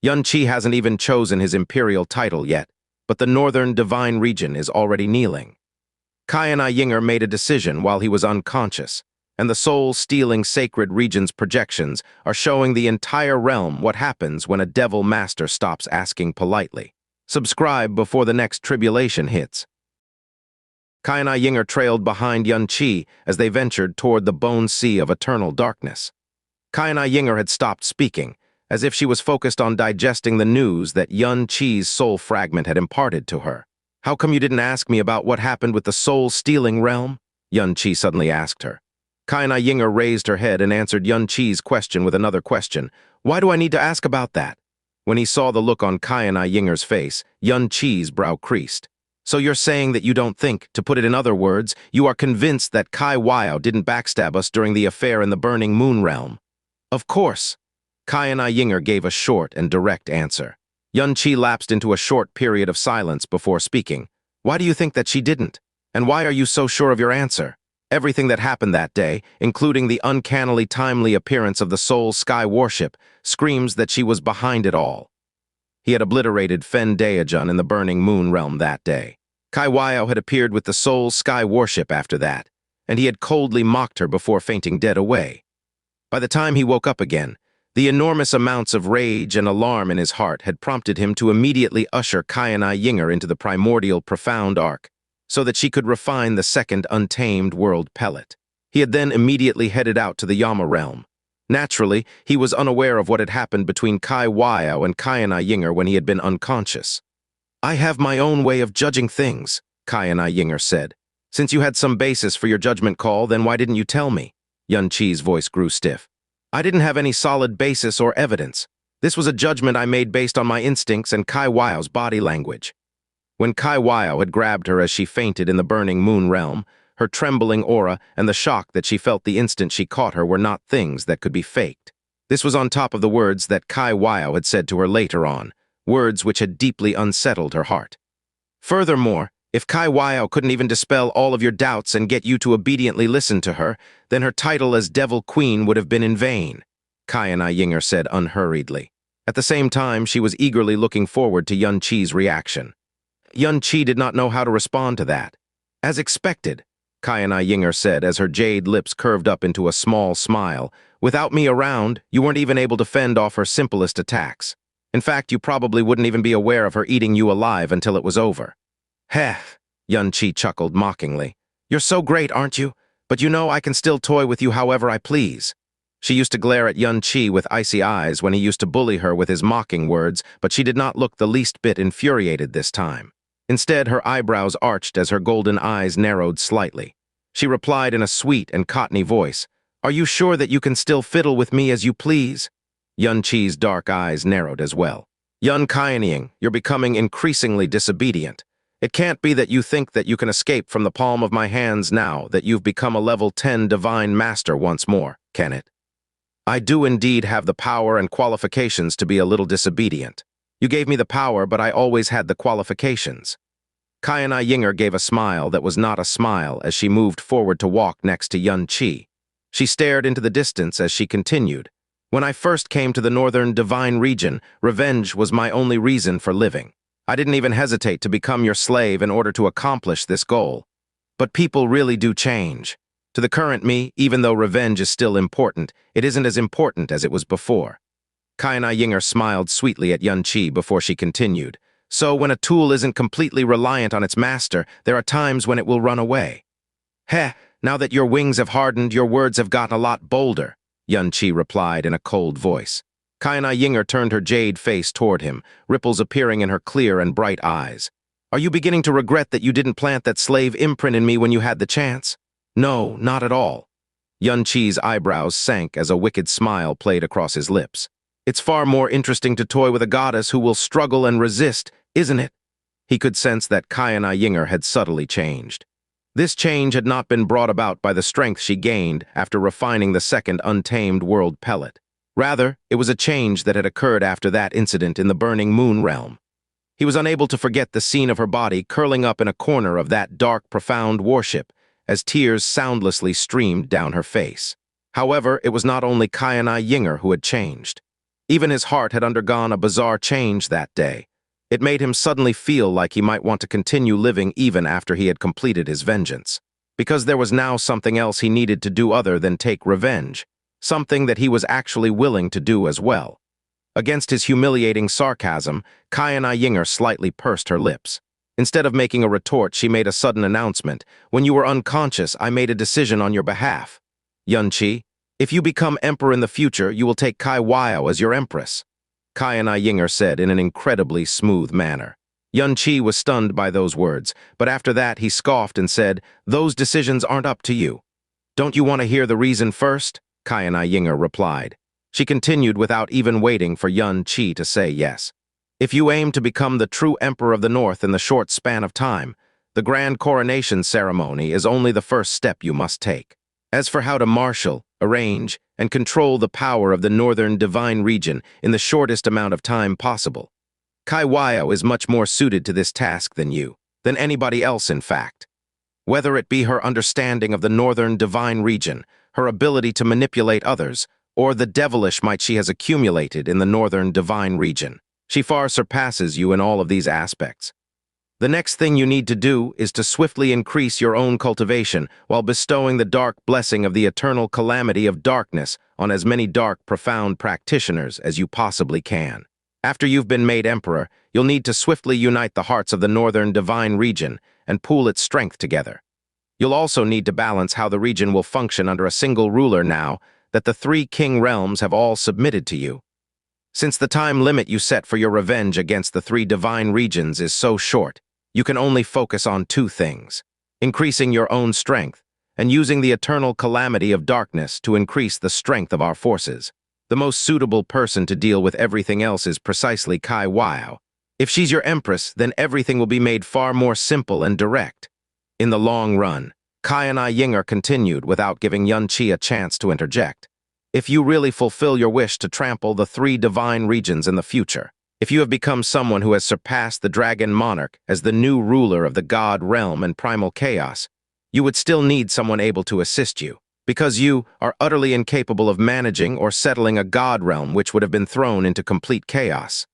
Qianye hasn't even chosen his imperial title yet, but the northern divine region is already kneeling. Qianye Ying'er made a decision while he was unconscious, and the soul-stealing sacred region's projections are showing the entire realm what happens when a devil master stops asking politely. Subscribe before the next tribulation hits. Qianye Ying'er trailed behind Qianye as they ventured toward the bone sea of eternal darkness. Qianye Ying'er had stopped speaking, as if she was focused on digesting the news that Qianye's soul fragment had imparted to her. "How come you didn't ask me about what happened with the soul-stealing realm?" Qianye suddenly asked her. Qianye Ying'er raised her head and answered Qianye's question with another question. "Why do I need to ask about that?" When he saw the look on Qianye Ying'er's face, Qianye's brow creased. "So you're saying that you don't think, to put it in other words, you are convinced that Qianye didn't backstab us during the affair in the Burning Moon realm?" "Of course." Qianye Ying'er gave a short and direct answer. Qianye lapsed into a short period of silence before speaking. "Why do you think that she didn't? And why are you so sure of your answer? Everything that happened that day, including the uncannily timely appearance of the Soul Sky warship, screams that she was behind it all." He had obliterated Fen Daejun in the Burning Moon realm that day. Qianye had appeared with the Soul Sky warship after that, and he had coldly mocked her before fainting dead away. By the time he woke up again, the enormous amounts of rage and alarm in his heart had prompted him to immediately usher Qianye Ying'er into the primordial profound arc, so that she could refine the second untamed world pellet. He had then immediately headed out to the Yama realm. Naturally, he was unaware of what had happened between Qianye and Qianye Ying'er when he had been unconscious. "I have my own way of judging things," Qianye Ying'er said. "Since you had some basis for your judgment call, then why didn't you tell me?" Qianye's voice grew stiff. "I didn't have any solid basis or evidence. This was a judgment I made based on my instincts and Qianye's body language." When Qianye had grabbed her as she fainted in the Burning Moon realm, her trembling aura and the shock that she felt the instant she caught her were not things that could be faked. This was on top of the words that Qianye had said to her later on, words which had deeply unsettled her heart. Furthermore, if Qianye couldn't even dispel all of your doubts and get you to obediently listen to her, then her title as Devil Queen would have been in vain, Qianye Ying'er said unhurriedly. At the same time, she was eagerly looking forward to Qianye's reaction. Qianye did not know how to respond to that. "As expected," Qianye Ying'er said as her jade lips curved up into a small smile. "Without me around, you weren't even able to fend off her simplest attacks. In fact, you probably wouldn't even be aware of her eating you alive until it was over." "Heh," Qianye chuckled mockingly. "You're so great, aren't you? But you know I can still toy with you however I please." She used to glare at Qianye with icy eyes when he used to bully her with his mocking words, but she did not look the least bit infuriated this time. Instead, her eyebrows arched as her golden eyes narrowed slightly. She replied in a sweet and cottony voice, "Are you sure that you can still fiddle with me as you please?" Qianye's dark eyes narrowed as well. "Qianye, you're becoming increasingly disobedient. It can't be that you think that you can escape from the palm of my hands now that you've become a level 10 divine master once more, can it?" "I do indeed have the power and qualifications to be a little disobedient. You gave me the power, but I always had the qualifications." Qianye Ying'er gave a smile that was not a smile as she moved forward to walk next to Qianye. She stared into the distance as she continued. "When I first came to the northern divine region, revenge was my only reason for living. I didn't even hesitate to become your slave in order to accomplish this goal. But people really do change. To the current me, even though revenge is still important, it isn't as important as it was before." Qianye Ying'er smiled sweetly at Qianye before she continued. "So when a tool isn't completely reliant on its master, there are times when it will run away." "Heh, now that your wings have hardened, your words have gotten a lot bolder," Qianye replied in a cold voice. Qianye Ying'er turned her jade face toward him, ripples appearing in her clear and bright eyes. "Are you beginning to regret that you didn't plant that slave imprint in me when you had the chance?" "No, not at all." Qianye's eyebrows sank as a wicked smile played across his lips. "It's far more interesting to toy with a goddess who will struggle and resist, isn't it?" He could sense that Qianye Ying'er had subtly changed. This change had not been brought about by the strength she gained after refining the second untamed world pellet. Rather, it was a change that had occurred after that incident in the Burning Moon realm. He was unable to forget the scene of her body curling up in a corner of that dark, profound warship as tears soundlessly streamed down her face. However, it was not only Qianye Ying'er who had changed. Even his heart had undergone a bizarre change that day. It made him suddenly feel like he might want to continue living even after he had completed his vengeance. Because there was now something else he needed to do other than take revenge, something that he was actually willing to do as well. Against his humiliating sarcasm, Qianye Ying'er slightly pursed her lips. Instead of making a retort, she made a sudden announcement. When you were unconscious, I made a decision on your behalf. Xianxia, if you become emperor in the future, you will take Qianye as your empress. Qianye Ying'er said in an incredibly smooth manner. Xianxia was stunned by those words, but after that he scoffed and said, those decisions aren't up to you. Don't you want to hear the reason first? Qianye Ying'er replied. She continued without even waiting for Xianxia to say yes. If you aim to become the true emperor of the North in the short span of time, the grand coronation ceremony is only the first step you must take. As for how to marshal, arrange, and control the power of the northern divine region in the shortest amount of time possible, Qianye is much more suited to this task than anybody else in fact. Whether it be her understanding of the northern divine region, her ability to manipulate others, or the devilish might she has accumulated in the northern divine region, she far surpasses you in all of these aspects. The next thing you need to do is to swiftly increase your own cultivation while bestowing the dark blessing of the eternal calamity of darkness on as many dark, profound practitioners as you possibly can. After you've been made emperor, you'll need to swiftly unite the hearts of the northern divine region and pool its strength together. You'll also need to balance how the region will function under a single ruler now that the three king realms have all submitted to you. Since the time limit you set for your revenge against the three divine regions is so short, you can only focus on two things: increasing your own strength and using the eternal calamity of darkness to increase the strength of our forces. The most suitable person to deal with everything else is precisely Qianye. If she's your empress, then everything will be made far more simple and direct. In the long run, Qianye Ying'er continued without giving Xianxia a chance to interject. If you really fulfill your wish to trample the three divine regions in the future, if you have become someone who has surpassed the dragon monarch as the new ruler of the god realm and primal chaos, you would still need someone able to assist you, because you are utterly incapable of managing or settling a god realm which would have been thrown into complete chaos.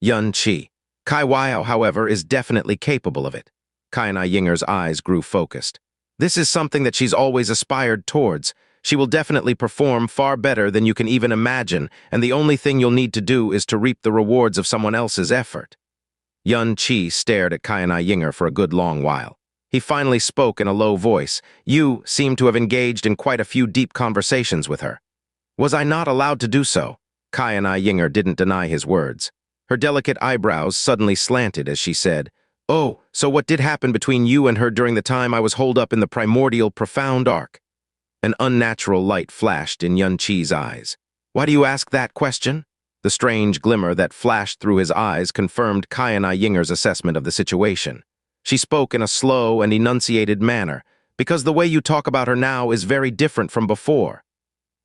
Xianxia. Qianye, however, is definitely capable of it. Qianye Ying'er's eyes grew focused. This is something that she's always aspired towards. She will definitely perform far better than you can even imagine, and the only thing you'll need to do is to reap the rewards of someone else's effort. Xianxia stared at Qianye Ying'er for a good long while. He finally spoke in a low voice. You seem to have engaged in quite a few deep conversations with her. Was I not allowed to do so? Qianye Ying'er didn't deny his words. Her delicate eyebrows suddenly slanted as she said, "Oh, so what did happen between you and her during the time I was holed up in the primordial profound ark?" An unnatural light flashed in Xianxia's eyes. "Why do you ask that question?" The strange glimmer that flashed through his eyes confirmed Qianye Ying'er's assessment of the situation. She spoke in a slow and enunciated manner, "Because the way you talk about her now is very different from before."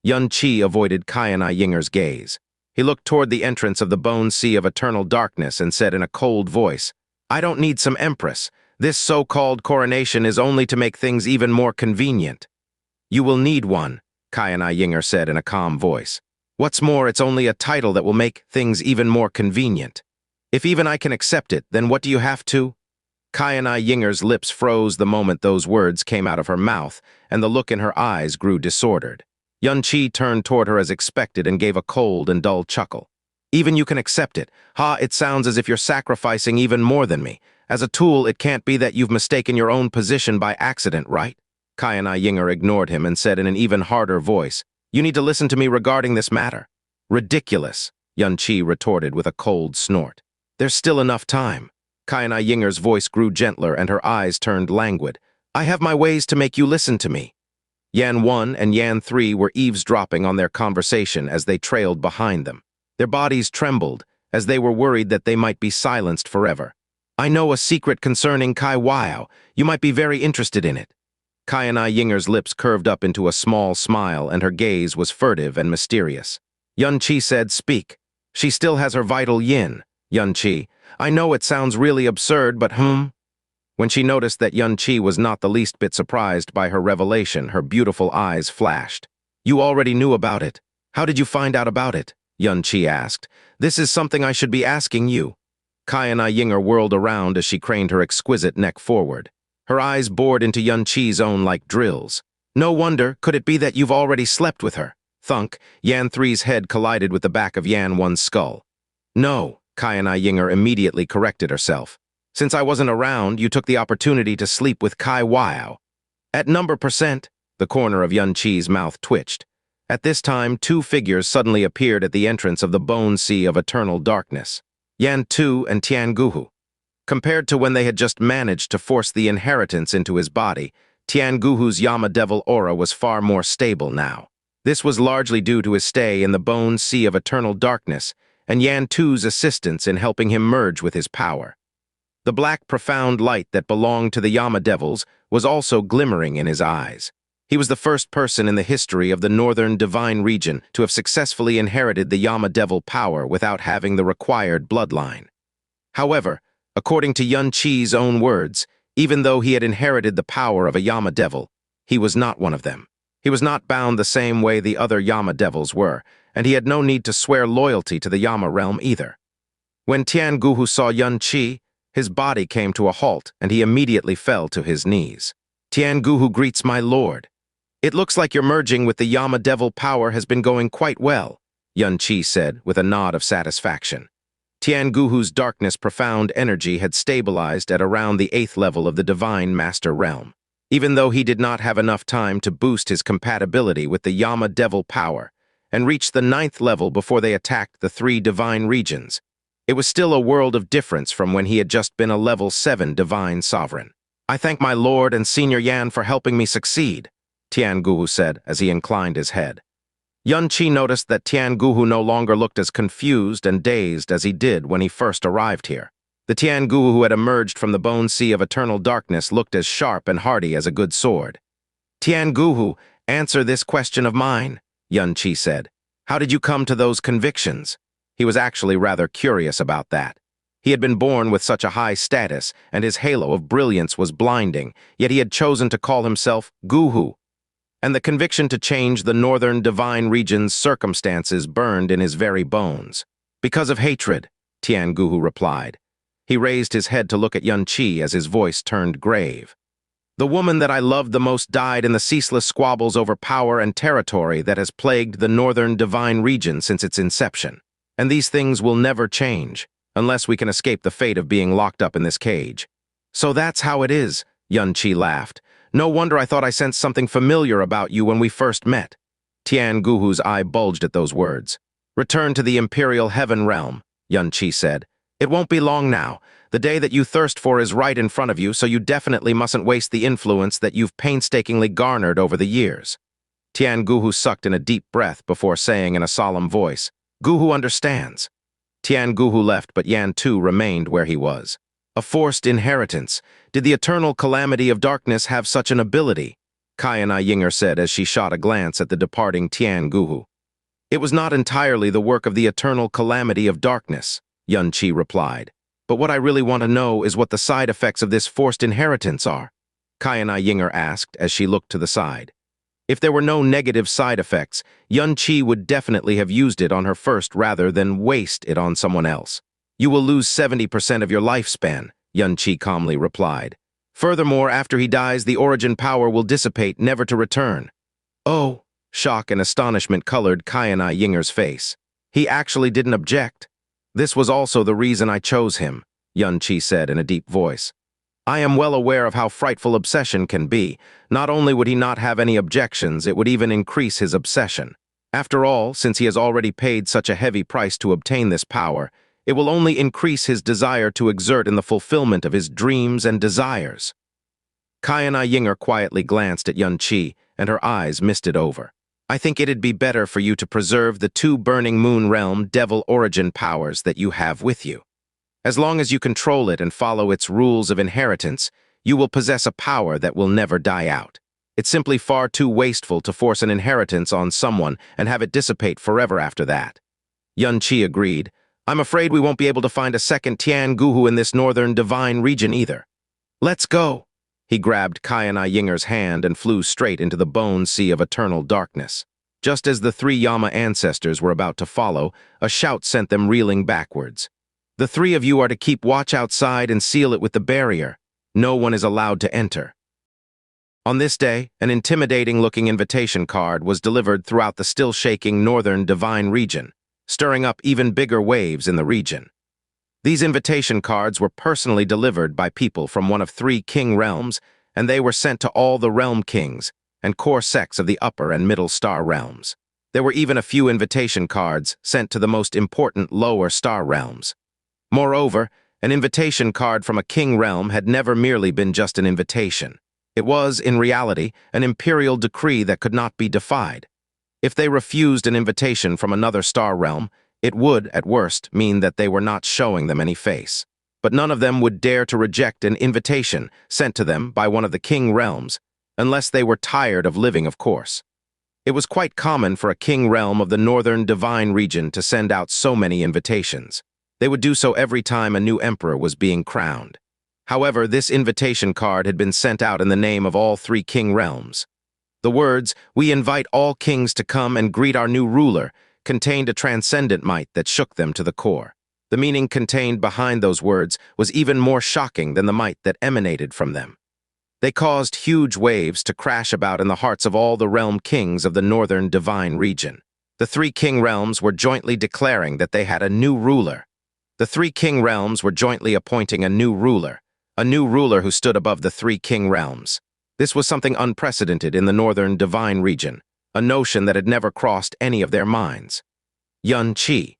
Xianxia avoided Qianye Ying'er's gaze. He looked toward the entrance of the bone sea of eternal darkness and said in a cold voice, "I don't need some empress. This so-called coronation is only to make things even more convenient." "You will need one," Qianye Ying'er said in a calm voice. "What's more, it's only a title that will make things even more convenient. If even I can accept it, then what do you have to?" Qianye Ying'er's lips froze the moment those words came out of her mouth, and the look in her eyes grew disordered. Xianxia turned toward her as expected and gave a cold and dull chuckle. "Even you can accept it? Ha, it sounds as if you're sacrificing even more than me. As a tool, it can't be that you've mistaken your own position by accident, right?" Qianye Ying'er ignored him and said in an even harder voice, "You need to listen to me regarding this matter." "Ridiculous," Xianxia retorted with a cold snort. "There's still enough time." Qianye Ying'er's voice grew gentler and her eyes turned languid. "I have my ways to make you listen to me." Yan 1 and Yan 3 were eavesdropping on their conversation as they trailed behind them. Their bodies trembled, as they were worried that they might be silenced forever. "I know a secret concerning Qianye. You might be very interested in it." Qianye Ying'er's lips curved up into a small smile, and her gaze was furtive and mysterious. Xianxia said, "Speak." "She still has her vital yin." "Xianxia, I know it sounds really absurd, but When she noticed that Xianxia was not the least bit surprised by her revelation, her beautiful eyes flashed. "You already knew about it. How did you find out about it?" Qianye asked. "This is something I should be asking you." Qianye Ying'er whirled around as she craned her exquisite neck forward. Her eyes bored into Qianye's own like drills. "No wonder, could it be that you've already slept with her?" Thunk, Yan 3's head collided with the back of Yan 1's skull. "No," Qianye Ying'er immediately corrected herself. "Since I wasn't around, you took the opportunity to sleep with Kai Wao." At number percent, the corner of Qianye's mouth twitched. At this time, two figures suddenly appeared at the entrance of the bone sea of eternal darkness. Yan 2 and Tianguhu. Compared to when they had just managed to force the inheritance into his body, Tianguhu's Yama Devil aura was far more stable now. This was largely due to his stay in the bone sea of eternal darkness and Yan 2's assistance in helping him merge with his power. The black profound light that belonged to the Yama Devils was also glimmering in his eyes. He was the first person in the history of the Northern Divine Region to have successfully inherited the Yama Devil power without having the required bloodline. However, according to Qianye's own words, even though he had inherited the power of a Yama Devil, he was not one of them. He was not bound the same way the other Yama Devils were, and he had no need to swear loyalty to the Yama realm either. When Tianguhu saw Qianye, his body came to a halt and he immediately fell to his knees. "Tianguhu greets my lord. It looks like your merging with the Yama Devil power has been going quite well," Qianye said with a nod of satisfaction. Tianguhu's darkness profound energy had stabilized at around the 8th level of the Divine Master Realm. Even though he did not have enough time to boost his compatibility with the Yama Devil power and reach the 9th level before they attacked the 3 divine regions, it was still a world of difference from when he had just been a level 7 Divine Sovereign. "I thank my lord and Senior Yan for helping me succeed," Tianguhu said as he inclined his head. Qianye noticed that Tianguhu no longer looked as confused and dazed as he did when he first arrived here. The Tianguhu who had emerged from the bone sea of eternal darkness looked as sharp and hardy as a good sword. "Tianguhu, answer this question of mine," Qianye said. "How did you come to those convictions?" He was actually rather curious about that. He had been born with such a high status, and his halo of brilliance was blinding, yet he had chosen to call himself Guhu. And the conviction to change the Northern Divine Region's circumstances burned in his very bones. "Because of hatred," Tianguhu replied. He raised his head to look at Qianye as his voice turned grave. "The woman that I loved the most died in the ceaseless squabbles over power and territory that has plagued the Northern Divine Region since its inception. And these things will never change, unless we can escape the fate of being locked up in this cage." "So that's how it is," Qianye laughed. "No wonder I thought I sensed something familiar about you when we first met." Tianguhu's eye bulged at those words. "Return to the Imperial Heaven realm," Qianye said. "It won't be long now. The day that you thirst for is right in front of you, so you definitely mustn't waste the influence that you've painstakingly garnered over the years." Tianguhu sucked in a deep breath before saying in a solemn voice, "Guhu understands." Tianguhu left, but Yan 2 remained where he was. "A forced inheritance. Did the eternal calamity of darkness have such an ability?" Qianye Ying'er said as she shot a glance at the departing Tianguhu. "It was not entirely the work of the eternal calamity of darkness," Qianye replied. "But what I really want to know is what the side effects of this forced inheritance are," Qianye Ying'er asked as she looked to the side. If there were no negative side effects, Qianye would definitely have used it on her first rather than waste it on someone else. "You will lose 70% of your lifespan," Qianye calmly replied. "Furthermore, after he dies, the origin power will dissipate, never to return." "Oh," shock and astonishment colored Qianye Ying'er's face. "He actually didn't object." "This was also the reason I chose him," Qianye said in a deep voice. "I am well aware of how frightful obsession can be. Not only would he not have any objections, it would even increase his obsession. After all, since he has already paid such a heavy price to obtain this power, it will only increase his desire to exert in the fulfillment of his dreams and desires." Qianye Ying'er quietly glanced at Qianye, and her eyes misted over. "I think it'd be better for you to preserve the 2 Burning Moon Realm devil origin powers that you have with you. As long as you control it and follow its rules of inheritance, you will possess a power that will never die out. It's simply far too wasteful to force an inheritance on someone and have it dissipate forever after that." Qianye agreed. "I'm afraid we won't be able to find a second Tianguhu in this Northern Divine Region either. Let's go." He grabbed Qianye Ying'er's hand and flew straight into the bone sea of eternal darkness. Just as the three Yama ancestors were about to follow, a shout sent them reeling backwards. "The three of you are to keep watch outside and seal it with the barrier. No one is allowed to enter." On this day, an intimidating-looking invitation card was delivered throughout the still-shaking northern divine region, stirring up even bigger waves in the region. These invitation cards were personally delivered by people from one of three king realms, and they were sent to all the realm kings and core sects of the upper and middle star realms. There were even a few invitation cards sent to the most important lower star realms. Moreover, an invitation card from a king realm had never merely been just an invitation. It was, in reality, an imperial decree that could not be defied. If they refused an invitation from another star realm, it would, at worst, mean that they were not showing them any face. But none of them would dare to reject an invitation sent to them by one of the king realms, unless they were tired of living, of course. It was quite common for a king realm of the northern divine region to send out so many invitations. They would do so every time a new emperor was being crowned. However, this invitation card had been sent out in the name of all three king realms. The words, "We invite all kings to come and greet our new ruler," contained a transcendent might that shook them to the core. The meaning contained behind those words was even more shocking than the might that emanated from them. They caused huge waves to crash about in the hearts of all the realm kings of the northern divine region. The three king realms were jointly declaring that they had a new ruler. The three king realms were jointly appointing a new ruler who stood above the three king realms. This was something unprecedented in the northern divine region, a notion that had never crossed any of their minds. Qianye.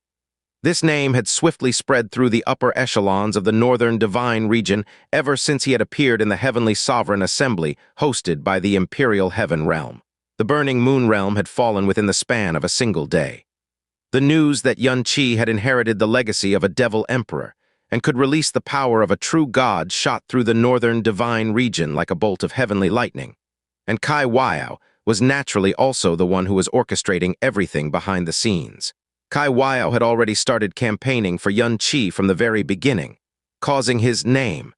This name had swiftly spread through the upper echelons of the northern divine region ever since he had appeared in the heavenly sovereign assembly hosted by the imperial heaven realm. The burning moon realm had fallen within the span of a single day. The news that Qianye had inherited the legacy of a devil emperor and could release the power of a true god shot through the northern divine region like a bolt of heavenly lightning. And Qianye was naturally also the one who was orchestrating everything behind the scenes. Qianye had already started campaigning for Qianye from the very beginning, causing his name,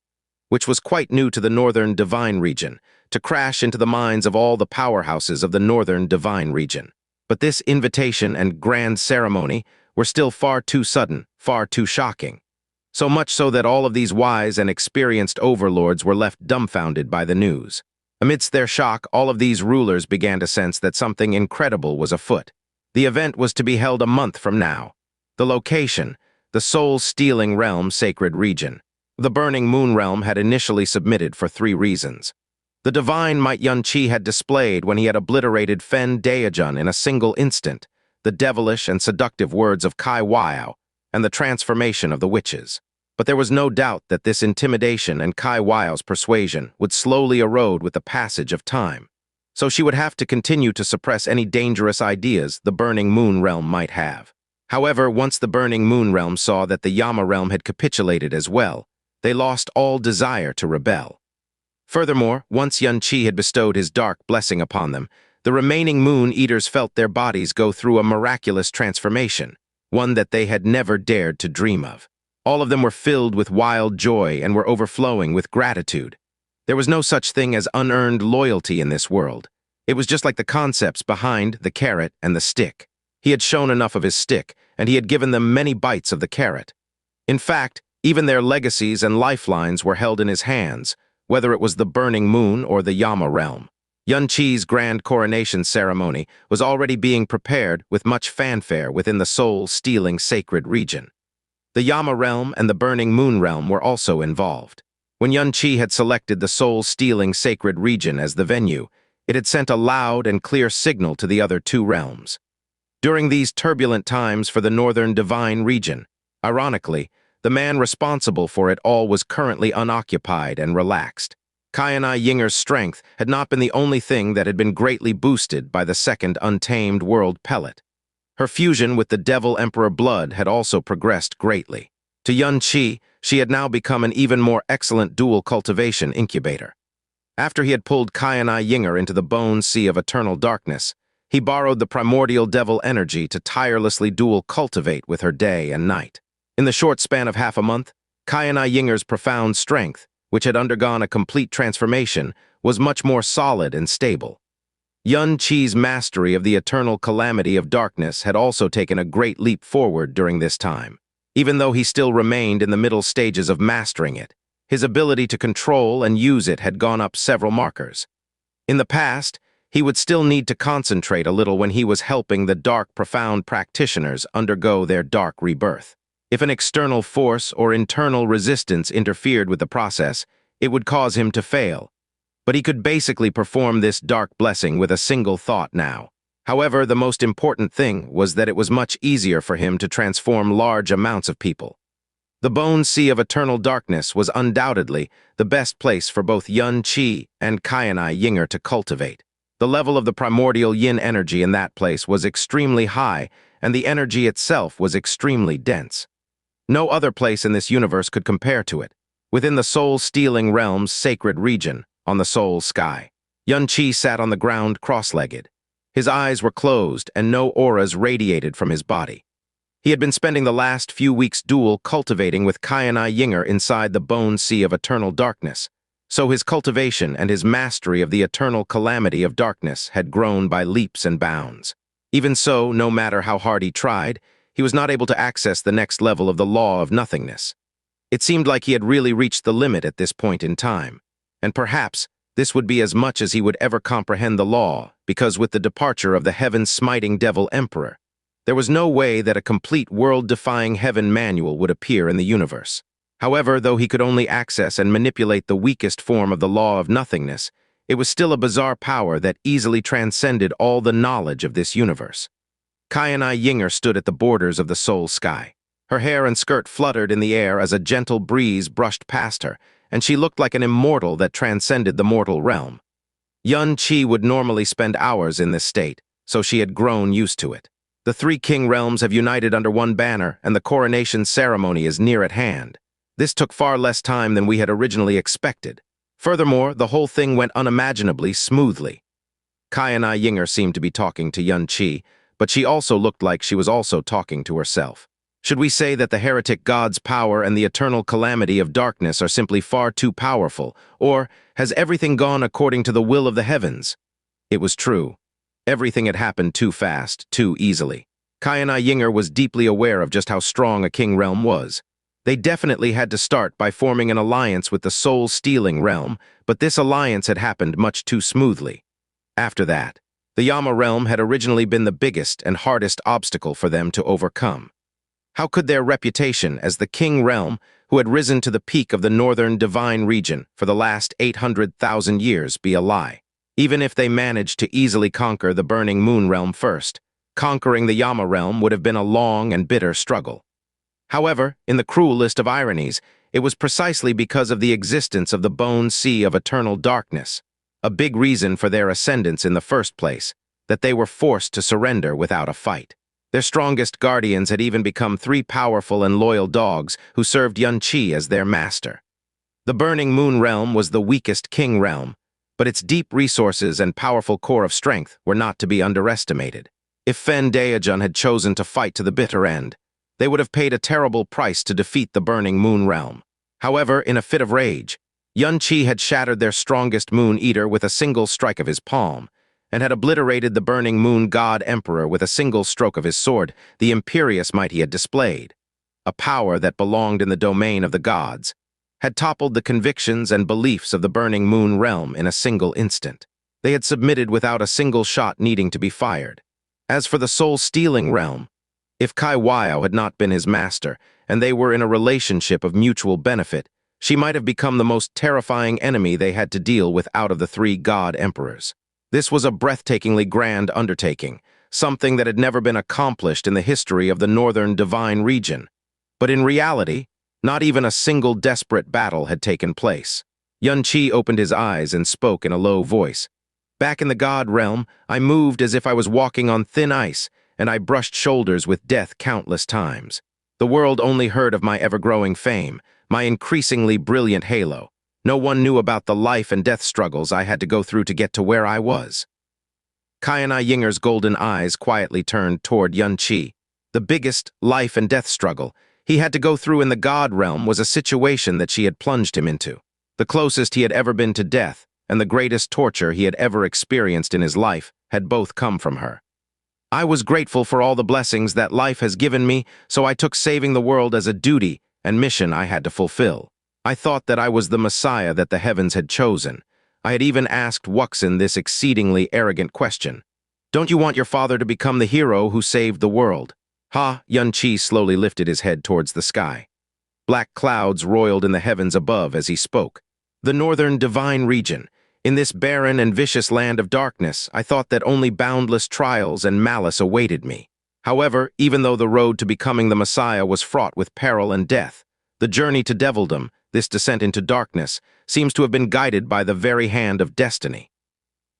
which was quite new to the northern divine region, to crash into the minds of all the powerhouses of the northern divine region. But this invitation and grand ceremony were still far too sudden, far too shocking. So much so that all of these wise and experienced overlords were left dumbfounded by the news. Amidst their shock, all of these rulers began to sense that something incredible was afoot. The event was to be held a month from now. The location, the soul-stealing realm sacred region. The burning moon realm had initially submitted for 3 reasons. The divine might Qianye had displayed when he had obliterated Fen Daejun in a single instant, the devilish and seductive words of Qianye, and the transformation of the witches. But there was no doubt that this intimidation and Qianye's persuasion would slowly erode with the passage of time. So she would have to continue to suppress any dangerous ideas the burning moon realm might have. However, once the burning moon realm saw that the Yama realm had capitulated as well, they lost all desire to rebel. Furthermore, once Qianye had bestowed his dark blessing upon them, the remaining moon eaters felt their bodies go through a miraculous transformation, one that they had never dared to dream of. All of them were filled with wild joy and were overflowing with gratitude. There was no such thing as unearned loyalty in this world. It was just like the concepts behind the carrot and the stick. He had shown enough of his stick, and he had given them many bites of the carrot. In fact, even their legacies and lifelines were held in his hands, whether it was the burning moon or the Yama realm. Qianye's grand coronation ceremony was already being prepared with much fanfare within the soul-stealing sacred region. The Yama realm and the burning moon realm were also involved. When Qianye had selected the soul-stealing sacred region as the venue, it had sent a loud and clear signal to the other 2 realms. During these turbulent times for the northern divine region, ironically, the man responsible for it all was currently unoccupied and relaxed. Qianye Ying'er's strength had not been the only thing that had been greatly boosted by the second untamed world pellet. Her fusion with the Devil Emperor blood had also progressed greatly. To Qianye, she had now become an even more excellent dual cultivation incubator. After he had pulled Qianye Ying'er into the bone sea of eternal darkness, he borrowed the primordial devil energy to tirelessly dual cultivate with her day and night. In the short span of half a month, Qianye Ying'er's profound strength, which had undergone a complete transformation, was much more solid and stable. Qi's mastery of the eternal calamity of darkness had also taken a great leap forward during this time. Even though he still remained in the middle stages of mastering it, his ability to control and use it had gone up several markers. In the past, he would still need to concentrate a little when he was helping the dark, profound practitioners undergo their dark rebirth. If an external force or internal resistance interfered with the process, it would cause him to fail. But he could basically perform this dark blessing with a single thought now. However, the most important thing was that it was much easier for him to transform large amounts of people. The Bone Sea of Eternal Darkness was undoubtedly the best place for both Qi and Qianye Ying'er to cultivate. The level of the primordial yin energy in that place was extremely high, and the energy itself was extremely dense. No other place in this universe could compare to it. Within the soul-stealing realm's sacred region, on the soul sky, Qi sat on the ground cross-legged. His eyes were closed, and no auras radiated from his body. He had been spending the last few weeks dual cultivating with Qianye Ying'er inside the Bone Sea of Eternal Darkness, so his cultivation and his mastery of the eternal calamity of darkness had grown by leaps and bounds. Even so, no matter how hard he tried, he was not able to access the next level of the law of nothingness. It seemed like he had really reached the limit at this point in time, and perhaps this would be as much as he would ever comprehend the law, because with the departure of the heaven-smiting devil emperor, there was no way that a complete world-defying heaven manual would appear in the universe. However, though he could only access and manipulate the weakest form of the law of nothingness, it was still a bizarre power that easily transcended all the knowledge of this universe. Qianye Ying'er stood at the borders of the soul sky. Her hair and skirt fluttered in the air as a gentle breeze brushed past her, and she looked like an immortal that transcended the mortal realm. Qi would normally spend hours in this state, so she had grown used to it. The three king realms have united under one banner, and the coronation ceremony is near at hand. This took far less time than we had originally expected. Furthermore, the whole thing went unimaginably smoothly. Qianye Ying'er seemed to be talking to Qi, but she also looked like she was also talking to herself. Should we say that the heretic god's power and the eternal calamity of darkness are simply far too powerful, or has everything gone according to the will of the heavens? It was true. Everything had happened too fast, too easily. Qianye Ying'er was deeply aware of just how strong a king realm was. They definitely had to start by forming an alliance with the soul-stealing realm, but this alliance had happened much too smoothly. After that, the Yama realm had originally been the biggest and hardest obstacle for them to overcome. How could their reputation as the king realm, who had risen to the peak of the northern divine region for the last 800,000 years, be a lie? Even if they managed to easily conquer the burning moon realm first, conquering the Yama realm would have been a long and bitter struggle. However, in the cruelest of ironies, it was precisely because of the existence of the Bone Sea of Eternal Darkness, a big reason for their ascendance in the first place, that they were forced to surrender without a fight. Their strongest guardians had even become three powerful and loyal dogs who served Qi as their master. The Burning Moon Realm was the weakest king realm, but its deep resources and powerful core of strength were not to be underestimated. If Fen Daejun had chosen to fight to the bitter end, they would have paid a terrible price to defeat the Burning Moon Realm. However, in a fit of rage, Qi had shattered their strongest Moon Eater with a single strike of his palm, and had obliterated the Burning Moon God Emperor with a single stroke of his sword, the imperious might he had displayed. A power that belonged in the domain of the gods, had toppled the convictions and beliefs of the Burning Moon Realm in a single instant. They had submitted without a single shot needing to be fired. As for the soul-stealing realm, if Qianye had not been his master, and they were in a relationship of mutual benefit, she might have become the most terrifying enemy they had to deal with out of the three god emperors. This was a breathtakingly grand undertaking, something that had never been accomplished in the history of the northern divine region. But in reality, not even a single desperate battle had taken place. Qi opened his eyes and spoke in a low voice. Back in the god realm, I moved as if I was walking on thin ice, and I brushed shoulders with death countless times. The world only heard of my ever-growing fame, my increasingly brilliant halo. No one knew about the life and death struggles I had to go through to get to where I was. Qianye Ying'er's golden eyes quietly turned toward Qi. The biggest life and death struggle he had to go through in the god realm was a situation that she had plunged him into. The closest he had ever been to death, and the greatest torture he had ever experienced in his life had both come from her. I was grateful for all the blessings that life has given me, so I took saving the world as a duty and mission I had to fulfill. I thought that I was the Messiah that the heavens had chosen. I had even asked Wuxin this exceedingly arrogant question. Don't you want your father to become the hero who saved the world? Ha! Qianye slowly lifted his head towards the sky. Black clouds roiled in the heavens above as he spoke. The northern divine region. In this barren and vicious land of darkness, I thought that only boundless trials and malice awaited me. However, even though the road to becoming the Messiah was fraught with peril and death, the journey to devildom, this descent into darkness, seems to have been guided by the very hand of destiny.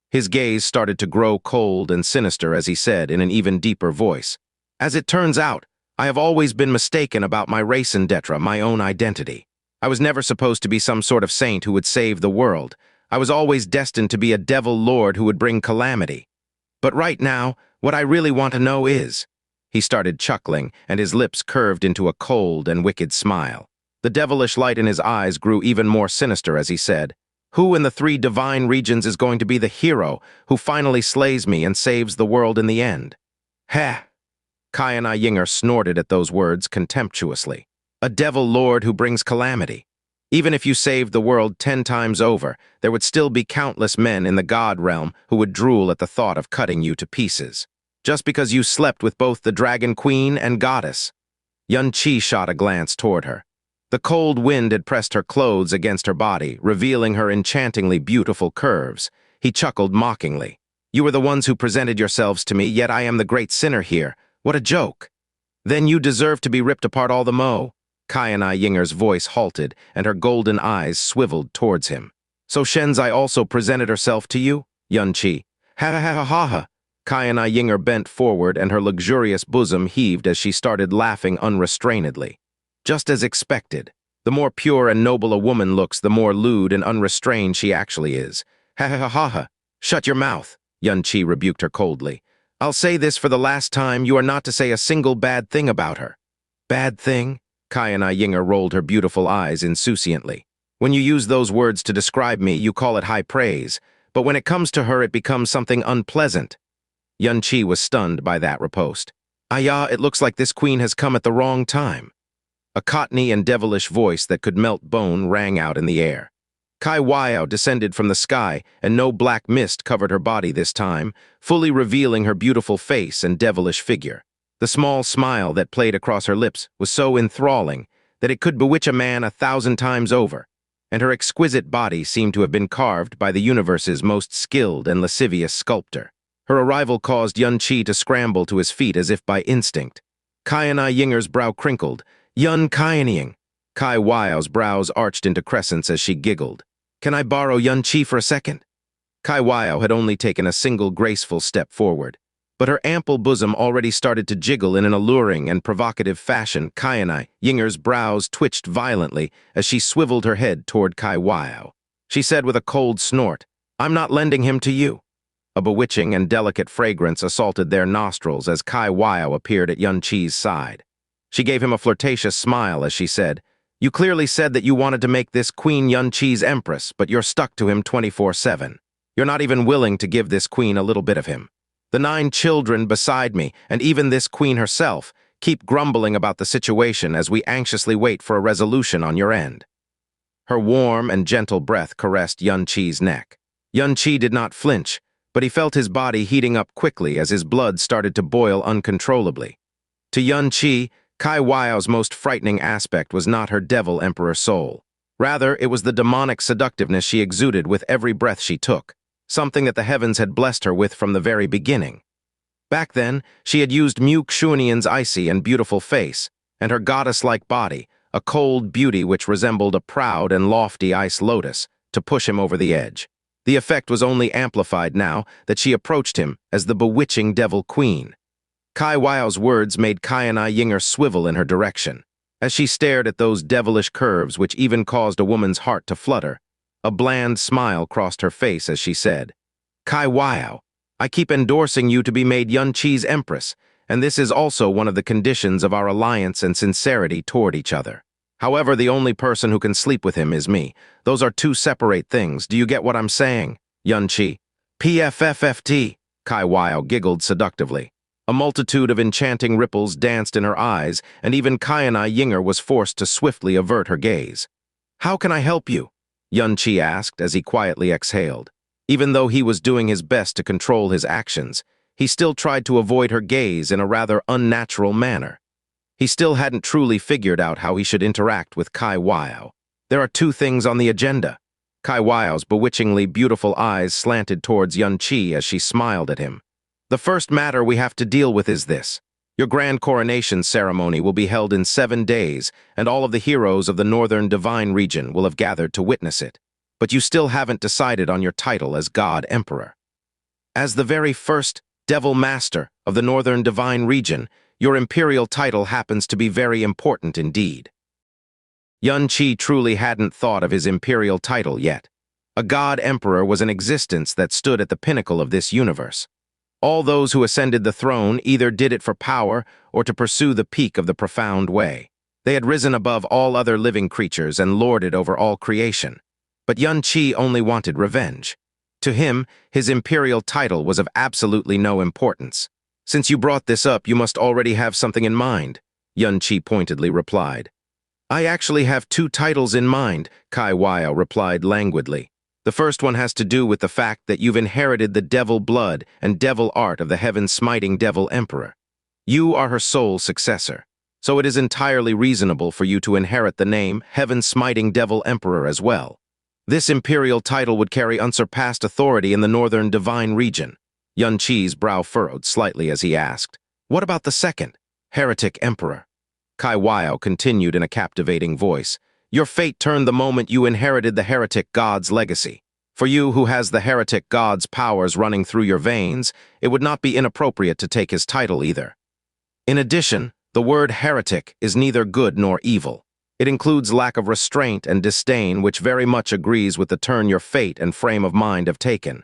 His gaze started to grow cold and sinister as he said in an even deeper voice, As it turns out, I have always been mistaken about my race and d'etre, my own identity. I was never supposed to be some sort of saint who would save the world. I was always destined to be a devil lord who would bring calamity. But right now, what I really want to know is... He started chuckling, and his lips curved into a cold and wicked smile. The devilish light in his eyes grew even more sinister as he said, Who in the 3 divine regions is going to be the hero who finally slays me and saves the world in the end? Heh! Qianye Ying'er snorted at those words contemptuously. A devil lord who brings calamity. Even if you saved the world 10 times over, there would still be countless men in the god realm who would drool at the thought of cutting you to pieces. Just because you slept with both the dragon queen and goddess. Qianye shot a glance toward her. The cold wind had pressed her clothes against her body, revealing her enchantingly beautiful curves. He chuckled mockingly. You were the ones who presented yourselves to me, yet I am the great sinner here. What a joke. Then you deserve to be ripped apart all the mo. Qianye Ying'er's voice halted, and her golden eyes swiveled towards him. So Xianxia also presented herself to you? Qianye. Ha ha ha ha ha. Qianye Ying'er bent forward, and her luxurious bosom heaved as she started laughing unrestrainedly. Just as expected. The more pure and noble a woman looks, the more lewd and unrestrained she actually is. Ha ha ha ha ha. Shut your mouth, Qianye rebuked her coldly. I'll say this for the last time, you are not to say a single bad thing about her. Bad thing? Qianye Ying'er rolled her beautiful eyes insouciantly. When you use those words to describe me, you call it high praise, but when it comes to her, it becomes something unpleasant. Qianye was stunned by that riposte. Aya, it looks like this queen has come at the wrong time. A cottony and devilish voice that could melt bone rang out in the air. Qianye descended from the sky, and no black mist covered her body this time, fully revealing her beautiful face and devilish figure. The small smile that played across her lips was so enthralling that it could bewitch a man 1,000 times over, and her exquisite body seemed to have been carved by the universe's most skilled and lascivious sculptor. Her arrival caused Qianye to scramble to his feet as if by instinct. Qianye Ying'er's brow crinkled. Yun Qianye. Qianye's brows arched into crescents as she giggled. Can I borrow Qianye for a second? Qianye had only taken a single graceful step forward, but her ample bosom already started to jiggle in an alluring and provocative fashion. Qianye Ying'er's brows twitched violently as she swiveled her head toward Qianye. She said with a cold snort, I'm not lending him to you. A bewitching and delicate fragrance assaulted their nostrils as Qianye appeared at Qianye's side. She gave him a flirtatious smile as she said, You clearly said that you wanted to make this Queen Qianye's empress, but you're stuck to him 24/7. You're not even willing to give this queen a little bit of him. The 9 children beside me, and even this queen herself, keep grumbling about the situation as we anxiously wait for a resolution on your end. Her warm and gentle breath caressed Qianye's neck. Qianye did not flinch, but he felt his body heating up quickly as his blood started to boil uncontrollably. To Qianye, Qianye's most frightening aspect was not her devil emperor soul. Rather, it was the demonic seductiveness she exuded with every breath she took, something that the heavens had blessed her with from the very beginning. Back then, she had used Mu Xuanian's icy and beautiful face, and her goddess-like body, a cold beauty which resembled a proud and lofty ice lotus, to push him over the edge. The effect was only amplified now that she approached him as the bewitching devil queen. Qianye's words made Qianye Ying'er swivel in her direction. As she stared at those devilish curves which even caused a woman's heart to flutter, a bland smile crossed her face as she said, Qianye, I keep endorsing you to be made Qianye's empress, and this is also one of the conditions of our alliance and sincerity toward each other. However, the only person who can sleep with him is me. Those are two separate things. Do you get what I'm saying? Qianye. PFFFT. Qianye giggled seductively. A multitude of enchanting ripples danced in her eyes, and even Qianye Ying'er was forced to swiftly avert her gaze. How can I help you? Qianye asked as he quietly exhaled. Even though he was doing his best to control his actions, he still tried to avoid her gaze in a rather unnatural manner. He still hadn't truly figured out how he should interact with Qianye. There are two things on the agenda. Qianye's bewitchingly beautiful eyes slanted towards Qianye as she smiled at him. The first matter we have to deal with is this. Your grand coronation ceremony will be held in 7 days, and all of the heroes of the Northern Divine region will have gathered to witness it. But you still haven't decided on your title as God Emperor. As the very first Devil Master of the Northern Divine region, your imperial title happens to be very important indeed. Qianye truly hadn't thought of his imperial title yet. A God Emperor was an existence that stood at the pinnacle of this universe. All those who ascended the throne either did it for power or to pursue the peak of the profound way. They had risen above all other living creatures and lorded over all creation. But Qianye only wanted revenge. To him, his imperial title was of absolutely no importance. Since you brought this up, you must already have something in mind, Qianye pointedly replied. I actually have 2 titles in mind, Qianye replied languidly. The first one has to do with the fact that you've inherited the devil blood and devil art of the heaven-smiting devil emperor. You are her sole successor, so it is entirely reasonable for you to inherit the name heaven-smiting devil emperor as well. This imperial title would carry unsurpassed authority in the Northern Divine region. Qianye's brow furrowed slightly as he asked, what about the second, heretic emperor? Qianye continued in a captivating voice. Your fate turned the moment you inherited the heretic god's legacy. For you who has the heretic god's powers running through your veins, it would not be inappropriate to take his title either. In addition, the word heretic is neither good nor evil. It includes lack of restraint and disdain, which very much agrees with the turn your fate and frame of mind have taken.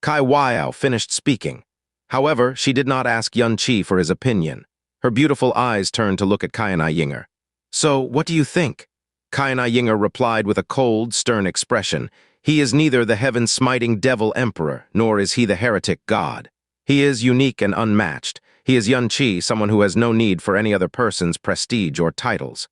Qianye finished speaking. However, she did not ask Qianye for his opinion. Her beautiful eyes turned to look at Qianye Ying'er. So, what do you think? Qianye Ying'er replied with a cold, stern expression. He is neither the heaven-smiting devil emperor, nor is he the heretic god. He is unique and unmatched. He is Qianye, someone who has no need for any other person's prestige or titles.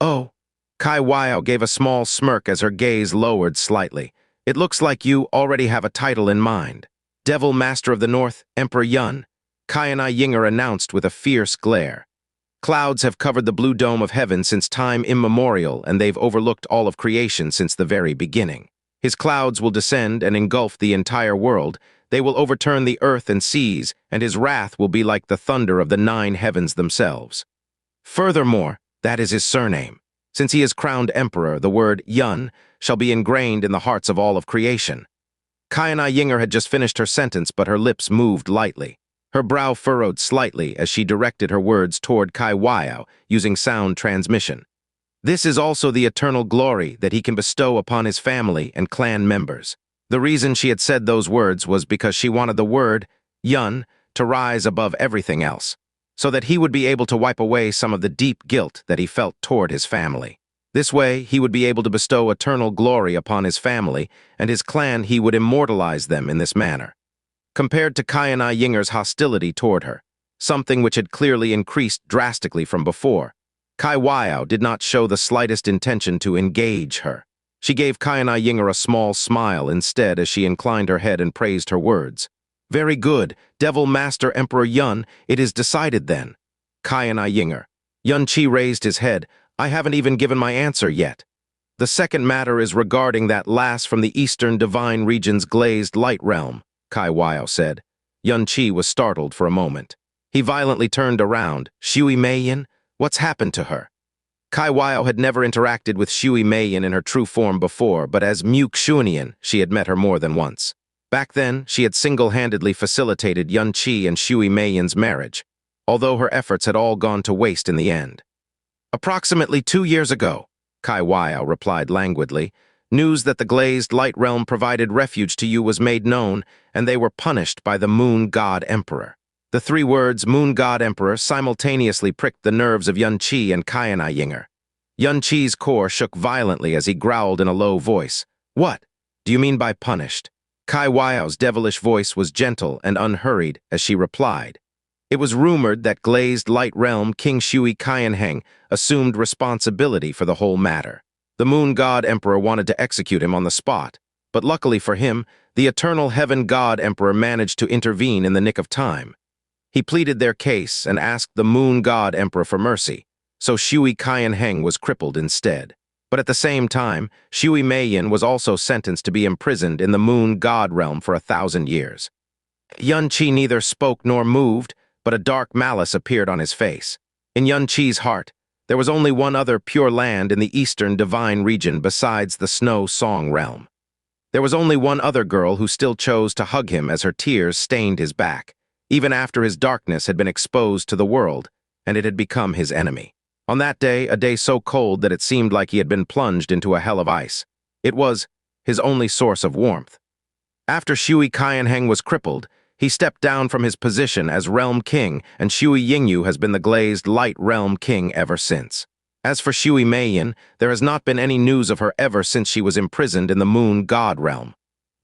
Oh. Qianye gave a small smirk as her gaze lowered slightly. It looks like you already have a title in mind. Devil Master of the North, Emperor Yun, Qianye Ying'er announced with a fierce glare. Clouds have covered the blue dome of heaven since time immemorial, and they've overlooked all of creation since the very beginning. His clouds will descend and engulf the entire world. They will overturn the earth and seas, and his wrath will be like the thunder of the 9 heavens themselves. Furthermore, that is his surname. Since he is crowned emperor, the word Yun shall be ingrained in the hearts of all of creation. Qianye Ying'er had just finished her sentence, but her lips moved lightly. Her brow furrowed slightly as she directed her words toward Qianye using sound transmission. This is also the eternal glory that he can bestow upon his family and clan members. The reason she had said those words was because she wanted the word, Yun, to rise above everything else, so that he would be able to wipe away some of the deep guilt that he felt toward his family. This way, he would be able to bestow eternal glory upon his family, and his clan he would immortalize them in this manner. Compared to Qianye Ying'er's hostility toward her, something which had clearly increased drastically from before, Qianye did not show the slightest intention to engage her. She gave Qianye Ying'er a small smile instead as she inclined her head and praised her words. Very good, Devil Master Emperor Yun, it is decided then. Qianye Ying'er. Qianye raised his head. I haven't even given my answer yet. The second matter is regarding that lass from the Eastern Divine Region's glazed light realm, Qianye said. Qianye was startled for a moment. He violently turned around. Xue Meiyin? What's happened to her? Qianye had never interacted with Xue Meiyin in her true form before, but as Muke Xuanian, she had met her more than once. Back then, she had single-handedly facilitated Qianye and Xue Meiyin's marriage, although her efforts had all gone to waste in the end. Approximately 2 years ago, Qianye replied languidly, news that the glazed light realm provided refuge to you was made known, and they were punished by the Moon God Emperor. The 3 words Moon God Emperor simultaneously pricked the nerves of Qianye and Qianye Ying'er. Qi's core shook violently as he growled in a low voice. What do you mean by punished? Kai Wao's devilish voice was gentle and unhurried as she replied. It was rumored that glazed light realm King Shui Qianheng assumed responsibility for the whole matter. The Moon God Emperor wanted to execute him on the spot, but luckily for him, the eternal Heaven God Emperor managed to intervene in the nick of time. He pleaded their case and asked the Moon God Emperor for mercy, so Shui Qianheng was crippled instead. But at the same time, Shui Meiyin was also sentenced to be imprisoned in the Moon God realm for 1,000 years. Qianye neither spoke nor moved, but a dark malice appeared on his face. In Qianye's heart, there was only one other pure land in the eastern divine region besides the Snow Song realm. There was only one other girl who still chose to hug him as her tears stained his back, even after his darkness had been exposed to the world, and it had become his enemy. On that day, a day so cold that it seemed like he had been plunged into a hell of ice. It was his only source of warmth. After Shui Qianheng was crippled, he stepped down from his position as Realm King, and Shui Ying'er has been the glazed Light Realm King ever since. As for Shui Meiyin, there has not been any news of her ever since she was imprisoned in the Moon God Realm.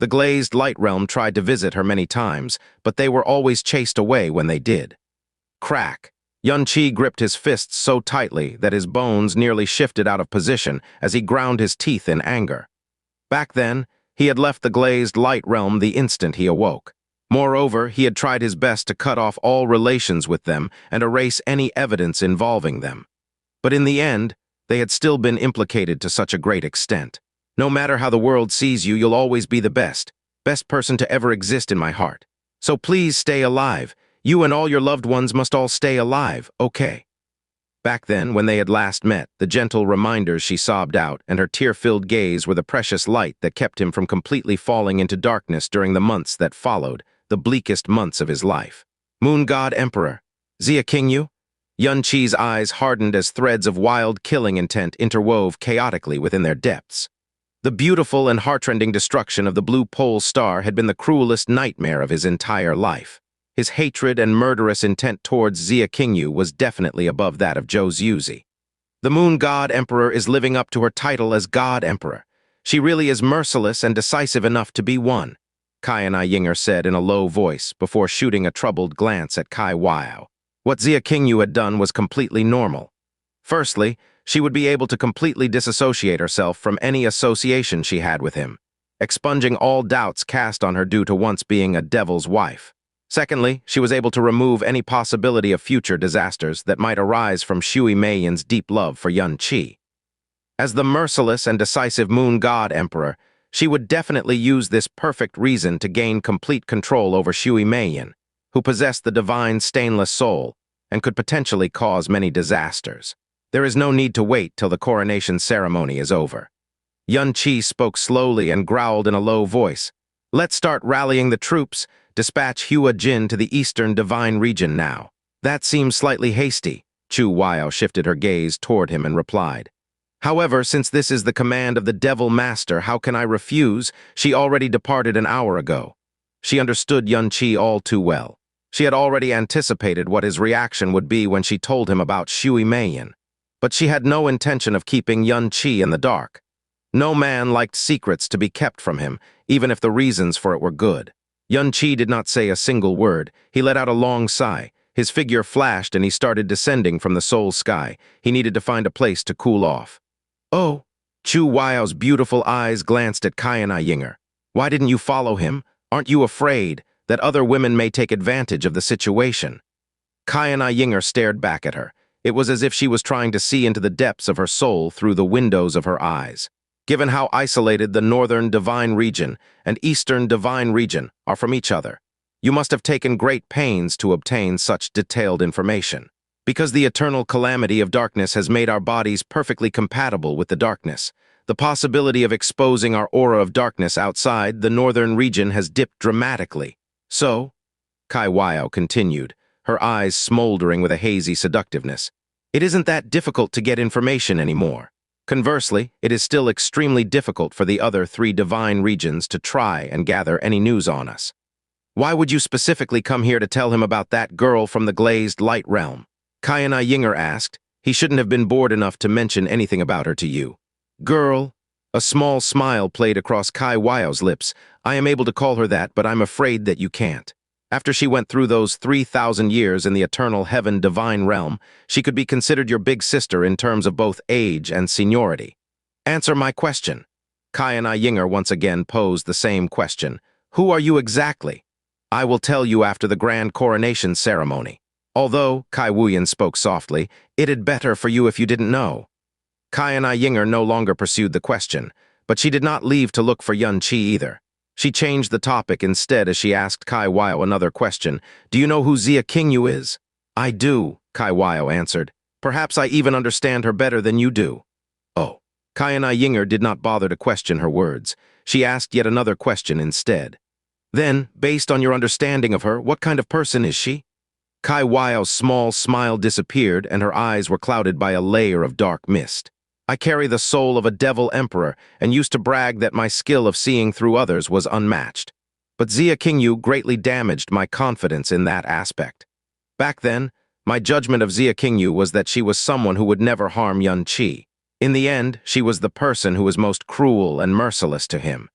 The glazed Light Realm tried to visit her many times, but they were always chased away when they did. Crack! Qianye gripped his fists so tightly that his bones nearly shifted out of position as he ground his teeth in anger. Back then, he had left the glazed Light Realm the instant he awoke. Moreover, he had tried his best to cut off all relations with them and erase any evidence involving them. But in the end, they had still been implicated to such a great extent. No matter how the world sees you, you'll always be the best person to ever exist in my heart. So please stay alive. You and all your loved ones must all stay alive, okay? Back then, when they had last met, the gentle reminders she sobbed out and her tear-filled gaze were the precious light that kept him from completely falling into darkness during the months that followed, the bleakest months of his life. Moon God Emperor, Zhou Xuzi? Qianye's eyes hardened as threads of wild killing intent interwove chaotically within their depths. The beautiful and heartrending destruction of the Blue Pole Star had been the cruelest nightmare of his entire life. His hatred and murderous intent towards Zhou Xuzi was definitely above that of Zhou Xuzi. The Moon God Emperor is living up to her title as God Emperor. She really is merciless and decisive enough to be one, Qianye Ying'er said in a low voice before shooting a troubled glance at Kai Wao. What Zhou Xuzi had done was completely normal. Firstly, she would be able to completely disassociate herself from any association she had with him, expunging all doubts cast on her due to once being a devil's wife. Secondly, she was able to remove any possibility of future disasters that might arise from Shui Meiyin's deep love for Qianye. As the merciless and decisive Moon God Emperor, she would definitely use this perfect reason to gain complete control over Shui Meiyin, who possessed the divine stainless soul and could potentially cause many disasters. There is no need to wait till the coronation ceremony is over. Qianye spoke slowly and growled in a low voice. Let's start rallying the troops. Dispatch Hua Jin to the eastern divine region now. That seems slightly hasty. Chu Wao shifted her gaze toward him and replied. However, since this is the command of the Devil Master, how can I refuse? She already departed an hour ago. She understood Qianye all too well. She had already anticipated what his reaction would be when she told him about Shui Meiyin. But she had no intention of keeping Qianye in the dark. No man liked secrets to be kept from him, even if the reasons for it were good. Qianye did not say a single word. He let out a long sigh. His figure flashed and he started descending from the soul sky. He needed to find a place to cool off. Oh, Chu Wao's beautiful eyes glanced at Qianye Ying'er. Why didn't you follow him? Aren't you afraid that other women may take advantage of the situation? Qianye Ying'er stared back at her. It was as if she was trying to see into the depths of her soul through the windows of her eyes. Given how isolated the northern divine region and eastern divine region are from each other, you must have taken great pains to obtain such detailed information. Because the eternal calamity of darkness has made our bodies perfectly compatible with the darkness, the possibility of exposing our aura of darkness outside the northern region has dipped dramatically. So, Kai Wao continued, her eyes smoldering with a hazy seductiveness, it isn't that difficult to get information anymore. Conversely, it is still extremely difficult for the other 3 divine regions to try and gather any news on us. Why would you specifically come here to tell him about that girl from the glazed light realm? Qianye Ying'er asked, He shouldn't have been bored enough to mention anything about her to you. Girl, a small smile played across Qiaye's lips. I am able to call her that, but I'm afraid that you can't. After she went through those 3,000 years in the eternal heaven-divine realm, she could be considered your big sister in terms of both age and seniority. Answer my question. Qianye Ying'er once again posed the same question. Who are you exactly? I will tell you after the grand coronation ceremony. Although, Kai Wuyan spoke softly, it'd better for you if you didn't know. Qianye Ying'er no longer pursued the question, but she did not leave to look for Yun-Chi either. She changed the topic instead as she asked Qianye another question. Do you know who Zhou Xuzi is? I do, Qianye answered. Perhaps I even understand her better than you do. Oh. Qianye Ying'er did not bother to question her words. She asked yet another question instead. Then, based on your understanding of her, what kind of person is she? Qiaye's small smile disappeared and her eyes were clouded by a layer of dark mist. I carry the soul of a devil emperor and used to brag that my skill of seeing through others was unmatched. But Zhou Xuzi greatly damaged my confidence in that aspect. Back then, my judgment of Zhou Xuzi was that she was someone who would never harm Yun-Chi. In the end, she was the person who was most cruel and merciless to him.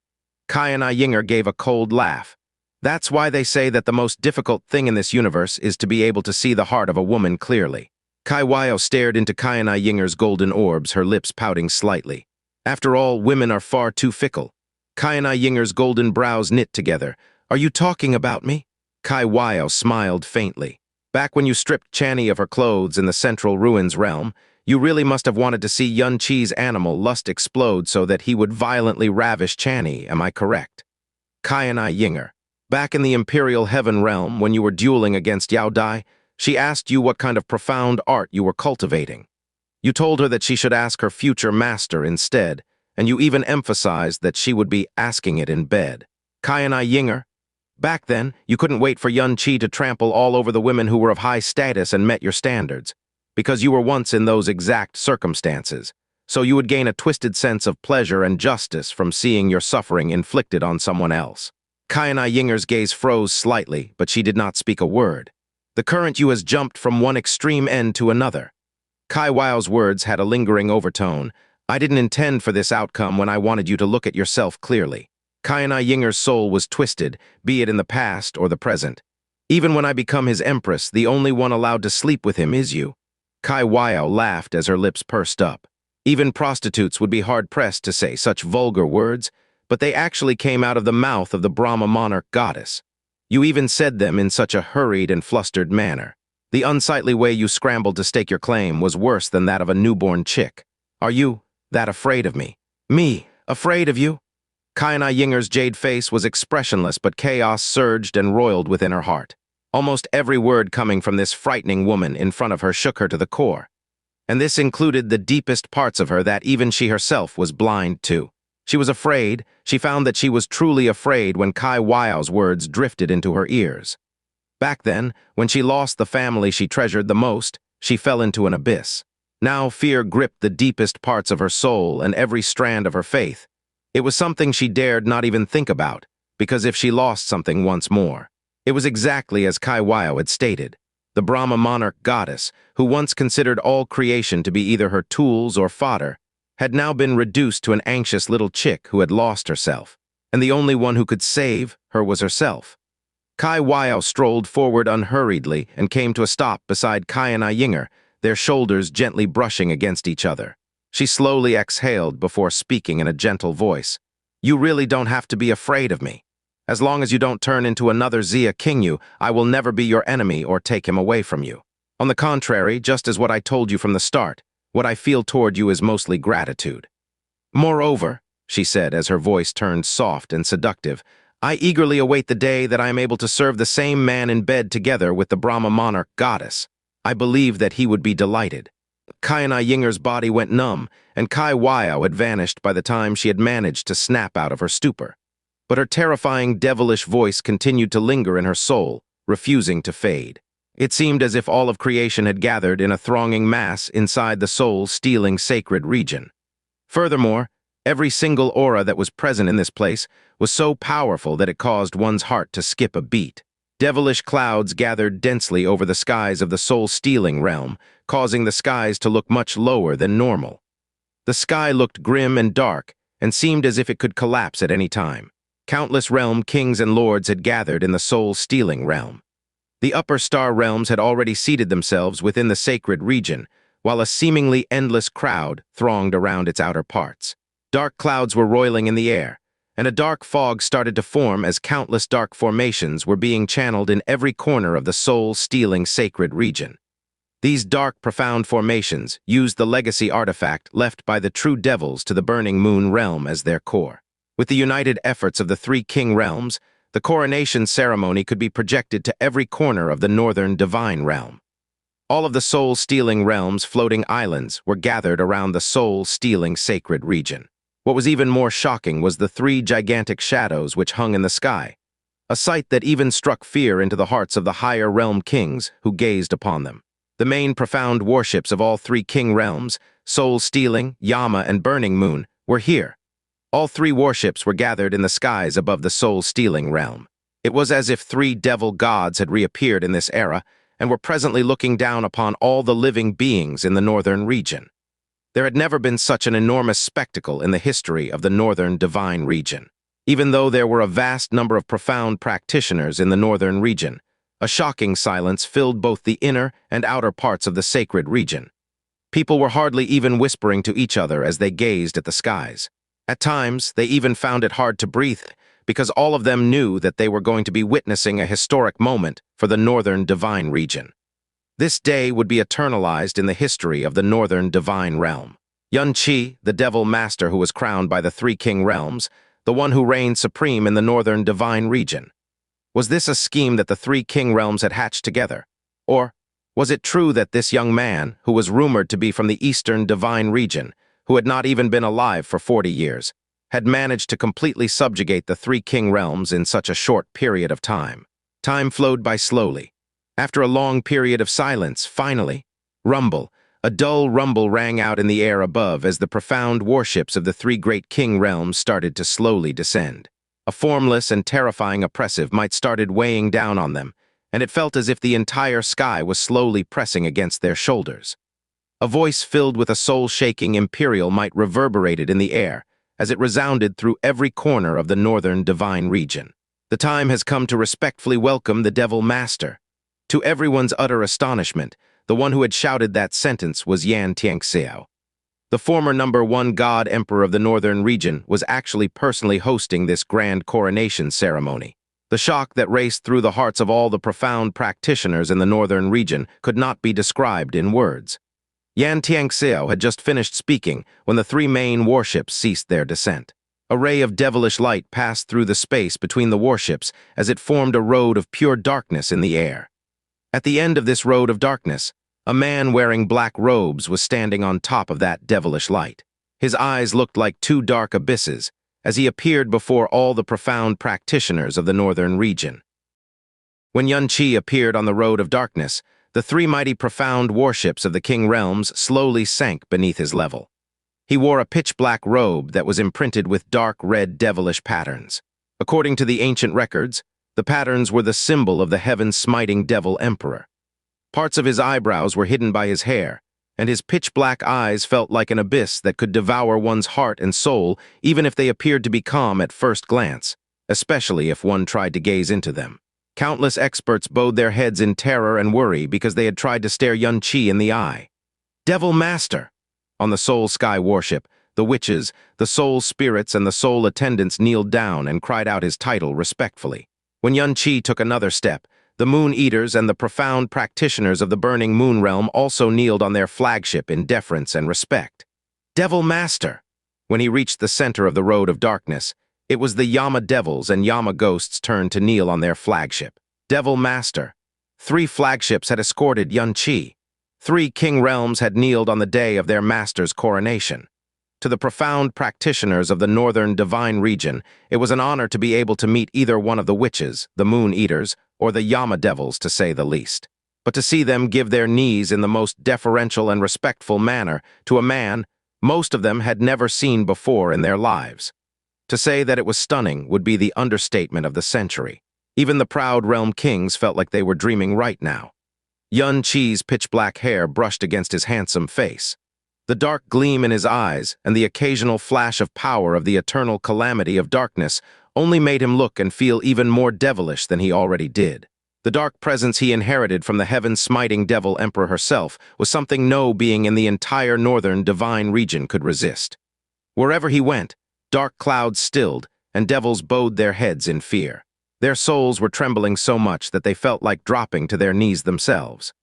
Qianye Ying'er gave a cold laugh. That's why they say that the most difficult thing in this universe is to be able to see the heart of a woman clearly. Qianye stared into Qianye Ying'er's golden orbs, her lips pouting slightly. After all, women are far too fickle. Qianye Ying'er's golden brows knit together. Are you talking about me? Qianye smiled faintly. Back when you stripped Qianye of her clothes in the Central Ruins realm, you really must have wanted to see Yun-Chi's animal lust explode so that he would violently ravish Qianye, am I correct? Qianye Ying'er. Back in the Imperial Heaven realm, when you were dueling against Yao Dai, she asked you what kind of profound art you were cultivating. You told her that she should ask her future master instead, and you even emphasized that she would be asking it in bed. Qianye Ying'er. Back then, you couldn't wait for Yun-Chi to trample all over the women who were of high status and met your standards, because you were once in those exact circumstances, so you would gain a twisted sense of pleasure and justice from seeing your suffering inflicted on someone else. Qianye Ying'er's gaze froze slightly, but she did not speak a word. The current you has jumped from one extreme end to another. Qiaye's words had a lingering overtone. I didn't intend for this outcome when I wanted you to look at yourself clearly. Qianye Ying'er's soul was twisted, be it in the past or the present. Even when I become his empress, the only one allowed to sleep with him is you. Qianye laughed as her lips pursed up. Even prostitutes would be hard-pressed to say such vulgar words, but they actually came out of the mouth of the Brahma monarch goddess. You even said them in such a hurried and flustered manner. The unsightly way you scrambled to stake your claim was worse than that of a newborn chick. Are you that afraid of me? Me, afraid of you? Qianye Ying'er's jade face was expressionless, but chaos surged and roiled within her heart. Almost every word coming from this frightening woman in front of her shook her to the core. And this included the deepest parts of her that even she herself was blind to. She was afraid. She found that she was truly afraid when Qiaye's words drifted into her ears. Back then, when she lost the family she treasured the most, she fell into an abyss. Now fear gripped the deepest parts of her soul and every strand of her faith. It was something she dared not even think about, because if she lost something once more, it was exactly as Qianye had stated. The Brahma monarch goddess, who once considered all creation to be either her tools or fodder, had now been reduced to an anxious little chick who had lost herself, and the only one who could save her was herself. Qianye strolled forward unhurriedly and came to a stop beside Qianye Ying'er, their shoulders gently brushing against each other. She slowly exhaled before speaking in a gentle voice. You really don't have to be afraid of me. As long as you don't turn into another Zhou Xuzi, I will never be your enemy or take him away from you. On the contrary, just as what I told you from the start, what I feel toward you is mostly gratitude. Moreover, she said as her voice turned soft and seductive, I eagerly await the day that I am able to serve the same man in bed together with the Brahma monarch goddess. I believe that he would be delighted. Qianye Ying'er's body went numb, and Qianye had vanished by the time she had managed to snap out of her stupor. But her terrifying, devilish voice continued to linger in her soul, refusing to fade. It seemed as if all of creation had gathered in a thronging mass inside the soul-stealing sacred region. Furthermore, every single aura that was present in this place was so powerful that it caused one's heart to skip a beat. Devilish clouds gathered densely over the skies of the soul-stealing realm, causing the skies to look much lower than normal. The sky looked grim and dark, and seemed as if it could collapse at any time. Countless realm kings and lords had gathered in the soul-stealing realm. The upper star realms had already seated themselves within the sacred region, while a seemingly endless crowd thronged around its outer parts. Dark clouds were roiling in the air, and a dark fog started to form as countless dark formations were being channeled in every corner of the soul-stealing sacred region. These dark, profound formations used the legacy artifact left by the true devils to the Burning Moon realm as their core. With the united efforts of the three king realms, the coronation ceremony could be projected to every corner of the northern divine realm. All of the soul-stealing realms' floating islands were gathered around the soul-stealing sacred region. What was even more shocking was the three gigantic shadows which hung in the sky, a sight that even struck fear into the hearts of the higher realm kings who gazed upon them. The main profound warships of all three king realms, Soul-Stealing, Yama, and Burning Moon, were here. All three warships were gathered in the skies above the Soul-Stealing realm. It was as if three devil gods had reappeared in this era and were presently looking down upon all the living beings in the northern region. There had never been such an enormous spectacle in the history of the northern divine region. Even though there were a vast number of profound practitioners in the northern region, a shocking silence filled both the inner and outer parts of the sacred region. People were hardly even whispering to each other as they gazed at the skies. At times, they even found it hard to breathe because all of them knew that they were going to be witnessing a historic moment for the northern divine region. This day would be eternalized in the history of the northern divine realm. Qianye, the devil master who was crowned by the three king realms, the one who reigned supreme in the northern divine region. Was this a scheme that the three king realms had hatched together? Or was it true that this young man, who was rumored to be from the eastern divine region, who had not even been alive for 40 years, had managed to completely subjugate the three king realms in such a short period of time? Time flowed by slowly. After a long period of silence, finally, a dull rumble rang out in the air above as the profound warships of the three great king realms started to slowly descend. A formless and terrifying oppressive might started weighing down on them, and it felt as if the entire sky was slowly pressing against their shoulders. A voice filled with a soul-shaking imperial might reverberated in the air as it resounded through every corner of the northern divine region. The time has come to respectfully welcome the Devil Master. To everyone's utter astonishment, the one who had shouted that sentence was Xianxia. The former #1 God Emperor of the Northern region was actually personally hosting this grand coronation ceremony. The shock that raced through the hearts of all the profound practitioners in the Northern region could not be described in words. Xianxia had just finished speaking when the three main warships ceased their descent. A ray of devilish light passed through the space between the warships as it formed a road of pure darkness in the air. At the end of this road of darkness, a man wearing black robes was standing on top of that devilish light. His eyes looked like two dark abysses as he appeared before all the profound practitioners of the northern region. When Qianye appeared on the road of darkness, the three mighty profound warships of the king realms slowly sank beneath his level. He wore a pitch-black robe that was imprinted with dark red devilish patterns. According to the ancient records, the patterns were the symbol of the heaven-smiting devil emperor. Parts of his eyebrows were hidden by his hair, and his pitch-black eyes felt like an abyss that could devour one's heart and soul even if they appeared to be calm at first glance, especially if one tried to gaze into them. Countless experts bowed their heads in terror and worry because they had tried to stare Qianye in the eye. Devil Master! On the Soul Sky warship, the witches, the soul spirits, and the soul attendants kneeled down and cried out his title respectfully. When Qianye took another step, the Moon Eaters and the profound practitioners of the Burning Moon realm also kneeled on their flagship in deference and respect. Devil Master! When he reached the center of the road of darkness, it was the Yama Devils and Yama Ghosts' turn to kneel on their flagship. Devil Master! 3 flagships had escorted Qianye. 3 king realms had kneeled on the day of their master's coronation. To the profound practitioners of the northern divine region, it was an honor to be able to meet either one of the witches, the Moon Eaters, or the Yama Devils, to say the least. But to see them give their knees in the most deferential and respectful manner to a man most of them had never seen before in their lives. To say that it was stunning would be the understatement of the century. Even the proud realm kings felt like they were dreaming right now. Qi's pitch-black hair brushed against his handsome face. The dark gleam in his eyes and the occasional flash of power of the eternal calamity of darkness only made him look and feel even more devilish than he already did. The dark presence he inherited from the heaven-smiting devil emperor herself was something no being in the entire northern divine region could resist. Wherever he went, dark clouds stilled, and devils bowed their heads in fear. Their souls were trembling so much that they felt like dropping to their knees themselves.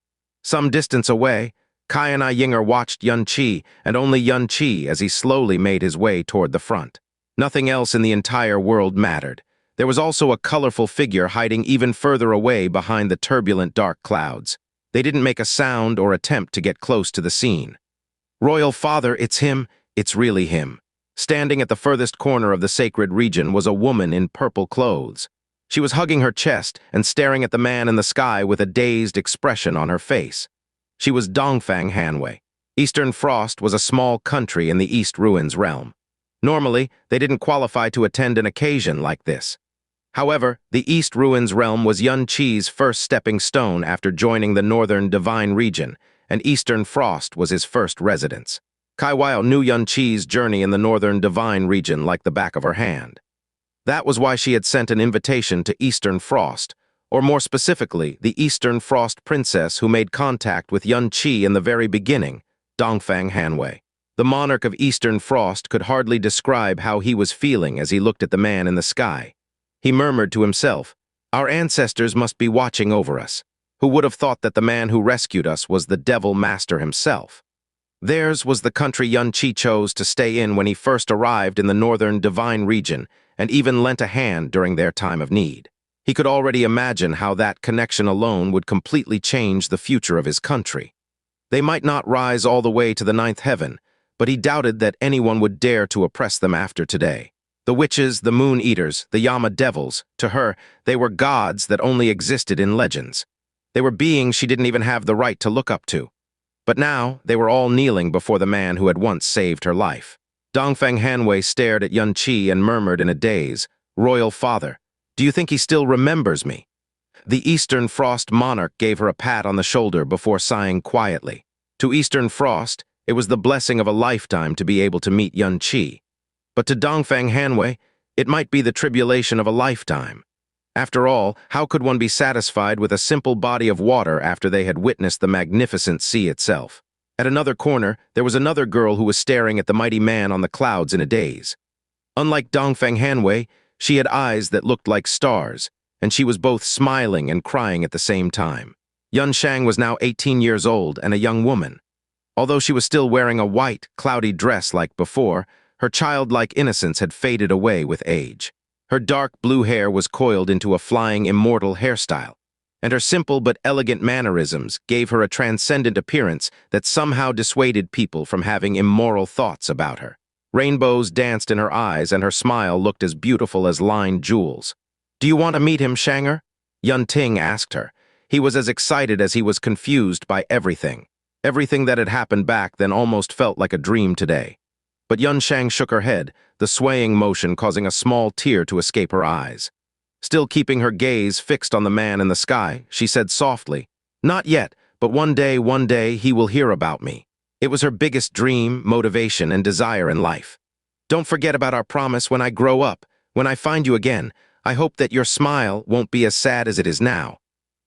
Some distance away, Qianye Ying'er watched Qianye, and only Qianye as he slowly made his way toward the front. Nothing else in the entire world mattered. There was also a colorful figure hiding even further away behind the turbulent dark clouds. They didn't make a sound or attempt to get close to the scene. "Royal Father, it's him. It's really him." Standing at the furthest corner of the sacred region was a woman in purple clothes. She was hugging her chest and staring at the man in the sky with a dazed expression on her face. She was Dongfang Hanwei. Eastern Frost was a small country in the East Ruins realm. Normally, they didn't qualify to attend an occasion like this. However, the East Ruins realm was Qianye's first stepping stone after joining the Northern Divine region, and Eastern Frost was his first residence. Qianye knew Qianye's journey in the Northern Divine region like the back of her hand. That was why she had sent an invitation to Eastern Frost, or more specifically, the Eastern Frost princess who made contact with Qianye in the very beginning, Dongfang Hanwei. The monarch of Eastern Frost could hardly describe how he was feeling as he looked at the man in the sky. He murmured to himself, "Our ancestors must be watching over us. Who would have thought that the man who rescued us was the devil master himself?" Theirs was the country Qianye chose to stay in when he first arrived in the Northern Divine region and even lent a hand during their time of need. He could already imagine how that connection alone would completely change the future of his country. They might not rise all the way to the ninth heaven, but he doubted that anyone would dare to oppress them after today. The witches, the moon eaters, the Yama devils, to her, they were gods that only existed in legends. They were beings she didn't even have the right to look up to. But now, they were all kneeling before the man who had once saved her life. Dongfang Hanwei stared at Qianye and murmured in a daze, "Royal Father, do you think he still remembers me?" The Eastern Frost monarch gave her a pat on the shoulder before sighing quietly. To Eastern Frost, it was the blessing of a lifetime to be able to meet Qianye. But to Dongfang Hanwei, it might be the tribulation of a lifetime. After all, how could one be satisfied with a simple body of water after they had witnessed the magnificent sea itself? At another corner, there was another girl who was staring at the mighty man on the clouds in a daze. Unlike Dongfang Hanwei, she had eyes that looked like stars, and she was both smiling and crying at the same time. Xianxia was now 18 years old and a young woman. Although she was still wearing a white, cloudy dress like before, her childlike innocence had faded away with age. Her dark blue hair was coiled into a flying immortal hairstyle, and her simple but elegant mannerisms gave her a transcendent appearance that somehow dissuaded people from having immoral thoughts about her. Rainbows danced in her eyes, and her smile looked as beautiful as lined jewels. "Do you want to meet him, Xianxia?" Yunting asked her. He was as excited as he was confused by everything. Everything that had happened back then almost felt like a dream today. But Xianxia shook her head, the swaying motion causing a small tear to escape her eyes. Still keeping her gaze fixed on the man in the sky, she said softly, "Not yet, but one day he will hear about me." It was her biggest dream, motivation, and desire in life. "Don't forget about our promise when I grow up. When I find you again, I hope that your smile won't be as sad as it is now."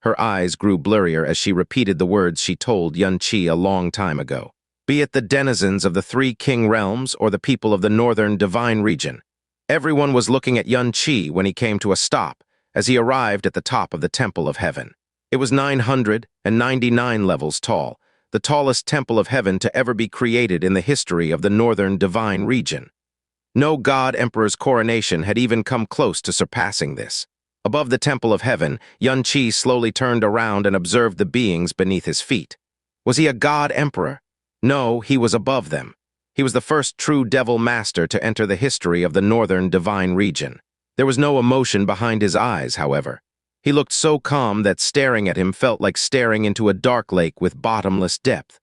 Her eyes grew blurrier as she repeated the words she told Qianye a long time ago. Be it the denizens of the three king realms or the people of the northern divine region, everyone was looking at Qianye when he came to a stop as he arrived at the top of the Temple of Heaven. It was 999 levels tall, the tallest temple of heaven to ever be created in the history of the northern divine region. No god emperor's coronation had even come close to surpassing this. Above the Temple of Heaven, Qianye slowly turned around and observed the beings beneath his feet. Was he a god emperor? No, he was above them. He was the first true devil master to enter the history of the northern divine region. There was no emotion behind his eyes, however. He looked so calm that staring at him felt like staring into a dark lake with bottomless depth.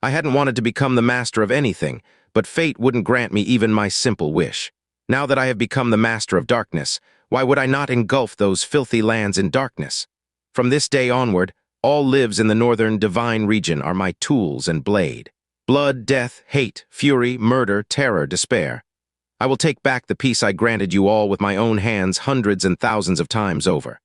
"I hadn't wanted to become the master of anything, but fate wouldn't grant me even my simple wish. Now that I have become the master of darkness, why would I not engulf those filthy lands in darkness? From this day onward, all lives in the northern divine region are my tools and blade. Blood, death, hate, fury, murder, terror, despair. I will take back the peace I granted you all with my own hands hundreds and thousands of times over.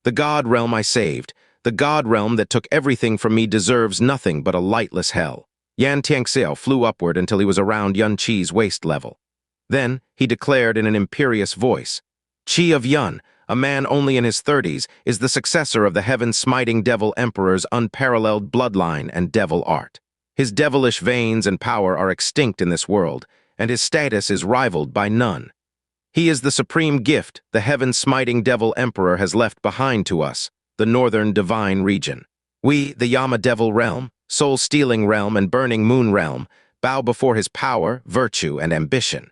The God realm I saved, the God realm that took everything from me deserves nothing but a lightless hell. Xianxia flew upward until he was around Yun Qi's waist level. Then he declared in an imperious voice, Qi of Yun, a man only in his 30s, is the successor of the heaven-smiting devil emperor's unparalleled bloodline and devil art. His devilish veins and power are extinct in this world, and his status is rivaled by none. He is the supreme gift the heaven-smiting devil emperor has left behind to us, the northern divine region. We, the Yama devil realm, soul-stealing realm, and burning moon realm, bow before his power, virtue, and ambition.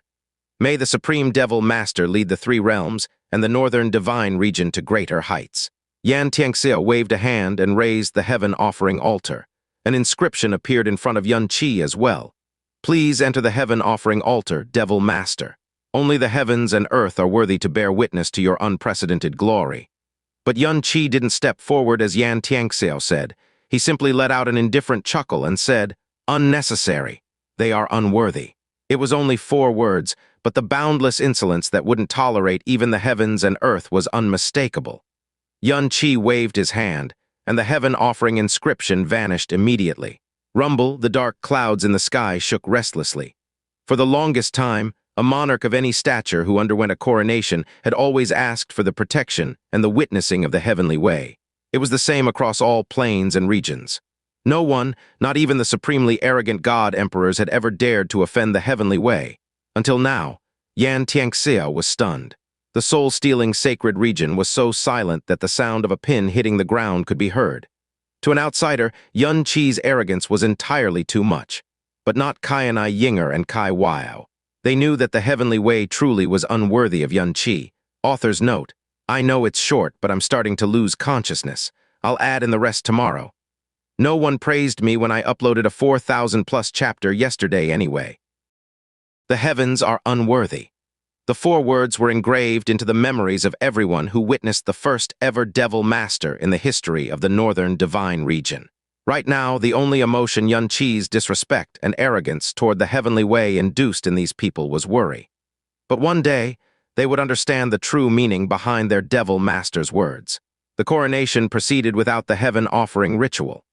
May the supreme devil master lead the three realms and the northern divine region to greater heights. Xianxia waved a hand and raised the heaven-offering altar. An inscription appeared in front of Yun Qi as well. Please enter the heaven-offering altar, devil master. Only the heavens and earth are worthy to bear witness to your unprecedented glory. But Yun Qi didn't step forward as Xianxia said. He simply let out an indifferent chuckle and said, unnecessary. They are unworthy. It was only 4 words, but the boundless insolence that wouldn't tolerate even the heavens and earth was unmistakable. Yun Qi waved his hand, and the heaven-offering inscription vanished immediately. Rumble, the dark clouds in the sky shook restlessly. For the longest time, a monarch of any stature who underwent a coronation had always asked for the protection and the witnessing of the heavenly way. It was the same across all planes and regions. No one, not even the supremely arrogant god emperors, had ever dared to offend the heavenly way. Until now, Xianxia was stunned. The soul-stealing sacred region was so silent that the sound of a pin hitting the ground could be heard. To an outsider, Yun Qi's arrogance was entirely too much. But not Qianye Ying'er and Kai Wao. They knew that the heavenly way truly was unworthy of Yun Qi. Author's note, I know it's short, but I'm starting to lose consciousness. I'll add in the rest tomorrow. No one praised me when I uploaded a 4,000+ chapter yesterday anyway. The heavens are unworthy. The 4 words were engraved into the memories of everyone who witnessed the first ever devil master in the history of the northern divine region. Right now, the only emotion Yun Qi's disrespect and arrogance toward the heavenly way induced in these people was worry. But one day, they would understand the true meaning behind their devil master's words. The coronation proceeded without the heaven-offering ritual.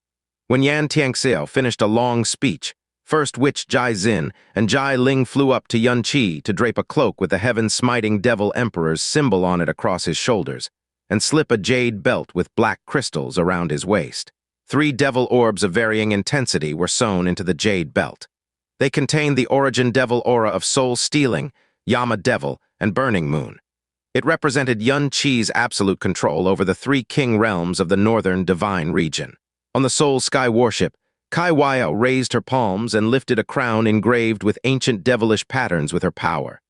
When Xianxia finished a long speech, first Witch Jai Xin and Jai Ling flew up to Yun Qi to drape a cloak with the heaven-smiting devil emperor's symbol on it across his shoulders, and slip a jade belt with black crystals around his waist. 3 devil orbs of varying intensity were sewn into the jade belt. They contained the origin devil aura of soul-stealing, Yama devil, and burning moon. It represented Yun Qi's absolute control over the 3 king realms of the northern divine region. On the soul sky warship, Kai Wao raised her palms and lifted a crown engraved with ancient devilish patterns with her power.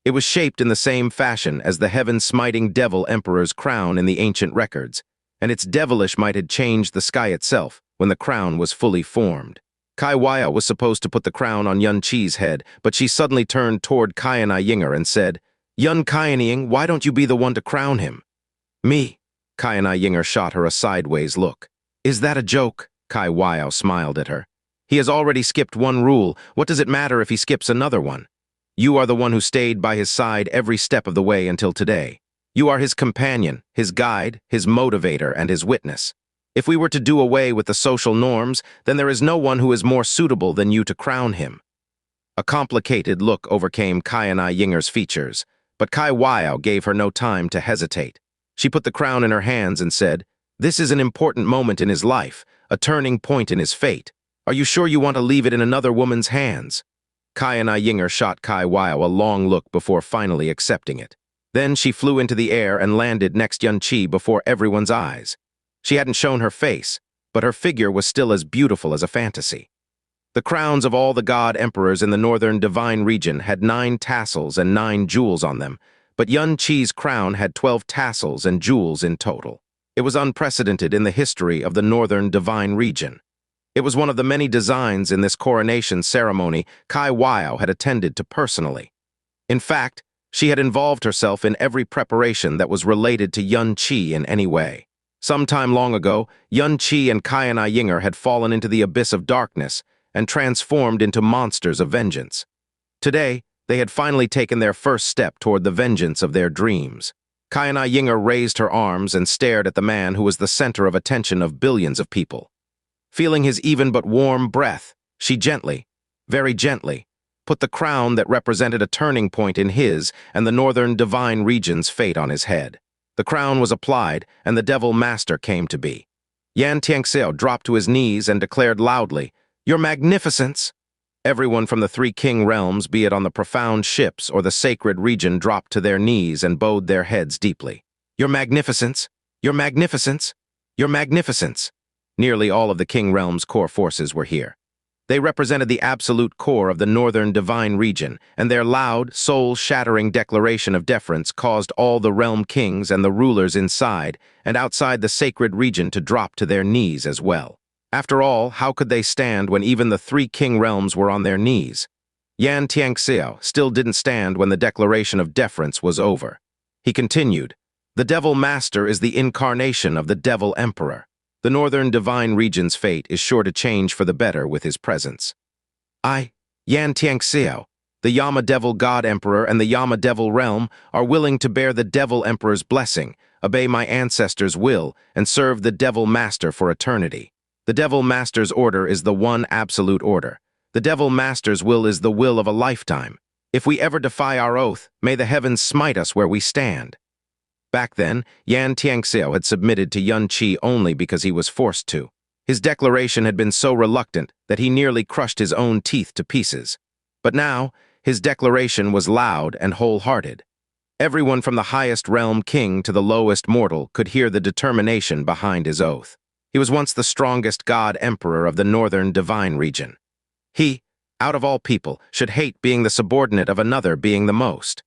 It was shaped in the same fashion as the heaven-smiting devil emperor's crown in the ancient records, and its devilish might had changed the sky itself when the crown was fully formed. Kai Wao was supposed to put the crown on Yun Qi's head, but she suddenly turned toward Qianye Ying'er and said, Yun Qianye, why don't you be the one to crown him? Me. Qianye Ying'er shot her a sideways look. Is that a joke? Kai Wao smiled at her. He has already skipped 1 rule. What does it matter if he skips another one? You are the one who stayed by his side every step of the way until today. You are his companion, his guide, his motivator, and his witness. If we were to do away with the social norms, then there is no one who is more suitable than you to crown him. A complicated look overcame Qianye Ying'er's features, but Kai Wao gave her no time to hesitate. She put the crown in her hands and said, This is an important moment in his life, a turning point in his fate. Are you sure you want to leave it in another woman's hands? Qianye Ying'er shot Kai Wao a long look before finally accepting it. Then she flew into the air and landed next Yun Qi before everyone's eyes. She hadn't shown her face, but her figure was still as beautiful as a fantasy. The crowns of all the god emperors in the northern divine region had 9 tassels and 9 jewels on them, but Yun Qi's crown had 12 tassels and jewels in total. It was unprecedented in the history of the northern divine region. It was one of the many designs in this coronation ceremony Kai Wao had attended to personally. In fact, She had involved herself in every preparation that was related to Qianye in any way. Some time long ago, Qianye and Qianye Ying'er had fallen into the abyss of darkness and transformed into monsters of vengeance. Today, they had finally taken their first step toward the vengeance of their dreams. Qianye Ying'er raised her arms and stared at the man who was the center of attention of billions of people. Feeling his even but warm breath, she gently, very gently, put the crown that represented a turning point in his and the northern divine region's fate on his head. The crown was applied, and the devil master came to be. Xianxia dropped to his knees and declared loudly, "Your magnificence!" Everyone from the three king realms, be it on the profound ships or the sacred region, dropped to their knees and bowed their heads deeply. "Your magnificence! Your magnificence! Your magnificence!" Nearly all of the king realm's core forces were here. They represented the absolute core of the northern divine region, and their loud, soul-shattering declaration of deference caused all the realm kings and the rulers inside and outside the sacred region to drop to their knees as well. After all, how could they stand when even the three king realms were on their knees? Xianxia still didn't stand when the declaration of deference was over. He continued, "The devil master is the incarnation of the devil emperor. The northern divine region's fate is sure to change for the better with his presence. I, Xianxia, the Yama Devil God Emperor and the Yama Devil Realm, are willing to bear the Devil Emperor's blessing, obey my ancestors' will, and serve the Devil Master for eternity. The Devil Master's order is the one absolute order. The Devil Master's will is the will of a lifetime. If we ever defy our oath, may the heavens smite us where we stand." Back then, Xianxia had submitted to Qianye only because he was forced to. His declaration had been so reluctant that he nearly crushed his own teeth to pieces. But now, his declaration was loud and wholehearted. Everyone from the highest realm king to the lowest mortal could hear the determination behind his oath. He was once the strongest god emperor of the northern divine region. He, out of all people, should hate being the subordinate of another being the most.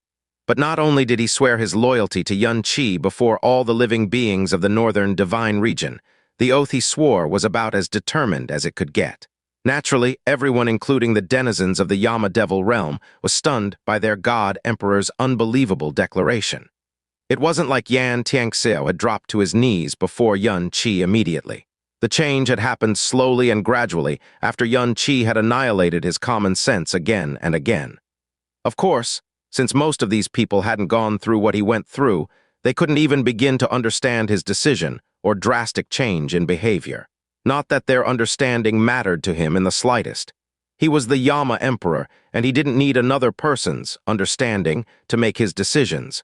But not only did he swear his loyalty to Qianye before all the living beings of the northern divine region, the oath he swore was about as determined as it could get. Naturally, everyone, including the denizens of the Yama Devil realm, was stunned by their god emperor's unbelievable declaration. It wasn't like Xianxia had dropped to his knees before Qianye immediately. The change had happened slowly and gradually after Qianye had annihilated his common sense again and again. Of course, since most of these people hadn't gone through what he went through, they couldn't even begin to understand his decision or drastic change in behavior. Not that their understanding mattered to him in the slightest. He was the Yama Emperor, and he didn't need another person's understanding to make his decisions.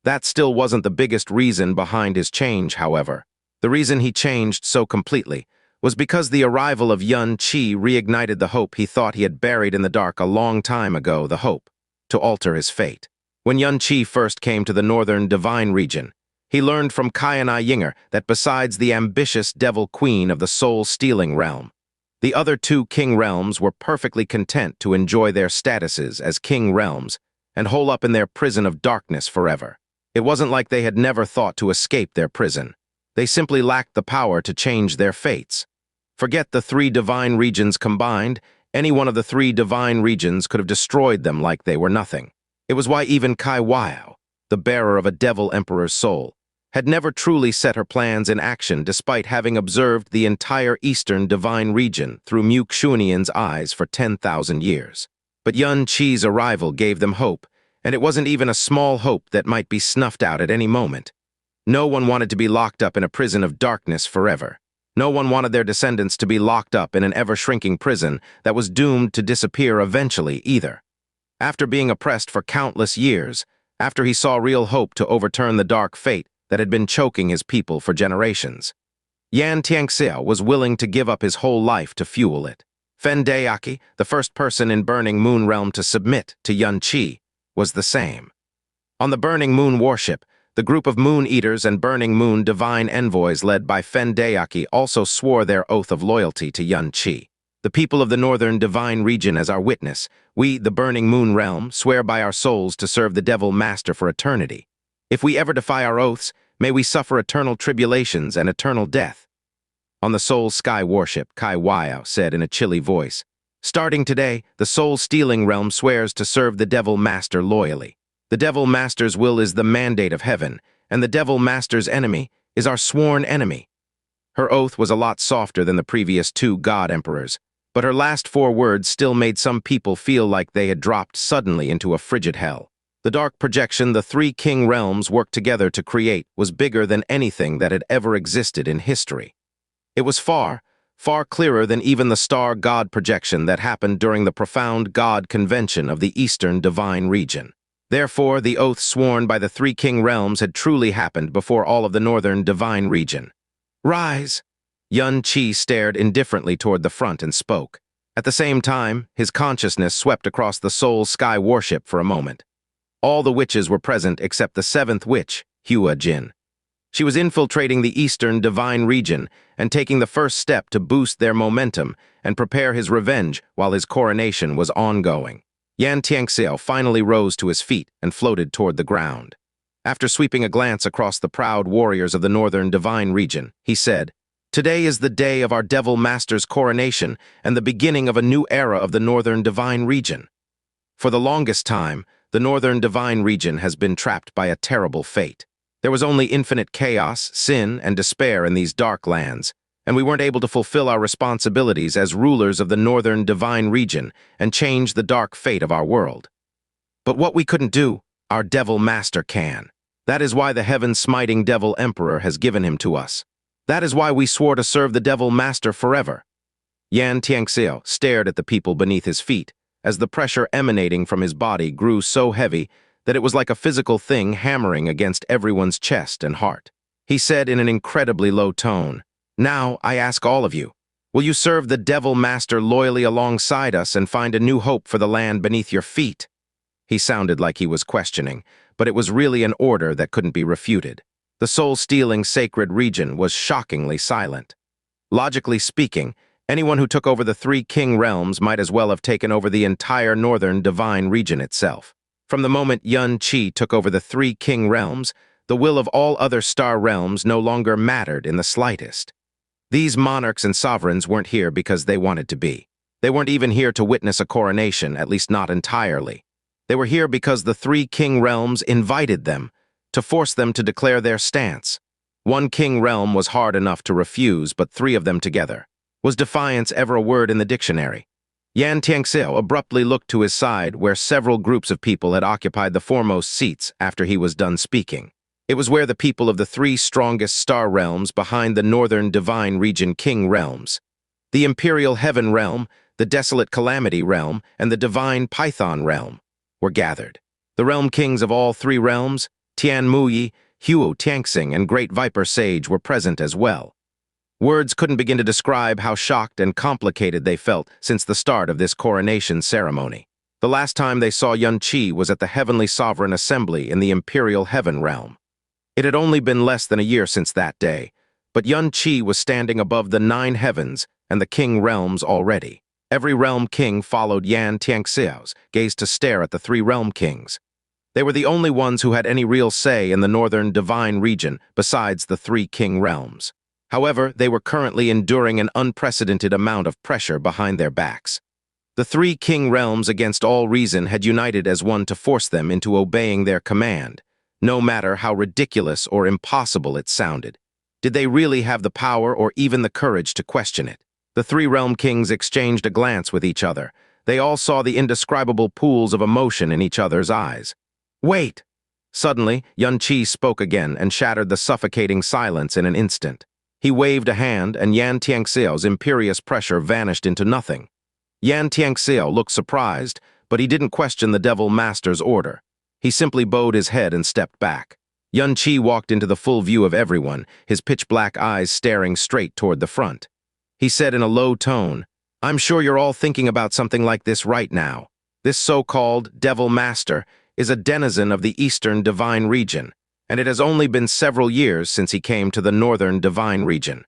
That still wasn't the biggest reason behind his change, however. The reason he changed so completely was because the arrival of Qianye reignited the hope he thought he had buried in the dark a long time ago, the hope to alter his fate. When Qianye first came to the northern divine region, he learned from Qianye Ying'er that besides the ambitious devil queen of the soul-stealing realm, the other two king realms were perfectly content to enjoy their statuses as king realms and hole up in their prison of darkness forever. It wasn't like they had never thought to escape their prison. They simply lacked the power to change their fates. Forget the three divine regions combined. Any one of the three divine regions could have destroyed them like they were nothing. It was why even Qianye, the bearer of a devil emperor's soul, had never truly set her plans in action despite having observed the entire eastern divine region through Xuanian's eyes for 10,000 years. But Qianye's arrival gave them hope, and it wasn't even a small hope that might be snuffed out at any moment. No one wanted to be locked up in a prison of darkness forever. No one wanted their descendants to be locked up in an ever-shrinking prison that was doomed to disappear eventually either. After being oppressed for countless years, after he saw real hope to overturn the dark fate that had been choking his people for generations, Xianxia was willing to give up his whole life to fuel it. Fendayaki, the first person in Burning Moon Realm to submit to Qianye, was the same. On the Burning Moon warship, the group of Moon Eaters and Burning Moon divine envoys led by Fendayaki also swore their oath of loyalty to Qianye. The people of the northern divine region as our witness, we, the Burning Moon Realm, swear by our souls to serve the Devil Master for eternity. If we ever defy our oaths, may we suffer eternal tribulations and eternal death. On the Soul Sky warship, Qianye said in a chilly voice, "Starting today, the soul-stealing realm swears to serve the Devil Master loyally. The Devil Master's will is the mandate of heaven, and the Devil Master's enemy is our sworn enemy. Her oath was a lot softer than the previous two God Emperors, but her last 4 words still made some people feel like they had dropped suddenly into a frigid hell. The dark projection the 3 king realms worked together to create was bigger than anything that had ever existed in history. It was far, far clearer than even the star God projection that happened during the profound God convention of the Eastern Divine Region. Therefore, the oath sworn by the 3 king realms had truly happened before all of the Northern Divine Region. "Rise!" Qianye stared indifferently toward the front and spoke. At the same time, his consciousness swept across the Soul Sky warship for a moment. All the witches were present except the 7th witch, Hua Jin. She was infiltrating the Eastern Divine Region and taking the first step to boost their momentum and prepare his revenge while his coronation was ongoing. Xianxia finally rose to his feet and floated toward the ground. After sweeping a glance across the proud warriors of the Northern Divine Region, he said, "Today is the day of our Devil Master's coronation and the beginning of a new era of the Northern Divine Region. For the longest time, the Northern Divine Region has been trapped by a terrible fate. There was only infinite chaos, sin, and despair in these dark lands, and we weren't able to fulfill our responsibilities as rulers of the Northern Divine Region and change the dark fate of our world. But what we couldn't do, our Devil Master can. That is why the heaven-smiting Devil Emperor has given him to us. That is why we swore to serve the Devil Master forever." Xianxia stared at the people beneath his feet, as the pressure emanating from his body grew so heavy that it was like a physical thing hammering against everyone's chest and heart. He said in an incredibly low tone, "Now I ask all of you, will you serve the Devil Master loyally alongside us and find a new hope for the land beneath your feet?" He sounded like he was questioning, but it was really an order that couldn't be refuted. The soul-stealing sacred region was shockingly silent. Logically speaking, anyone who took over the 3 king realms might as well have taken over the entire Northern Divine Region itself. From the moment Qianye took over the 3 king realms, the will of all other star realms no longer mattered in the slightest. These monarchs and sovereigns weren't here because they wanted to be. They weren't even here to witness a coronation, at least not entirely. They were here because the 3 king realms invited them, to force them to declare their stance. 1 king realm was hard enough to refuse, but 3 of them together. Was defiance ever a word in the dictionary? Xianxia abruptly looked to his side where several groups of people had occupied the foremost seats after he was done speaking. It was where the people of the 3 strongest star realms behind the Northern Divine Region king realms. The Imperial Heaven realm, the Desolate Calamity realm, and the Divine Python realm were gathered. The realm kings of all 3 realms, Tianmuyi, Huo Tianxing, and Great Viper Sage were present as well. Words couldn't begin to describe how shocked and complicated they felt since the start of this coronation ceremony. The last time they saw Qianye was at the Heavenly Sovereign Assembly in the Imperial Heaven realm. It had only been less than a year since that day, but Qianye was standing above the 9 heavens and the king realms already. Every realm king followed Xianxia's gaze to stare at the 3 realm kings. They were the only ones who had any real say in the Northern Divine Region besides the 3 king realms. However, they were currently enduring an unprecedented amount of pressure behind their backs. The 3 king realms against all reason had united as one to force them into obeying their command, no matter how ridiculous or impossible it sounded. Did they really have the power or even the courage to question it? The 3 realm kings exchanged a glance with each other. They all saw the indescribable pools of emotion in each other's eyes. "Wait!" Suddenly, Qianye spoke again and shattered the suffocating silence in an instant. He waved a hand, and Xianxia's imperious pressure vanished into nothing. Xianxia looked surprised, but he didn't question the Devil Master's order. He simply bowed his head and stepped back. Qianye walked into the full view of everyone, his pitch-black eyes staring straight toward the front. He said in a low tone, "I'm sure you're all thinking about something like this right now. This so-called Devil Master is a denizen of the Eastern Divine Region, and it has only been several years since he came to the Northern Divine Region.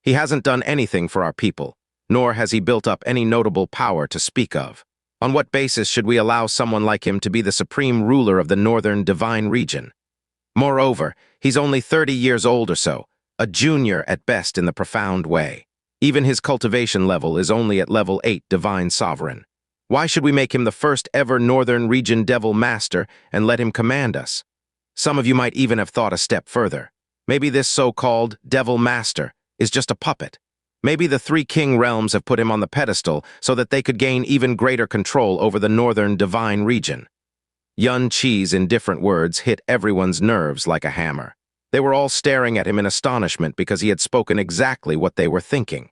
He hasn't done anything for our people, nor has he built up any notable power to speak of. On what basis should we allow someone like him to be the supreme ruler of the Northern Divine Region? Moreover, he's only 30 years old or so, a junior at best in the profound way. Even his cultivation level is only at level 8 Divine Sovereign. Why should we make him the first ever Northern Region Devil Master and let him command us? Some of you might even have thought a step further. Maybe this so-called Devil Master is just a puppet. Maybe the three king realms have put him on the pedestal so that they could gain even greater control over the Northern Divine Region. Qianye's indifferent words hit everyone's nerves like a hammer. They were all staring at him in astonishment because he had spoken exactly what they were thinking.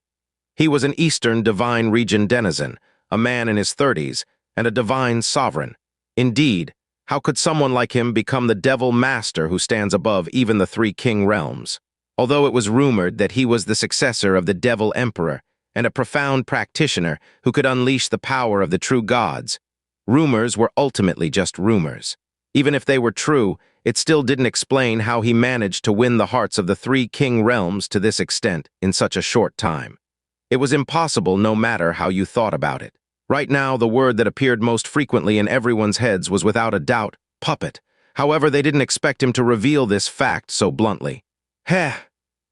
He was an Eastern Divine Region denizen, a man in his 30s, and a divine sovereign. Indeed, how could someone like him become the Devil Master who stands above even the three king realms? Although it was rumored that he was the successor of the Devil Emperor and a profound practitioner who could unleash the power of the true gods, rumors were ultimately just rumors. Even if they were true, it still didn't explain how he managed to win the hearts of the three king realms to this extent in such a short time. It was impossible no matter how you thought about it. Right now, the word that appeared most frequently in everyone's heads was without a doubt, puppet. However, they didn't expect him to reveal this fact so bluntly. Heh!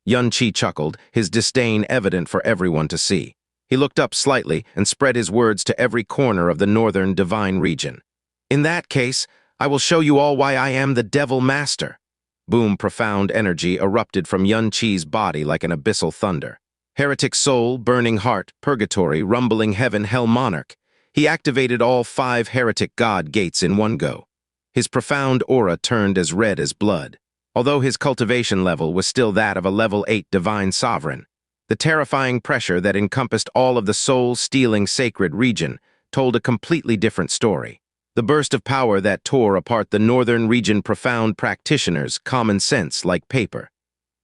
Qianye chuckled, his disdain evident for everyone to see. He looked up slightly and spread his words to every corner of the Northern Divine Region. In that case, I will show you all why I am the Devil Master. Boom, profound energy erupted from Qianye's body like an abyssal thunder. Heretic soul, burning heart, purgatory, rumbling heaven, hell monarch. He activated all 5 heretic god gates in one go. His profound aura turned as red as blood. Although his cultivation level was still that of a level 8 divine sovereign, the terrifying pressure that encompassed all of the soul-stealing sacred region told a completely different story. The burst of power that tore apart the Northern Region profound practitioners' common sense like paper.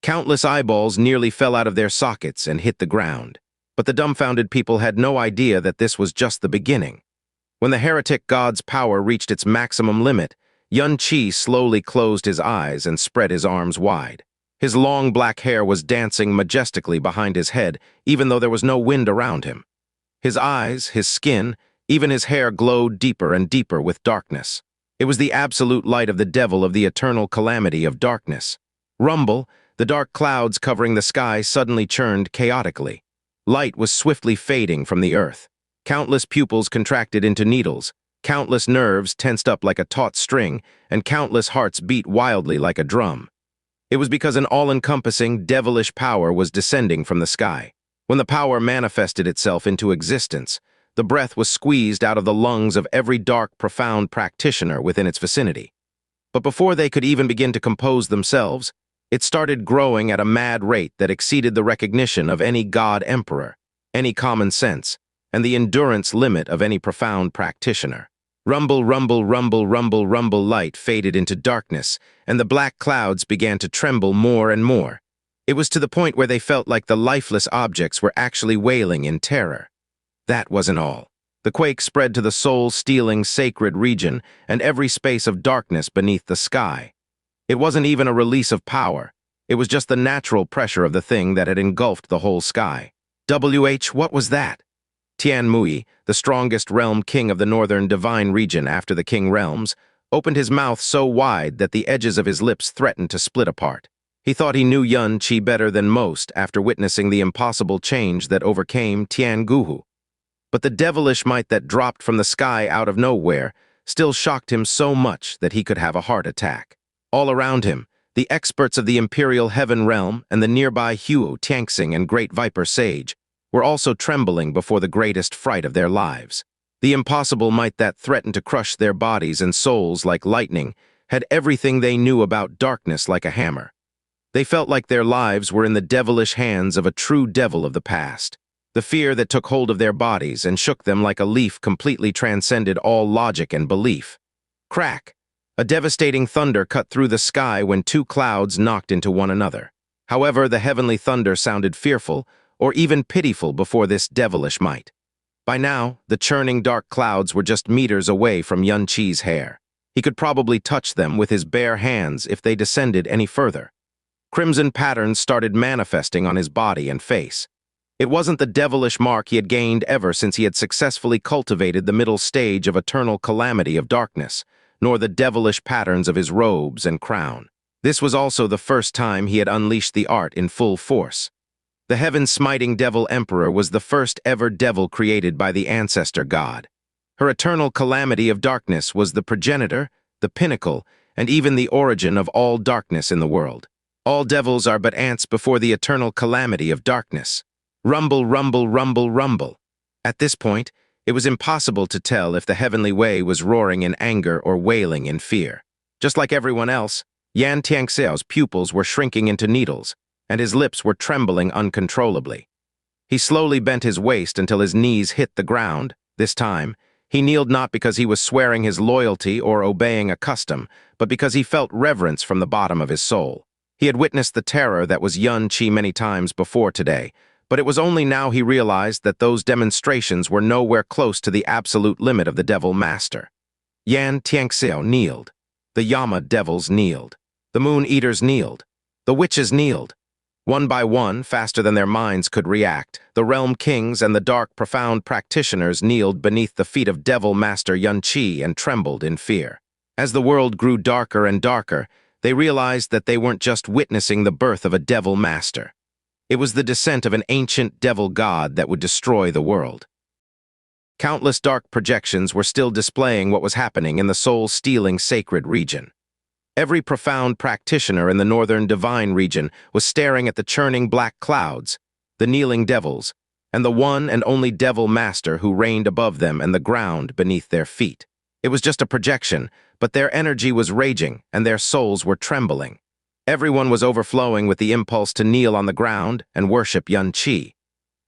Countless eyeballs nearly fell out of their sockets and hit the ground. But the dumbfounded people had no idea that this was just the beginning. When the heretic god's power reached its maximum limit, Qianye slowly closed his eyes and spread his arms wide. His long black hair was dancing majestically behind his head, even though there was no wind around him. His eyes, his skin, even his hair glowed deeper and deeper with darkness. It was the absolute light of the devil of the eternal calamity of darkness. Rumble, the dark clouds covering the sky suddenly churned chaotically. Light was swiftly fading from the earth. Countless pupils contracted into needles, countless nerves tensed up like a taut string, and countless hearts beat wildly like a drum. It was because an all-encompassing, devilish power was descending from the sky. When the power manifested itself into existence, the breath was squeezed out of the lungs of every dark, profound practitioner within its vicinity. But before they could even begin to compose themselves, it started growing at a mad rate that exceeded the recognition of any god emperor, any common sense, and the endurance limit of any profound practitioner. Rumble, rumble, rumble, rumble, rumble light faded into darkness, and the black clouds began to tremble more and more. It was to the point where they felt like the lifeless objects were actually wailing in terror. That wasn't all. The quake spread to the soul-stealing sacred region and every space of darkness beneath the sky. It wasn't even a release of power. It was just the natural pressure of the thing that had engulfed the whole sky. What was that? Tianmui, the strongest realm king of the Northern Divine Region after the King Realms, opened his mouth so wide that the edges of his lips threatened to split apart. He thought he knew Qianye better than most after witnessing the impossible change that overcame Tianguhu. But the devilish might that dropped from the sky out of nowhere still shocked him so much that he could have a heart attack. All around him, the experts of the Imperial Heaven Realm and the nearby Huo Tianxing and Great Viper Sage were also trembling before the greatest fright of their lives. The impossible might that threatened to crush their bodies and souls like lightning had everything they knew about darkness like a hammer. They felt like their lives were in the devilish hands of a true devil of the past. The fear that took hold of their bodies and shook them like a leaf completely transcended all logic and belief. Crack! A devastating thunder cut through the sky when 2 clouds knocked into one another. However, the heavenly thunder sounded fearful or even pitiful before this devilish might. By now, the churning dark clouds were just meters away from Qianye's hair. He could probably touch them with his bare hands if they descended any further. Crimson patterns started manifesting on his body and face. It wasn't the devilish mark he had gained ever since he had successfully cultivated the middle stage of eternal calamity of darkness, nor the devilish patterns of his robes and crown. This was also the first time he had unleashed the art in full force. The heaven-smiting devil emperor was the first ever devil created by the ancestor god. Her eternal calamity of darkness was the progenitor, the pinnacle, and even the origin of all darkness in the world. All devils are but ants before the eternal calamity of darkness. Rumble, rumble, rumble, rumble. At this point, it was impossible to tell if the heavenly way was roaring in anger or wailing in fear. Just like everyone else, Xianxia's pupils were shrinking into needles, and his lips were trembling uncontrollably. He slowly bent his waist until his knees hit the ground. This time, he kneeled not because he was swearing his loyalty or obeying a custom, but because he felt reverence from the bottom of his soul. He had witnessed the terror that was Qianye many times before today, but it was only now he realized that those demonstrations were nowhere close to the absolute limit of the Devil Master. Xianxia kneeled. The Yama devils kneeled. The Moon Eaters kneeled. The witches kneeled. One by one, faster than their minds could react, the realm kings and the dark, profound practitioners kneeled beneath the feet of Devil Master Qianye and trembled in fear. As the world grew darker and darker, they realized that they weren't just witnessing the birth of a Devil Master. It was the descent of an ancient devil god that would destroy the world. Countless dark projections were still displaying what was happening in the soul-stealing sacred region. Every profound practitioner in the northern divine region was staring at the churning black clouds, the kneeling devils, and the one and only Devil Master who reigned above them and the ground beneath their feet. It was just a projection, but their energy was raging and their souls were trembling. Everyone was overflowing with the impulse to kneel on the ground and worship Qianye.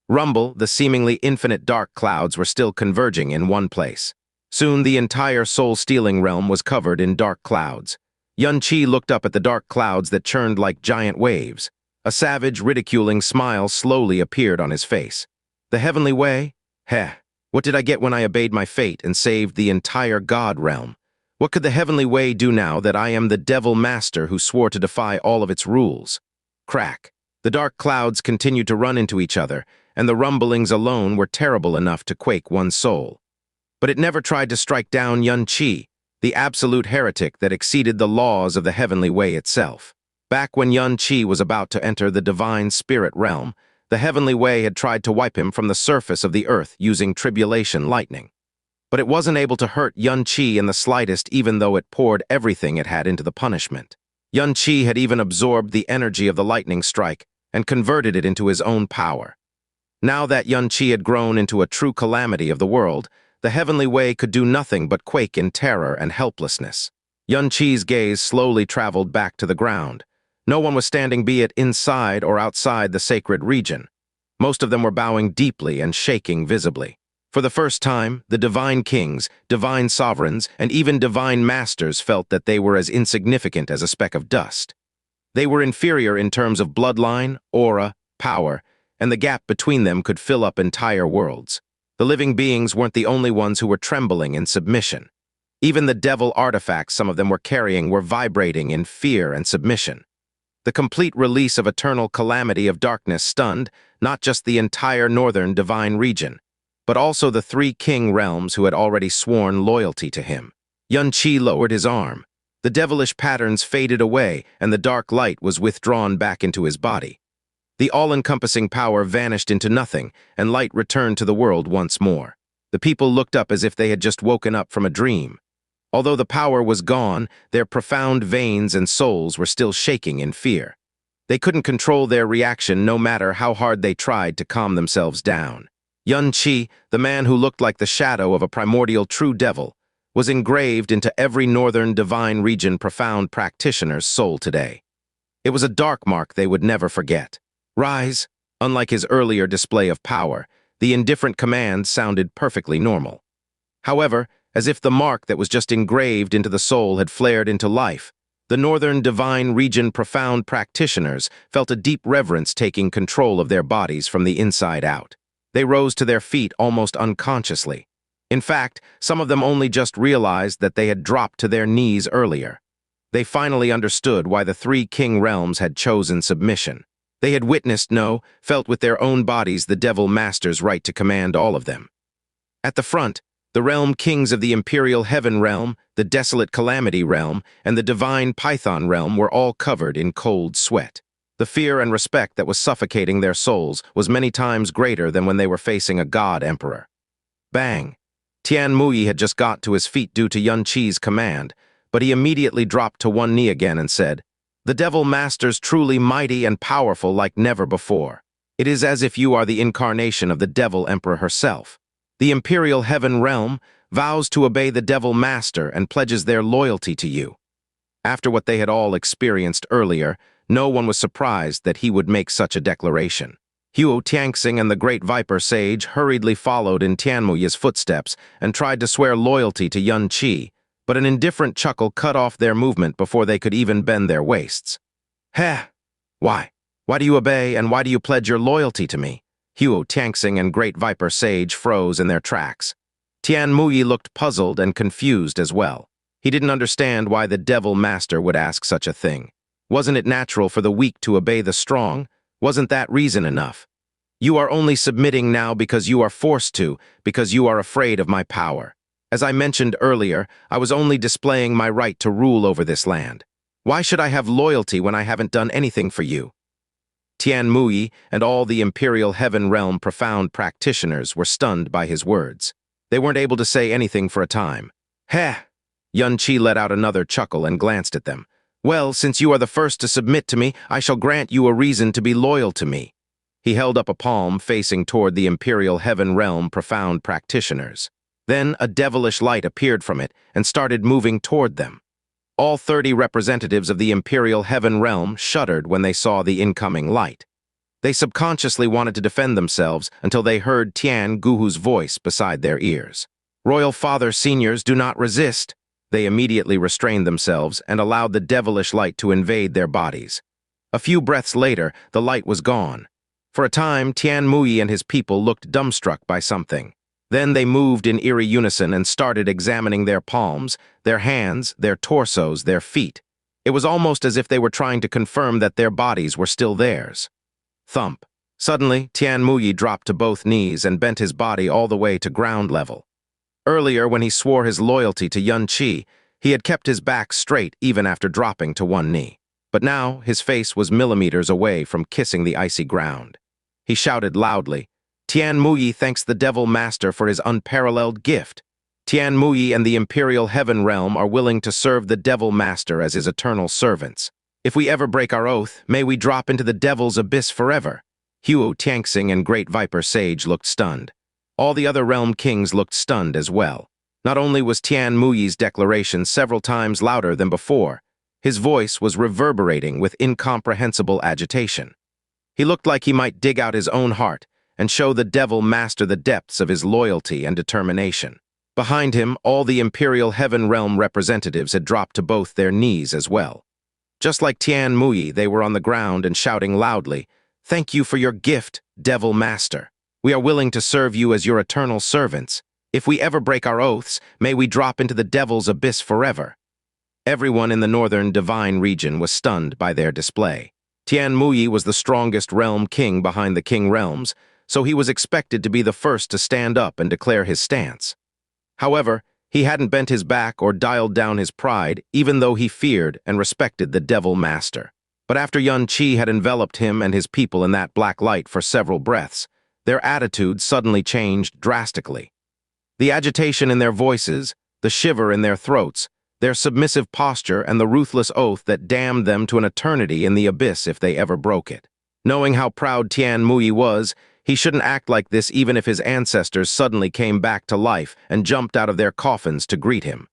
Rumble, the seemingly infinite dark clouds were still converging in one place. Soon the entire soul-stealing realm was covered in dark clouds. Qianye looked up at the dark clouds that churned like giant waves. A savage, ridiculing smile slowly appeared on his face. The heavenly way? Heh, what did I get when I obeyed my fate and saved the entire god realm? What could the heavenly way do now that I am the Devil Master who swore to defy all of its rules? Crack. The dark clouds continued to run into each other, and the rumblings alone were terrible enough to quake one's soul. But it never tried to strike down Qianye, the absolute heretic that exceeded the laws of the heavenly way itself. Back when Qianye was about to enter the divine spirit realm, the heavenly way had tried to wipe him from the surface of the earth using tribulation lightning. But it wasn't able to hurt Qianye in the slightest, even though it poured everything it had into the punishment. Qianye had even absorbed the energy of the lightning strike and converted it into his own power. Now that Qianye had grown into a true calamity of the world, the heavenly way could do nothing but quake in terror and helplessness. Qianye's gaze slowly traveled back to the ground. No one was standing, be it inside or outside the sacred region. Most of them were bowing deeply and shaking visibly. For the first time, the divine kings, divine sovereigns, and even divine masters felt that they were as insignificant as a speck of dust. They were inferior in terms of bloodline, aura, power, and the gap between them could fill up entire worlds. The living beings weren't the only ones who were trembling in submission. Even the devil artifacts some of them were carrying were vibrating in fear and submission. The complete release of eternal calamity of darkness stunned not just the entire northern divine region, but also the three king realms who had already sworn loyalty to him. Qianye lowered his arm. The devilish patterns faded away, and the dark light was withdrawn back into his body. The all-encompassing power vanished into nothing, and light returned to the world once more. The people looked up as if they had just woken up from a dream. Although the power was gone, their profound veins and souls were still shaking in fear. They couldn't control their reaction no matter how hard they tried to calm themselves down. Qianye, the man who looked like the shadow of a primordial true devil, was engraved into every northern divine region profound practitioner's soul today. It was a dark mark they would never forget. Rise. Unlike his earlier display of power, the indifferent command sounded perfectly normal. However, as if the mark that was just engraved into the soul had flared into life, the northern divine region profound practitioners felt a deep reverence taking control of their bodies from the inside out. They rose to their feet almost unconsciously. In fact, some of them only just realized that they had dropped to their knees earlier. They finally understood why the three king realms had chosen submission. They had witnessed, felt with their own bodies the Devil Master's right to command all of them. At the front, the realm kings of the imperial heaven realm, the desolate calamity realm, and the divine python realm were all covered in cold sweat. The fear and respect that was suffocating their souls was many times greater than when they were facing a god emperor. Bang! Tian Muyi had just got to his feet due to Yun Qi's command, but he immediately dropped to one knee again and said, "The Devil Master's truly mighty and powerful like never before. It is as if you are the incarnation of the Devil Emperor herself. The Imperial Heaven Realm vows to obey the Devil Master and pledges their loyalty to you." After what they had all experienced earlier, no one was surprised that he would make such a declaration. Xianxia and the Great Viper Sage hurriedly followed in Tianmuyi's footsteps and tried to swear loyalty to Yun Qi, but an indifferent chuckle cut off their movement before they could even bend their waists. "Heh! Why? Why do you obey and why do you pledge your loyalty to me?" Xianxia and Great Viper Sage froze in their tracks. Tian Muyi looked puzzled and confused as well. He didn't understand why the Devil Master would ask such a thing. Wasn't it natural for the weak to obey the strong? Wasn't that reason enough? "You are only submitting now because you are forced to, because you are afraid of my power. As I mentioned earlier, I was only displaying my right to rule over this land. Why should I have loyalty when I haven't done anything for you?" Tian Muyi and all the Imperial Heaven Realm profound practitioners were stunned by his words. They weren't able to say anything for a time. "Heh!" Yun Qi let out another chuckle and glanced at them. "Well, since you are the first to submit to me, I shall grant you a reason to be loyal to me." He held up a palm facing toward the Imperial Heaven Realm profound practitioners. Then a devilish light appeared from it and started moving toward them. All 30 representatives of the Imperial Heaven Realm shuddered when they saw the incoming light. They subconsciously wanted to defend themselves until they heard Tian Guhu's voice beside their ears. "Royal Father Seniors, do not resist." They immediately restrained themselves and allowed the devilish light to invade their bodies. A few breaths later, the light was gone. For a time, Tian Muyi and his people looked dumbstruck by something. Then they moved in eerie unison and started examining their palms, their hands, their torsos, their feet. It was almost as if they were trying to confirm that their bodies were still theirs. Thump. Suddenly, Tian Muyi dropped to both knees and bent his body all the way to ground level. Earlier, when he swore his loyalty to Yun Qi, he had kept his back straight even after dropping to one knee. But now, his face was millimeters away from kissing the icy ground. He shouted loudly, "Tian Muyi thanks the Devil Master for his unparalleled gift. Tian Muyi and the Imperial Heaven Realm are willing to serve the Devil Master as his eternal servants. If we ever break our oath, may we drop into the Devil's abyss forever." Xianxia and Great Viper Sage looked stunned. All the other realm kings looked stunned as well. Not only was Tian Muyi's declaration several times louder than before, his voice was reverberating with incomprehensible agitation. He looked like he might dig out his own heart and show the Devil Master the depths of his loyalty and determination. Behind him, all the Imperial Heaven Realm representatives had dropped to both their knees as well. Just like Tian Muyi, they were on the ground and shouting loudly, "Thank you for your gift, Devil Master. We are willing to serve you as your eternal servants. If we ever break our oaths, may we drop into the Devil's abyss forever." Everyone in the northern divine region was stunned by their display. Tian Muyi was the strongest realm king behind the king realms, so he was expected to be the first to stand up and declare his stance. However, he hadn't bent his back or dialed down his pride, even though he feared and respected the Devil Master. But after Yun Qi had enveloped him and his people in that black light for several breaths, their attitudes suddenly changed drastically. The agitation in their voices, the shiver in their throats, their submissive posture and the ruthless oath that damned them to an eternity in the abyss if they ever broke it. Knowing how proud Tian Muyi was, he shouldn't act like this even if his ancestors suddenly came back to life and jumped out of their coffins to greet him.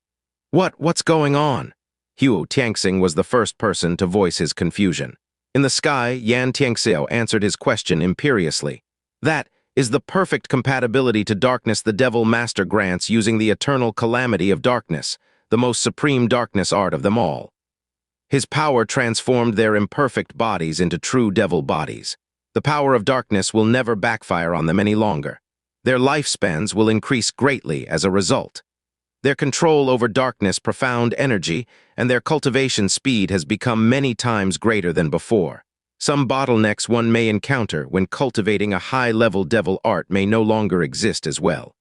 What's going on?" Xianxia was the first person to voice his confusion. In the sky, Xianxia answered his question imperiously. "That is the perfect compatibility to darkness the Devil Master grants using the eternal calamity of darkness, the most supreme darkness art of them all. His power transformed their imperfect bodies into true devil bodies. The power of darkness will never backfire on them any longer. Their lifespans will increase greatly as a result. Their control over darkness profound energy, and their cultivation speed has become many times greater than before. Some bottlenecks one may encounter when cultivating a high-level devil art may no longer exist as well.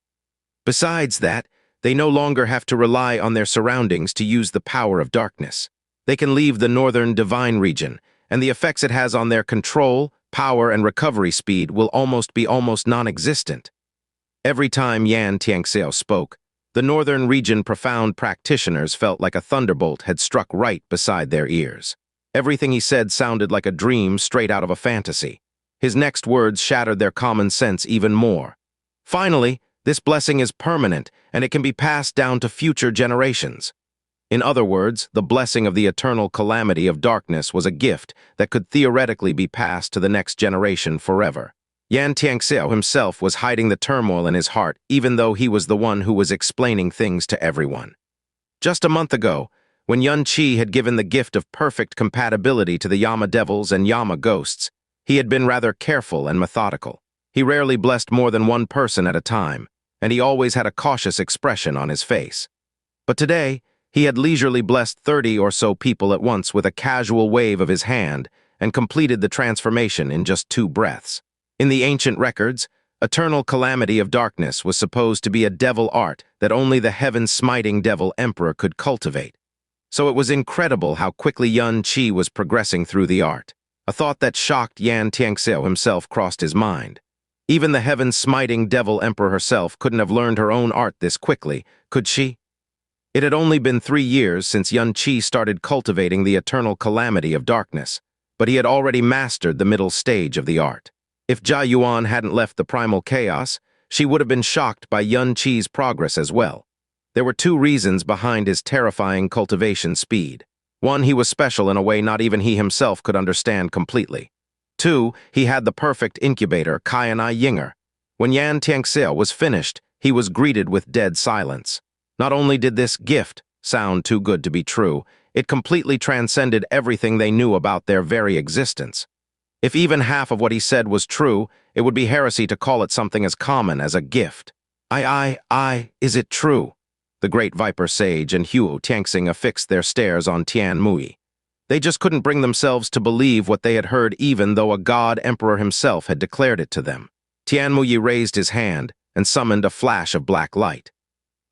Besides that, they no longer have to rely on their surroundings to use the power of darkness. They can leave the northern divine region, and the effects it has on their control, power, and recovery speed will be almost non-existent." Every time Xianxia spoke, The northern region profound practitioners felt like a thunderbolt had struck right beside their ears. Everything he said sounded like a dream straight out of a fantasy. His next words shattered their common sense even more. Finally, this blessing is permanent, and it can be passed down to future generations. In other words, the blessing of the eternal calamity of darkness was a gift that could theoretically be passed to the next generation forever. Xianxia himself was hiding the turmoil in his heart, even though he was the one who was explaining things to everyone. Just a month ago, when Yun Qi had given the gift of perfect compatibility to the Yama devils and Yama ghosts, he had been rather careful and methodical. He rarely blessed more than one person at a time, and he always had a cautious expression on his face. But today, he had leisurely blessed 30 or so people at once with a casual wave of his hand and completed the transformation in just 2 breaths. In the ancient records, eternal calamity of darkness was supposed to be a devil art that only the heaven-smiting devil emperor could cultivate. So it was incredible how quickly Yun Qi was progressing through the art. A thought that shocked Xianxia himself crossed his mind. Even the heaven-smiting devil emperor herself couldn't have learned her own art this quickly, could she? It had only been 3 years since Yun Qi started cultivating the eternal calamity of darkness, but he had already mastered the middle stage of the art. If Jia Yuan hadn't left the primal chaos, she would have been shocked by Yun Qi's progress as well. There were 2 reasons behind his terrifying cultivation speed. 1, he was special in a way not even he himself could understand completely. 2, he had the perfect incubator, Qianye Ying'er. When Xianxia was finished, he was greeted with dead silence. Not only did this gift sound too good to be true, it completely transcended everything they knew about their very existence. If even half of what he said was true, it would be heresy to call it something as common as a gift. Is it true? The great Viper Sage and Xianxia affixed their stares on Tianmu. They just couldn't bring themselves to believe what they had heard even though a god emperor himself had declared it to them. Tianmu raised his hand and summoned a flash of black light.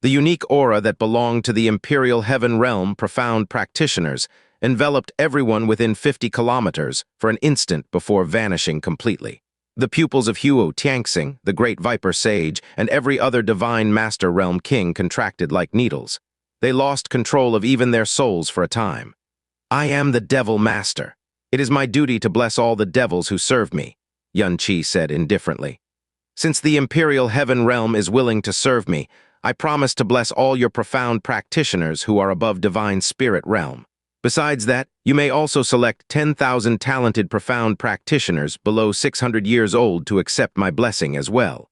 The unique aura that belonged to the Imperial Heaven Realm profound practitioners enveloped everyone within 50 kilometers for an instant before vanishing completely. The pupils of Xianxia, the great Viper Sage, and every other divine Master Realm King contracted like needles. They lost control of even their souls for a time. I am the Devil Master. It is my duty to bless all the devils who serve me, Yun Qi said indifferently. Since the Imperial Heaven Realm is willing to serve me, I promise to bless all your profound practitioners who are above Divine Spirit Realm. Besides that, you may also select 10,000 talented profound practitioners below 600 years old to accept my blessing as well.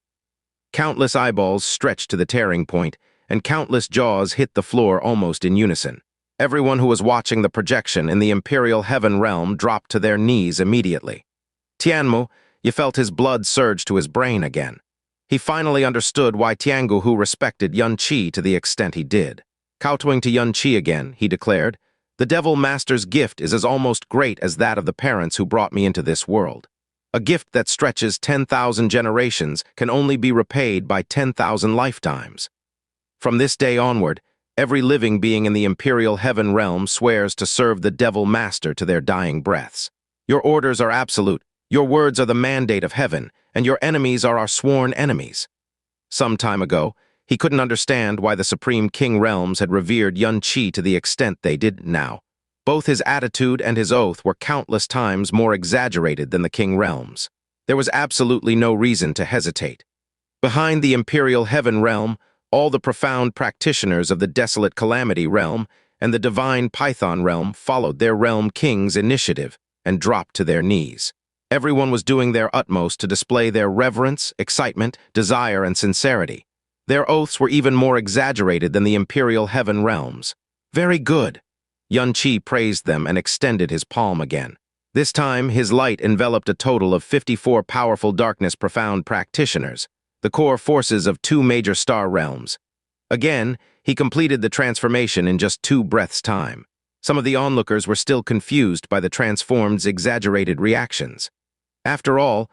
Countless eyeballs stretched to the tearing point, and countless jaws hit the floor almost in unison. Everyone who was watching the projection in the Imperial Heaven Realm dropped to their knees immediately. Tianmu, you felt his blood surge to his brain again. He finally understood why Tiangu respected Yun Qi to the extent he did. Kowtowing to Yun Qi again, he declared, "The Devil Master's gift is as almost great as that of the parents who brought me into this world. A gift that stretches 10,000 generations can only be repaid by 10,000 lifetimes. From this day onward, every living being in the Imperial Heaven Realm swears to serve the Devil Master to their dying breaths. Your orders are absolute, your words are the mandate of heaven, and your enemies are our sworn enemies." Some time ago, he couldn't understand why the Supreme King Realms had revered Yun Qi to the extent they did now. Both his attitude and his oath were countless times more exaggerated than the King Realms. There was absolutely no reason to hesitate. Behind the Imperial Heaven Realm, all the profound practitioners of the Desolate Calamity Realm and the Divine Python Realm followed their Realm King's initiative and dropped to their knees. Everyone was doing their utmost to display their reverence, excitement, desire, and sincerity. Their oaths were even more exaggerated than the Imperial Heaven Realms. Very good. Yun Qi praised them and extended his palm again. This time, his light enveloped a total of 54 powerful darkness profound practitioners, the core forces of 2 major star realms. Again, he completed the transformation in just 2 breaths' time. Some of the onlookers were still confused by the transformed's exaggerated reactions. After all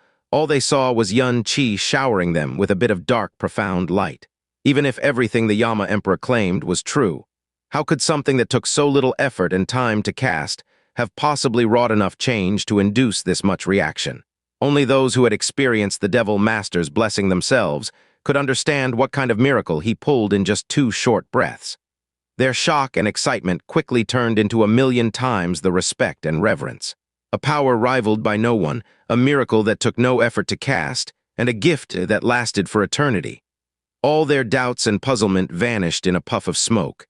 they saw was Yun Qi showering them with a bit of dark, profound light. Even if everything the Yama Emperor claimed was true, how could something that took so little effort and time to cast have possibly wrought enough change to induce this much reaction? Only those who had experienced the Devil Master's blessing themselves could understand what kind of miracle he pulled in just 2 short breaths. Their shock and excitement quickly turned into 1,000,000 times the respect and reverence. A power rivaled by no one, a miracle that took no effort to cast, and a gift that lasted for eternity. All their doubts and puzzlement vanished in a puff of smoke.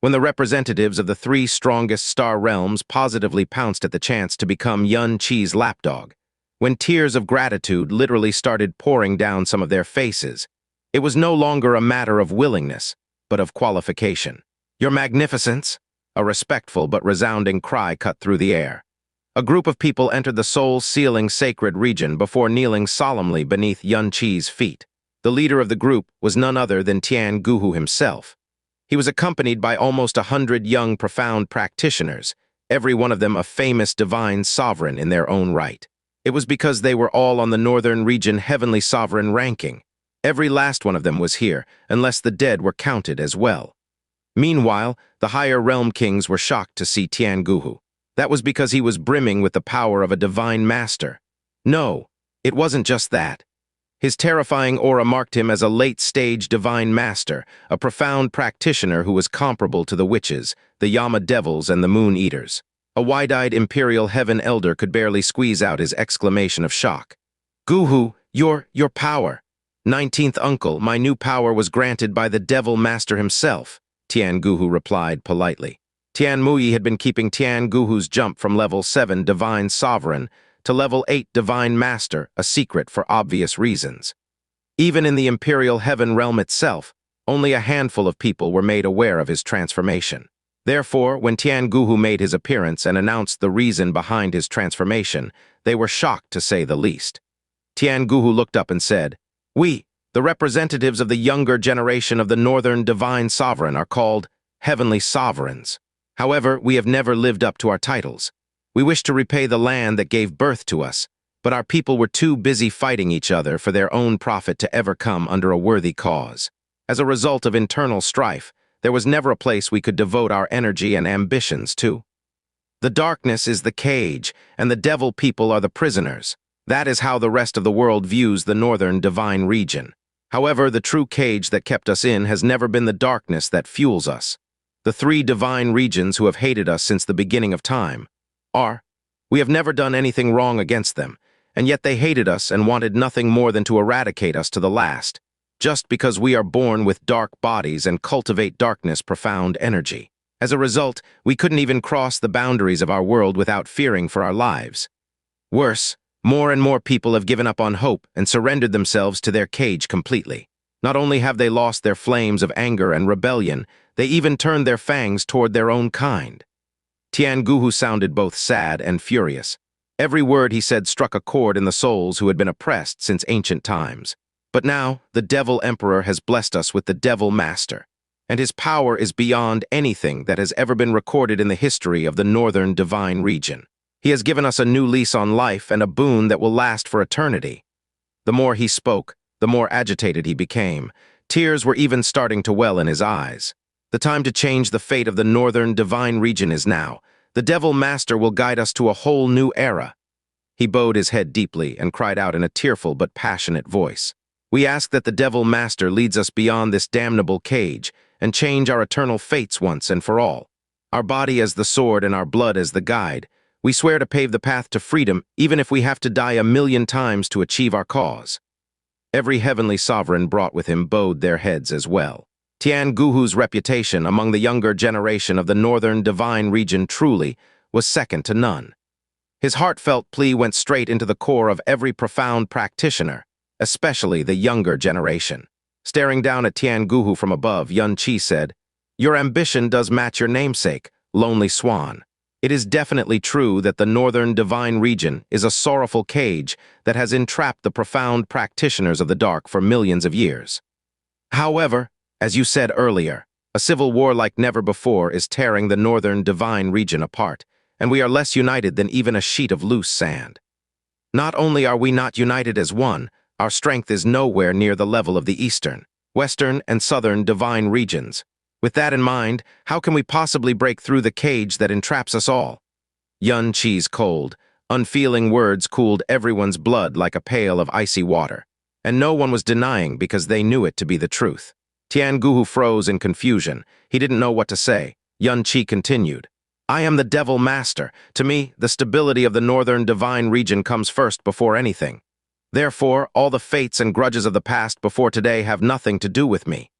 When the representatives of the 3 strongest star realms positively pounced at the chance to become Qianye's lapdog, when tears of gratitude literally started pouring down some of their faces, it was no longer a matter of willingness, but of qualification. "Your Magnificence!" A respectful but resounding cry cut through the air. A group of people entered the soul-sealing sacred region before kneeling solemnly beneath Qianye's feet. The leader of the group was none other than Tian Guhu himself. He was accompanied by almost 100 young, profound practitioners, every one of them a famous divine sovereign in their own right. It was because they were all on the northern region heavenly sovereign ranking. Every last one of them was here, unless the dead were counted as well. Meanwhile, the higher realm kings were shocked to see Tian Guhu. That was because he was brimming with the power of a divine master. No, it wasn't just that. His terrifying aura marked him as a late-stage divine master, a profound practitioner who was comparable to the witches, the Yama devils, and the moon eaters. A wide-eyed imperial heaven elder could barely squeeze out his exclamation of shock. "Guhu, your power." 19th uncle, my new power was granted by the devil master himself, Tian Guhu replied politely. Tian Muyi had been keeping Tian Guhu's jump from level 7 divine sovereign to level 8 divine master a secret for obvious reasons. Even in the imperial heaven realm itself, only a handful of people were made aware of his transformation. Therefore, when Tian Guhu made his appearance and announced the reason behind his transformation, they were shocked to say the least. Tian Guhu looked up and said, "We, the representatives of the younger generation of the Northern Divine Sovereign, are called Heavenly Sovereigns. However, we have never lived up to our titles. We wish to repay the land that gave birth to us, but our people were too busy fighting each other for their own profit to ever come under a worthy cause. As a result of internal strife, there was never a place we could devote our energy and ambitions to. The darkness is the cage, and the devil people are the prisoners. That is how the rest of the world views the northern divine region. However, the true cage that kept us in has never been the darkness that fuels us. The 3 divine regions who have hated us since the beginning of time are. We have never done anything wrong against them, and yet they hated us and wanted nothing more than to eradicate us to the last, just because we are born with dark bodies and cultivate darkness profound energy. As a result, we couldn't even cross the boundaries of our world without fearing for our lives. Worse, more and more people have given up on hope and surrendered themselves to their cage completely. Not only have they lost their flames of anger and rebellion, they even turned their fangs toward their own kind." Tian Guhu sounded both sad and furious. Every word he said struck a chord in the souls who had been oppressed since ancient times. But now, the Devil Emperor has blessed us with the Devil Master, and his power is beyond anything that has ever been recorded in the history of the Northern Divine Region. He has given us a new lease on life and a boon that will last for eternity. The more he spoke, the more agitated he became. Tears were even starting to well in his eyes. The time to change the fate of the Northern Divine Region is now. The Devil Master will guide us to a whole new era. He bowed his head deeply and cried out in a tearful but passionate voice. "We ask that the Devil Master leads us beyond this damnable cage and change our eternal fates once and for all. Our body as the sword and our blood as the guide, we swear to pave the path to freedom even if we have to die 1,000,000 times to achieve our cause." Every heavenly sovereign brought with him bowed their heads as well. Tian Guhu's reputation among the younger generation of the Northern Divine Region truly was second to none. His heartfelt plea went straight into the core of every profound practitioner, especially the younger generation. Staring down at Tian Guhu from above, Qianye said, "Your ambition does match your namesake, Lonely Swan. It is definitely true that the Northern Divine Region is a sorrowful cage that has entrapped the profound practitioners of the dark for millions of years. However, as you said earlier, a civil war like never before is tearing the Northern Divine Region apart, and we are less united than even a sheet of loose sand. Not only are we not united as one, our strength is nowhere near the level of the Eastern, Western, and Southern Divine Regions. With that in mind, how can we possibly break through the cage that entraps us all?" Qianye's cold, unfeeling words cooled everyone's blood like a pail of icy water. and no one was denying because they knew it to be the truth. Tian Guhu froze in confusion. He didn't know what to say. Yun Qi continued. I am the Devil Master. To me, the stability of the northern divine region comes first before anything. Therefore, all the fates and grudges of the past before today have nothing to do with me.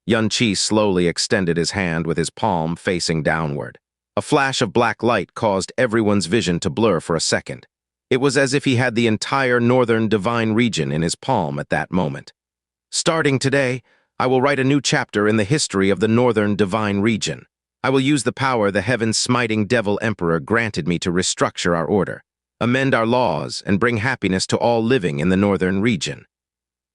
Yun Qi slowly extended his hand with his palm facing downward. A flash of black light caused everyone's vision to blur for a second. It was as if he had the entire northern divine region in his palm at that moment. Starting today, I will write a new chapter in the history of the northern divine region. I will use the power the heaven-smiting devil emperor granted me to restructure our order, amend our laws, and bring happiness to all living in the northern region.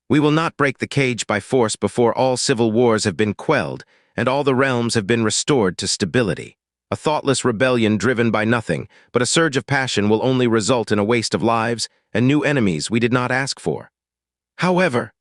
We will not break the cage by force before all civil wars have been quelled and all the realms have been restored to stability. A thoughtless rebellion driven by nothing, but a surge of passion will only result in a waste of lives and new enemies we did not ask for. However,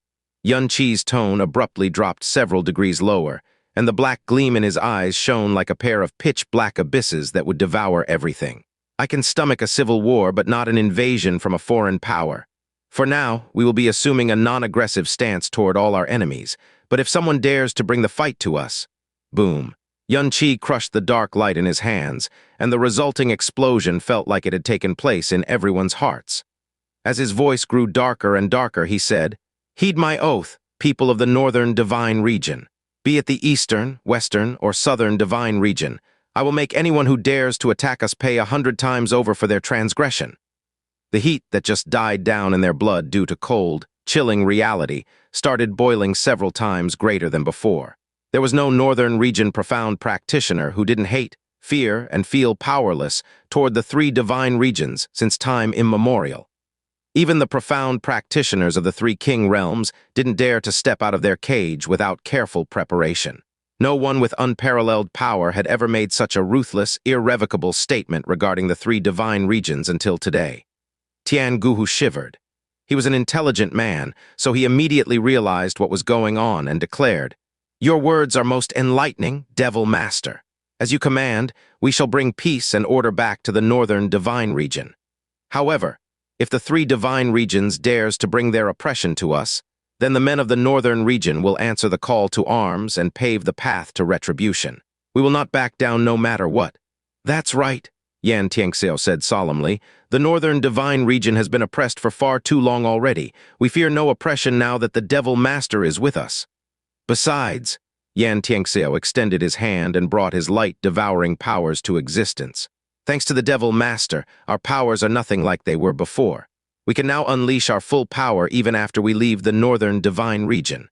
Yun Qi's tone abruptly dropped several degrees lower, and the black gleam in his eyes shone like a pair of pitch-black abysses that would devour everything. I can stomach a civil war, but not an invasion from a foreign power. For now, we will be assuming a non-aggressive stance toward all our enemies, but if someone dares to bring the fight to us... Boom. Yun Qi crushed the dark light in his hands, and the resulting explosion felt like it had taken place in everyone's hearts. As his voice grew darker and darker, he said, Heed my oath, people of the northern divine region. Be it the eastern, western, or southern divine region, I will make anyone who dares to attack us pay 100 times over for their transgression. The heat that just died down in their blood due to cold, chilling reality started boiling several times greater than before. There was no northern region profound practitioner who didn't hate, fear, and feel powerless toward the three divine regions since time immemorial. Even the profound practitioners of the three king realms didn't dare to step out of their cage without careful preparation. No one with unparalleled power had ever made such a ruthless, irrevocable statement regarding the three divine regions until today. Tian Guhu shivered. He was an intelligent man, so he immediately realized what was going on and declared, Your words are most enlightening, Devil Master. As you command, we shall bring peace and order back to the northern divine region. However, if the three divine regions dares to bring their oppression to us, then the men of the northern region will answer the call to arms and pave the path to retribution. We will not back down no matter what. That's right, Yan Xianxia said solemnly. The northern divine region has been oppressed for far too long already. We fear no oppression now that the Devil Master is with us. Besides, Yan Xianxia extended his hand and brought his light-devouring powers to existence. Thanks to the Devil Master, our powers are nothing like they were before. We can now unleash our full power even after we leave the northern divine region.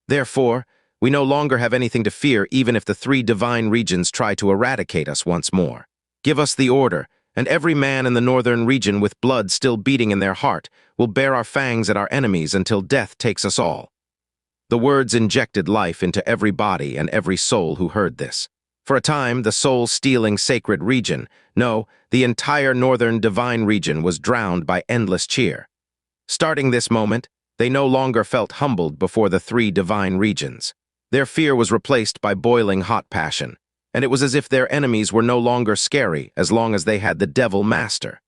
Therefore, we no longer have anything to fear even if the three divine regions try to eradicate us once more. Give us the order, and every man in the northern region with blood still beating in their heart will bear our fangs at our enemies until death takes us all. The words injected life into every body and every soul who heard this. For a time, the soul-stealing sacred region, no, the entire northern divine region was drowned by endless cheer. Starting this moment, they no longer felt humbled before the three divine regions. Their fear was replaced by boiling hot passion, and it was as if their enemies were no longer scary as long as they had the Devil Master.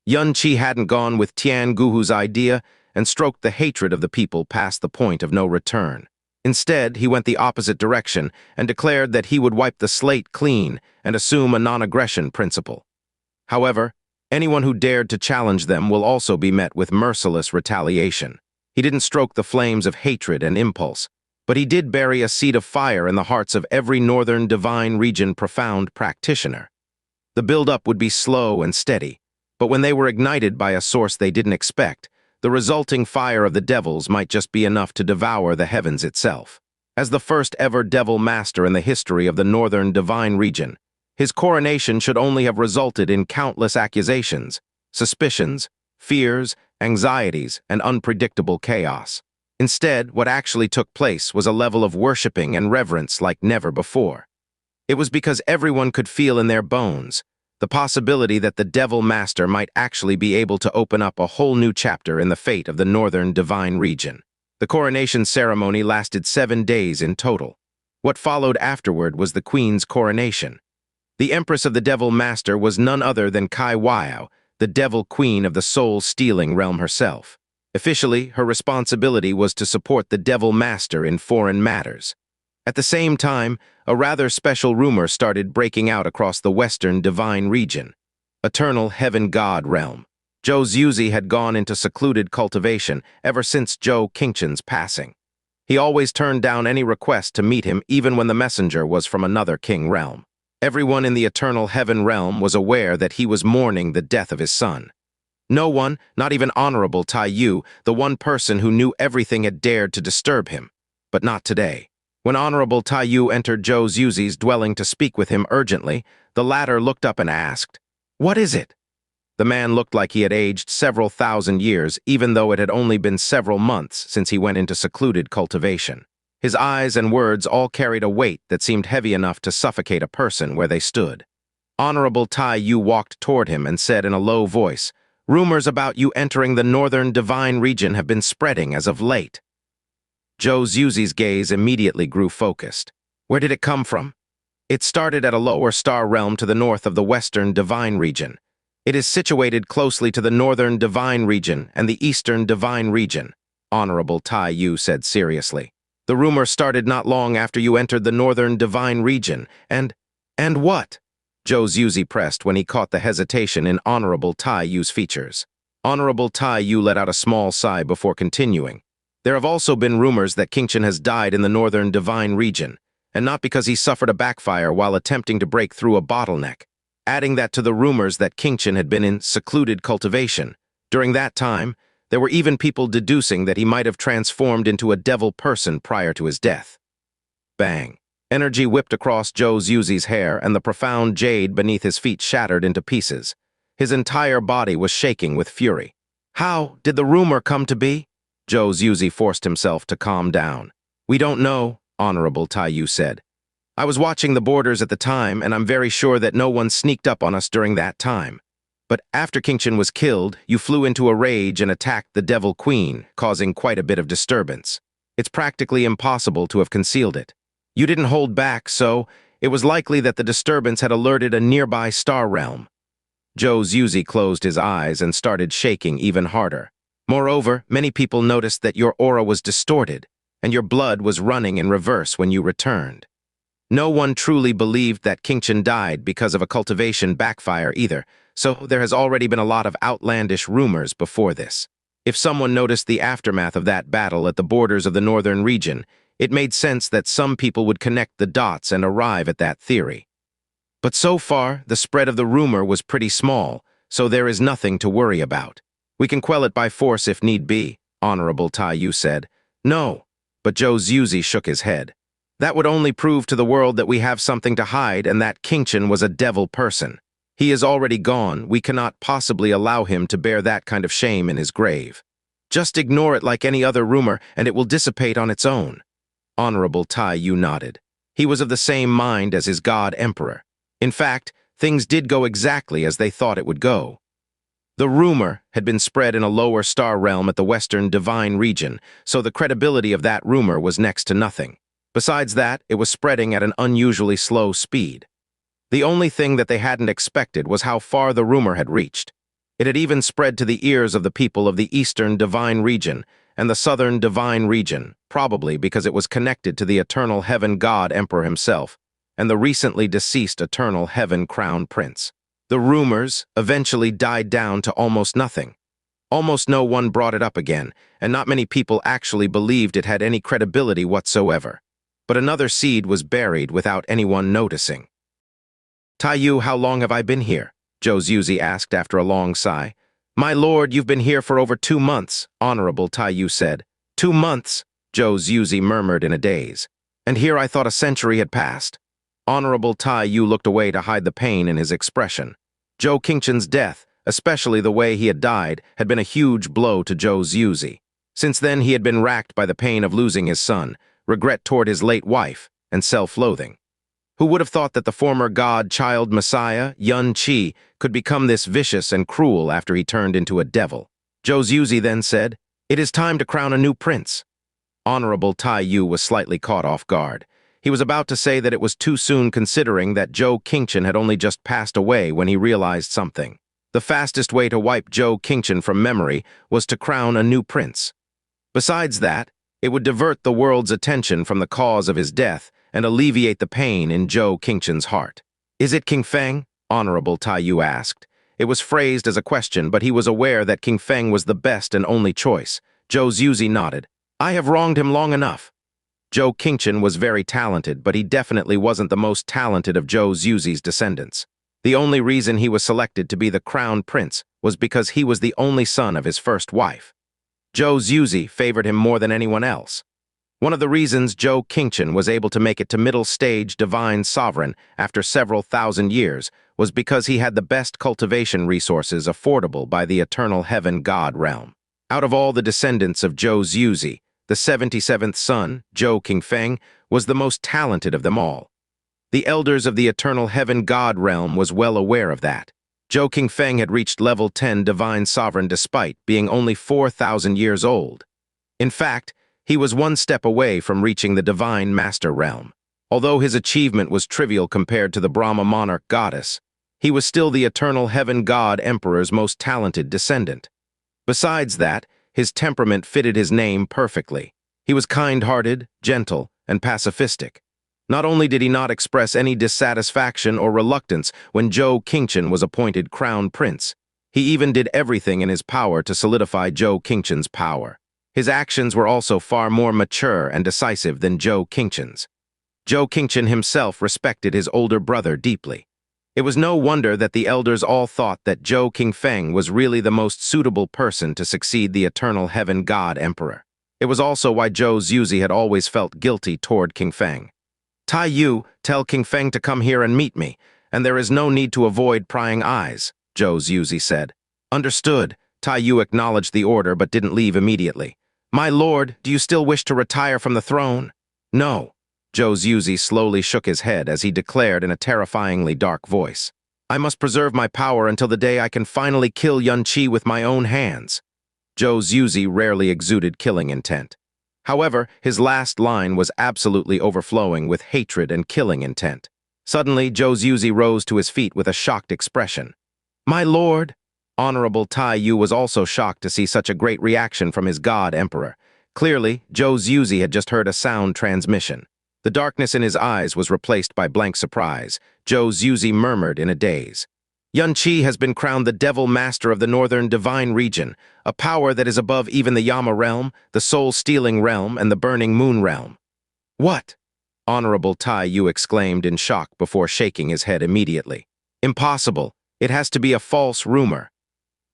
Yun Qi hadn't gone with Tian Guhu's idea and stroked the hatred of the people past the point of no return. Instead, he went the opposite direction and declared that he would wipe the slate clean and assume a non-aggression principle. However, anyone who dared to challenge them will also be met with merciless retaliation. He didn't stroke the flames of hatred and impulse, but he did bury a seed of fire in the hearts of every northern divine region profound practitioner. The build-up would be slow and steady, but when they were ignited by a source they didn't expect, the resulting fire of the devils might just be enough to devour the heavens itself. As the first ever Devil Master in the history of the northern divine region, his coronation should only have resulted in countless accusations, suspicions, fears, anxieties, and unpredictable chaos. Instead, what actually took place was a level of worshipping and reverence like never before. It was because everyone could feel in their bones the possibility that the Devil Master might actually be able to open up a whole new chapter in the fate of the northern divine region. The coronation ceremony lasted 7 days in total. What followed afterward was the Queen's coronation. The Empress of the Devil Master was none other than Qianye Ying'er, the Devil Queen of the soul-stealing realm herself. Officially, her responsibility was to support the Devil Master in foreign matters. At the same time, a rather special rumor started breaking out across the Western Divine region. Eternal Heaven God realm. Zhou Xuzi had gone into secluded cultivation ever since Zhou Qingchen's passing. He always turned down any request to meet him even when the messenger was from another king realm. Everyone in the Eternal Heaven realm was aware that he was mourning the death of his son. No one, not even Honorable Tai Yu, the one person who knew everything, had dared to disturb him. But not today. When Honorable Tai Yu entered Zhou Xuzi's dwelling to speak with him urgently, the latter looked up and asked, "What is it?" The man looked like he had aged several thousand years, even though it had only been several months since he went into secluded cultivation. His eyes and words all carried a weight that seemed heavy enough to suffocate a person where they stood. Honorable Tai Yu walked toward him and said in a low voice, "Rumors about you entering the northern divine region have been spreading as of late." Zhou Xuzi's gaze immediately grew focused. Where did it come from? It started at a lower star realm to the north of the western divine region. It is situated closely to the northern divine region and the eastern divine region, Honorable Tai Yu said seriously. The rumor started not long after you entered the northern divine region, and what? Zhou Xuzi pressed when he caught the hesitation in Honorable Tai Yu's features. Honorable Tai Yu let out a small sigh before continuing. There have also been rumors that Qingchen has died in the northern divine region, and not because he suffered a backfire while attempting to break through a bottleneck. Adding that to the rumors that Qingchen had been in secluded cultivation. During that time, there were even people deducing that he might have transformed into a devil person prior to his death. Bang. Energy whipped across Zhou Xuzi's hair, and the profound jade beneath his feet shattered into pieces. His entire body was shaking with fury. How did the rumor come to be? Zhou Xuzi forced himself to calm down. We don't know, Honorable Tai Yu said. I was watching the borders at the time, and I'm very sure that no one sneaked up on us during that time. But after Qingchen was killed, you flew into a rage and attacked the Devil Queen, causing quite a bit of disturbance. It's practically impossible to have concealed it. You didn't hold back, so it was likely that the disturbance had alerted a nearby star realm. Zhou Xuzi closed his eyes and started shaking even harder. Moreover, many people noticed that your aura was distorted, and your blood was running in reverse when you returned. No one truly believed that Qingchen died because of a cultivation backfire either, so there has already been a lot of outlandish rumors before this. If someone noticed the aftermath of that battle at the borders of the northern region, it made sense that some people would connect the dots and arrive at that theory. But so far, the spread of the rumor was pretty small, so there is nothing to worry about. We can quell it by force if need be, Honorable Tai Yu said. No, but Zhou Xuzi shook his head. That would only prove to the world that we have something to hide and that Qingchen was a devil person. He is already gone. We cannot possibly allow him to bear that kind of shame in his grave. Just ignore it like any other rumor, and it will dissipate on its own. Honorable Tai Yu nodded. He was of the same mind as his god emperor. In fact, things did go exactly as they thought it would go. The rumor had been spread in a lower star realm at the western divine region, so the credibility of that rumor was next to nothing. Besides that, it was spreading at an unusually slow speed. The only thing that they hadn't expected was how far the rumor had reached. It had even spread to the ears of the people of the eastern divine region and the southern divine region, probably because it was connected to the eternal heaven god emperor himself and the recently deceased eternal heaven crown prince. The rumors eventually died down to almost nothing. Almost no one brought it up again, and not many people actually believed it had any credibility whatsoever. But another seed was buried without anyone noticing. Tai Yu, how long have I been here? Zhou Xuzi asked after a long sigh. My lord, you've been here for over 2 months, Honorable Tai Yu said. 2 months, Zhou Xuzi murmured in a daze. And here I thought a century had passed. Honorable Tai Yu looked away to hide the pain in his expression. Zhou Qingchen's death, especially the way he had died, had been a huge blow to Zhou Xuzi. Since then, he had been racked by the pain of losing his son, regret toward his late wife, and self-loathing. Who would have thought that the former god-child messiah, Yun Qi, could become this vicious and cruel after he turned into a devil? Zhou Xuzi then said, "It is time to crown a new prince." Honorable Tai Yu was slightly caught off guard. He was about to say that it was too soon considering that Zhou Qingchen had only just passed away when he realized something. The fastest way to wipe Zhou Qingchen from memory was to crown a new prince. Besides that, it would divert the world's attention from the cause of his death and alleviate the pain in Zhou Qingchen's heart. "Is it King Feng?" Honorable Tai Yu asked. It was phrased as a question, but he was aware that King Feng was the best and only choice. Zhou Xuzi nodded. "I have wronged him long enough." Zhou Qingchen was very talented, but he definitely wasn't the most talented of Zhou Xuzi's descendants. The only reason he was selected to be the crown prince was because he was the only son of his first wife. Zhou Xuzi favored him more than anyone else. One of the reasons Zhou Qingchen was able to make it to middle stage divine sovereign after several thousand years was because he had the best cultivation resources affordable by the eternal heaven god realm. Out of all the descendants of Zhou Xuzi, the 77th son, Zhou Qingfeng, was the most talented of them all. The elders of the eternal heaven god realm was well aware of that. Zhou Qingfeng had reached level 10 divine sovereign despite being only 4,000 years old. In fact, he was one step away from reaching the divine master realm. Although his achievement was trivial compared to the Brahma monarch goddess, he was still the eternal heaven god emperor's most talented descendant. Besides that, his temperament fitted his name perfectly. He was kind-hearted, gentle, and pacifistic. Not only did he not express any dissatisfaction or reluctance when Zhou Qingchen was appointed crown prince, he even did everything in his power to solidify Zhou Qingchen's power. His actions were also far more mature and decisive than Zhou Qingchen's. Zhou Qingchen himself respected his older brother deeply. It was no wonder that the elders all thought that Zhou Qingfeng was really the most suitable person to succeed the eternal heaven god emperor. It was also why Zhou Xuzi had always felt guilty toward Qingfeng. "Tai Yu, tell Qingfeng to come here and meet me, and there is no need to avoid prying eyes," Zhou Xuzi said. "Understood." Tai Yu acknowledged the order but didn't leave immediately. "My lord, do you still wish to retire from the throne?" "No." Zhou Xuzi slowly shook his head as he declared in a terrifyingly dark voice. "I must preserve my power until the day I can finally kill Qianye with my own hands." Zhou Xuzi rarely exuded killing intent. However, his last line was absolutely overflowing with hatred and killing intent. Suddenly, Zhou Xuzi rose to his feet with a shocked expression. "My lord!" Honorable Tai Yu was also shocked to see such a great reaction from his god emperor. Clearly, Zhou Xuzi had just heard a sound transmission. The darkness in his eyes was replaced by blank surprise. Zhou Xuzi murmured in a daze. "Qianye has been crowned the Devil Master of the Northern Divine Region, a power that is above even the Yama realm, the Soul-Stealing realm, and the Burning Moon realm." "What?" Honorable Tai Yu exclaimed in shock before shaking his head immediately. "Impossible. It has to be a false rumor."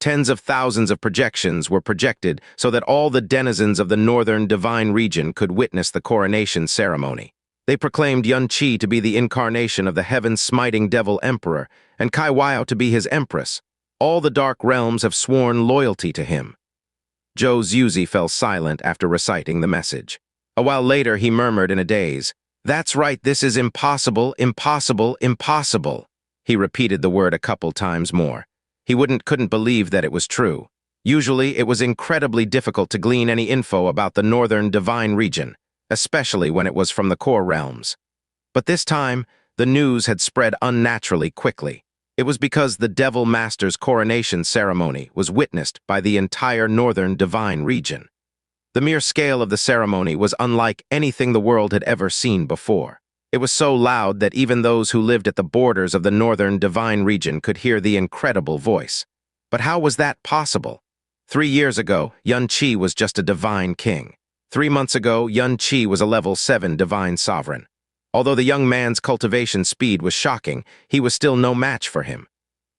Tens of thousands of projections were projected so that all the denizens of the Northern Divine Region could witness the coronation ceremony. They proclaimed Qianye to be the incarnation of the heaven-smiting devil emperor, and Qianye to be his empress. All the dark realms have sworn loyalty to him. Zhou Xuzi fell silent after reciting the message. A while later, he murmured in a daze, "That's right, this is impossible, impossible, impossible." He repeated the word a couple times more. He couldn't believe that it was true. Usually, it was incredibly difficult to glean any info about the Northern Divine Region, especially when it was from the core realms. But this time, the news had spread unnaturally quickly. It was because the Devil Master's coronation ceremony was witnessed by the entire Northern Divine Region. The mere scale of the ceremony was unlike anything the world had ever seen before. It was so loud that even those who lived at the borders of the Northern Divine Region could hear the incredible voice. But how was that possible? 3 years ago, Qianye was just a divine king. 3 months ago, Qianye was a level 7 divine sovereign. Although the young man's cultivation speed was shocking, he was still no match for him.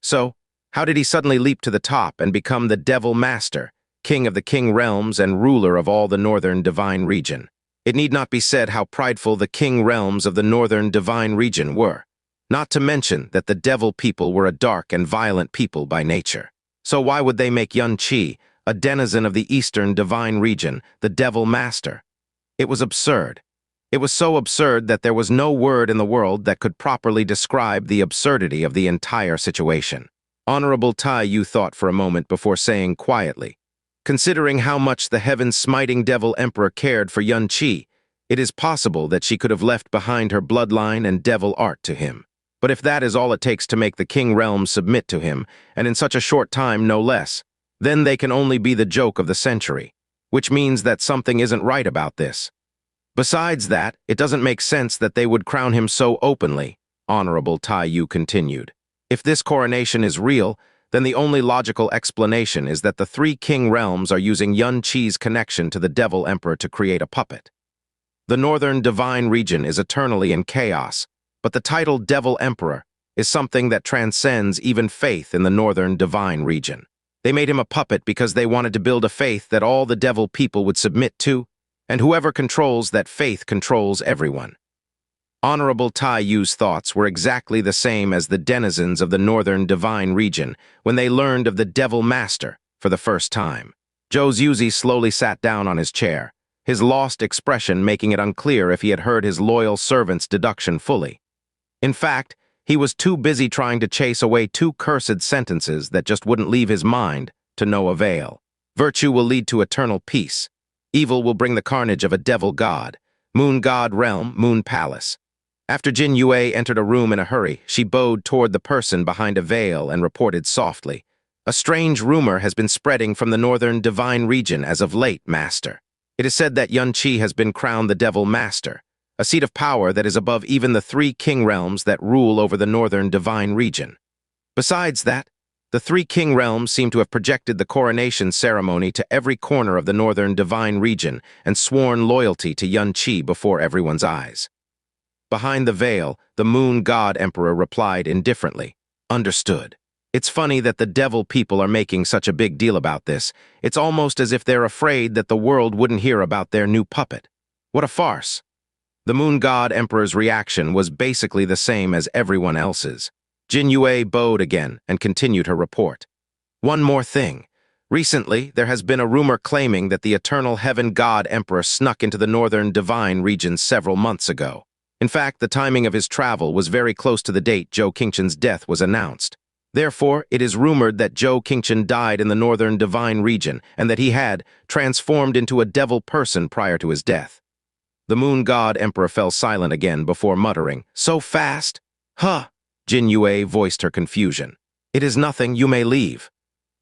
So, how did he suddenly leap to the top and become the Devil Master, king of the King realms and ruler of all the Northern Divine Region? It need not be said how prideful the King realms of the Northern Divine Region were. Not to mention that the Devil people were a dark and violent people by nature. So why would they make Qianye, a denizen of the Eastern Divine Region, the Devil Master? It was absurd. It was so absurd that there was no word in the world that could properly describe the absurdity of the entire situation. Honorable Tai Yu thought for a moment before saying quietly, "Considering how much the heaven-smiting devil emperor cared for Qianye, it is possible that she could have left behind her bloodline and devil art to him. But if that is all it takes to make the king realm submit to him, and in such a short time no less, then they can only be the joke of the century, which means that something isn't right about this. Besides that, it doesn't make sense that they would crown him so openly, Honorable Tai Yu continued. If this coronation is real, then the only logical explanation is that the three king realms are using Yun Qi's connection to the Devil Emperor to create a puppet. The northern divine region is eternally in chaos, but the title Devil Emperor is something that transcends even faith in the northern divine region. They made him a puppet because they wanted to build a faith that all the devil people would submit to, and whoever controls that faith controls everyone. Honorable Tai Yu's thoughts were exactly the same as the denizens of the northern divine region when they learned of the Devil Master for the first time. Zhou Xuzi slowly sat down on his chair, his lost expression making it unclear if he had heard his loyal servant's deduction fully. In fact, he was too busy trying to chase away two cursed sentences that just wouldn't leave his mind to no avail. Virtue will lead to eternal peace. Evil will bring the carnage of a devil god. Moon god realm, moon palace. After Qianye Ying'er entered a room in a hurry, she bowed toward the person behind a veil and reported softly, "A strange rumor has been spreading from the northern divine region as of late, Master. It is said that Yun Qi has been crowned the Devil Master, a seat of power that is above even the three king realms that rule over the northern divine region. Besides that, the three king realms seem to have projected the coronation ceremony to every corner of the northern divine region and sworn loyalty to Yun Qi before everyone's eyes." Behind the veil, the moon god emperor replied indifferently, "Understood. It's funny that the devil people are making such a big deal about this. It's almost as if they're afraid that the world wouldn't hear about their new puppet. What a farce." The moon god emperor's reaction was basically the same as everyone else's. Qianye Ying'er bowed again and continued her report. "One more thing. Recently, there has been a rumor claiming that the eternal heaven god emperor snuck into the northern divine region several months ago. In fact, the timing of his travel was very close to the date Zhou Qingqian's death was announced. Therefore, it is rumored that Zhou Qingqian died in the northern divine region and that he had transformed into a devil person prior to his death." The moon god emperor fell silent again before muttering, "So fast? Huh?" Qianye Ying'er voiced her confusion. "It is nothing, you may leave."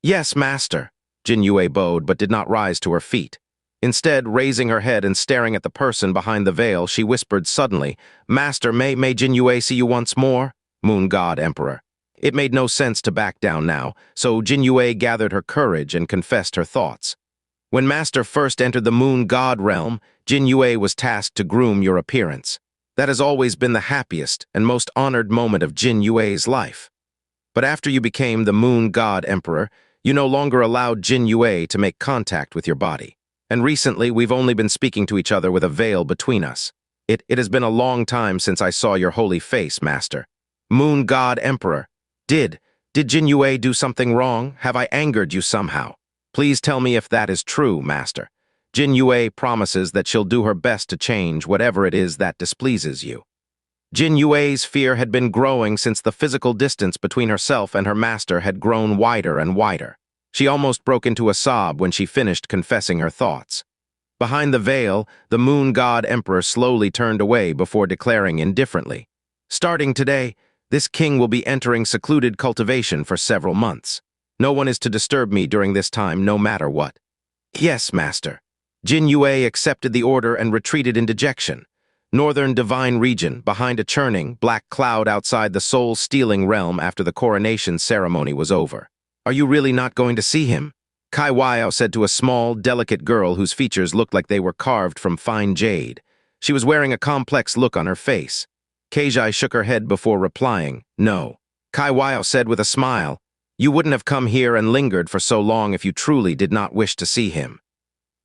"Yes, master." Qianye Ying'er bowed but did not rise to her feet. Instead, raising her head and staring at the person behind the veil, she whispered suddenly, "Master, may Qianye Ying'er see you once more?" Moon god emperor. It made no sense to back down now, so Qianye Ying'er gathered her courage and confessed her thoughts. "When Master first entered the moon god realm, Qianye Ying'er was tasked to groom your appearance. That has always been the happiest and most honored moment of Qianye Ying'er's life. But after you became the moon god emperor, you no longer allowed Qianye Ying'er to make contact with your body. And recently, we've only been speaking to each other with a veil between us. It has been a long time since I saw your holy face, Master. Moon God Emperor, did Qianye Ying'er do something wrong? Have I angered you somehow? Please tell me if that is true, Master. Qianye Ying'er promises that she'll do her best to change whatever it is that displeases you." Qianye Ying'er's fear had been growing since the physical distance between herself and her master had grown wider and wider. She almost broke into a sob when she finished confessing her thoughts. Behind the veil, the moon god emperor slowly turned away before declaring indifferently, "Starting today, this king will be entering secluded cultivation for several months. No one is to disturb me during this time, no matter what." "Yes, master." Qianye Ying'er accepted the order and retreated in dejection. Northern divine region, behind a churning, black cloud outside the soul-stealing realm after the coronation ceremony was over. "Are you really not going to see him?" Qianye said to a small, delicate girl whose features looked like they were carved from fine jade. She was wearing a complex look on her face. Qianye shook her head before replying, "No." Qianye said with a smile, "You wouldn't have come here and lingered for so long if you truly did not wish to see him."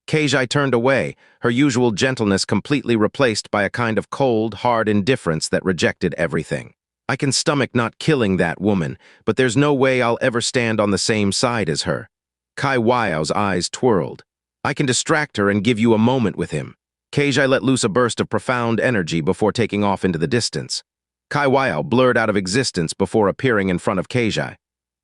Qianye turned away, her usual gentleness completely replaced by a kind of cold, hard indifference that rejected everything. "I can stomach not killing that woman, but there's no way I'll ever stand on the same side as her." Qianye's eyes twirled. "I can distract her and give you a moment with him." Qianye let loose a burst of profound energy before taking off into the distance. Qianye blurred out of existence before appearing in front of Qianye.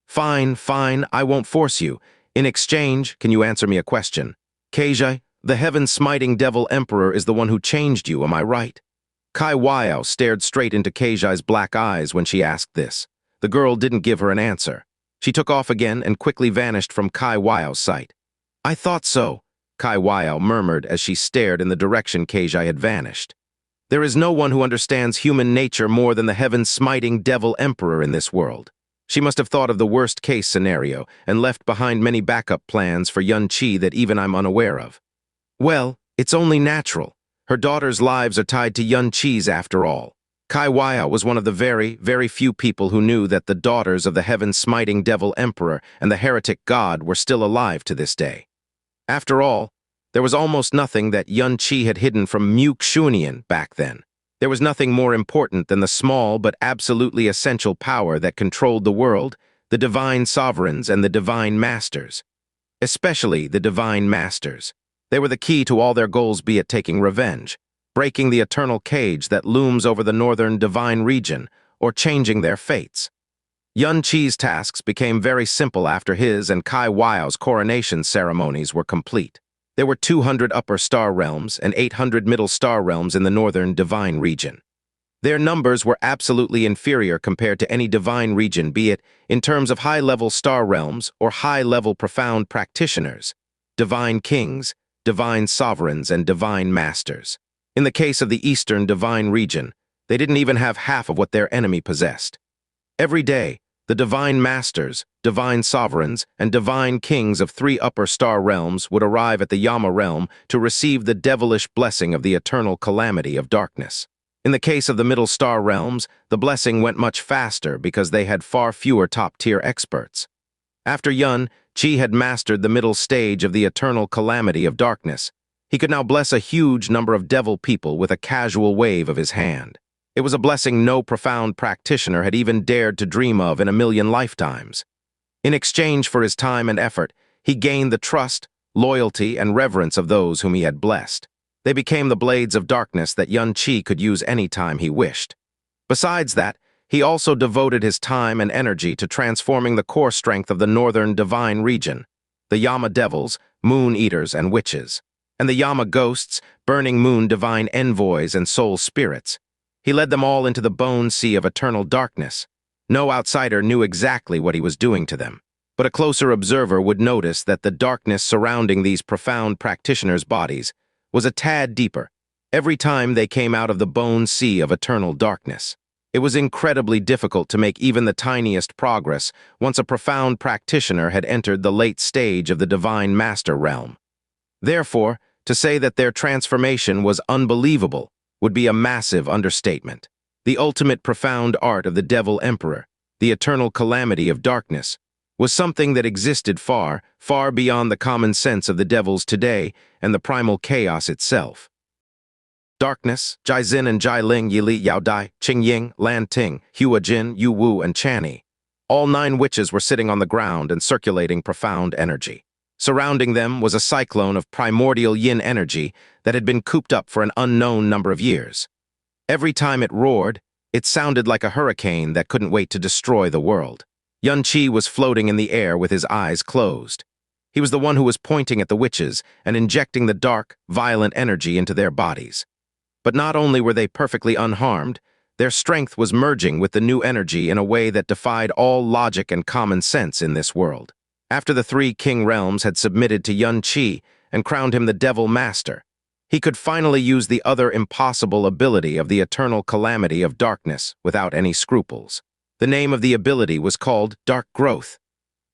"Fine, fine, I won't force you. In exchange, can you answer me a question? Qianye, the heaven-smiting devil emperor is the one who changed you, am I right?" Qianye stared straight into Qianie's black eyes when she asked this. The girl didn't give her an answer. She took off again and quickly vanished from Qianie's sight. "I thought so," Qianie murmured as she stared in the direction Qianie had vanished. "There is no one who understands human nature more than the heaven-smiting devil emperor in this world." She must have thought of the worst-case scenario and left behind many backup plans for Qianye that even I'm unaware of. Well, it's only natural. Her daughters' lives are tied to Qianye's after all. Qianie was one of the very, very few people who knew that the daughters of the heaven-smiting devil emperor and the heretic god were still alive to this day. After all, there was almost nothing that Qianye had hidden from Xuanian back then. There was nothing more important than the small but absolutely essential power that controlled the world, the divine sovereigns and the divine masters. Especially the divine masters. They were the key to all their goals, be it taking revenge, breaking the eternal cage that looms over the northern divine region, or changing their fates. Qianye's tasks became very simple after his and Qianie's coronation ceremonies were complete. There were 200 upper star realms and 800 middle star realms in the northern divine region. Their numbers were absolutely inferior compared to any divine region, be it in terms of high-level star realms or high-level profound practitioners, divine kings, divine sovereigns, and divine masters. In the case of the eastern divine region, they didn't even have half of what their enemy possessed. Every day, the divine masters, divine sovereigns, and divine kings of 3 upper star realms would arrive at the Yama realm to receive the devilish blessing of the eternal calamity of darkness. In the case of the middle star realms, the blessing went much faster because they had far fewer top-tier experts. After Qianye had mastered the middle stage of the eternal calamity of darkness, he could now bless a huge number of devil people with a casual wave of his hand. It was a blessing no profound practitioner had even dared to dream of in a million lifetimes. In exchange for his time and effort, he gained the trust, loyalty, and reverence of those whom he had blessed. They became the blades of darkness that Qianye could use any time he wished. Besides that, he also devoted his time and energy to transforming the core strength of the northern divine region, the Yama devils, moon eaters, and witches, and the Yama ghosts, burning moon divine envoys and soul spirits. He led them all into the bone sea of eternal darkness. No outsider knew exactly what he was doing to them, but a closer observer would notice that the darkness surrounding these profound practitioners' bodies was a tad deeper every time they came out of the bone sea of eternal darkness. It was incredibly difficult to make even the tiniest progress once a profound practitioner had entered the late stage of the divine master realm. Therefore, to say that their transformation was unbelievable would be a massive understatement. The ultimate profound art of the devil emperor, the eternal calamity of darkness, was something that existed far, far beyond the common sense of the devils today and the primal chaos itself. Darkness, Jiazin and Jialing, Yili, Yaodai, Qingying, Lan Ting, Hua Jin, Yu Wu, and Qianye. All 9 witches were sitting on the ground and circulating profound energy. Surrounding them was a cyclone of primordial yin energy that had been cooped up for an unknown number of years. Every time it roared, it sounded like a hurricane that couldn't wait to destroy the world. Qianye was floating in the air with his eyes closed. He was the one who was pointing at the witches and injecting the dark, violent energy into their bodies. But not only were they perfectly unharmed, their strength was merging with the new energy in a way that defied all logic and common sense in this world. After the 3 king realms had submitted to Qianye and crowned him the devil master, he could finally use the other impossible ability of the eternal calamity of darkness without any scruples. The name of the ability was called Dark Growth.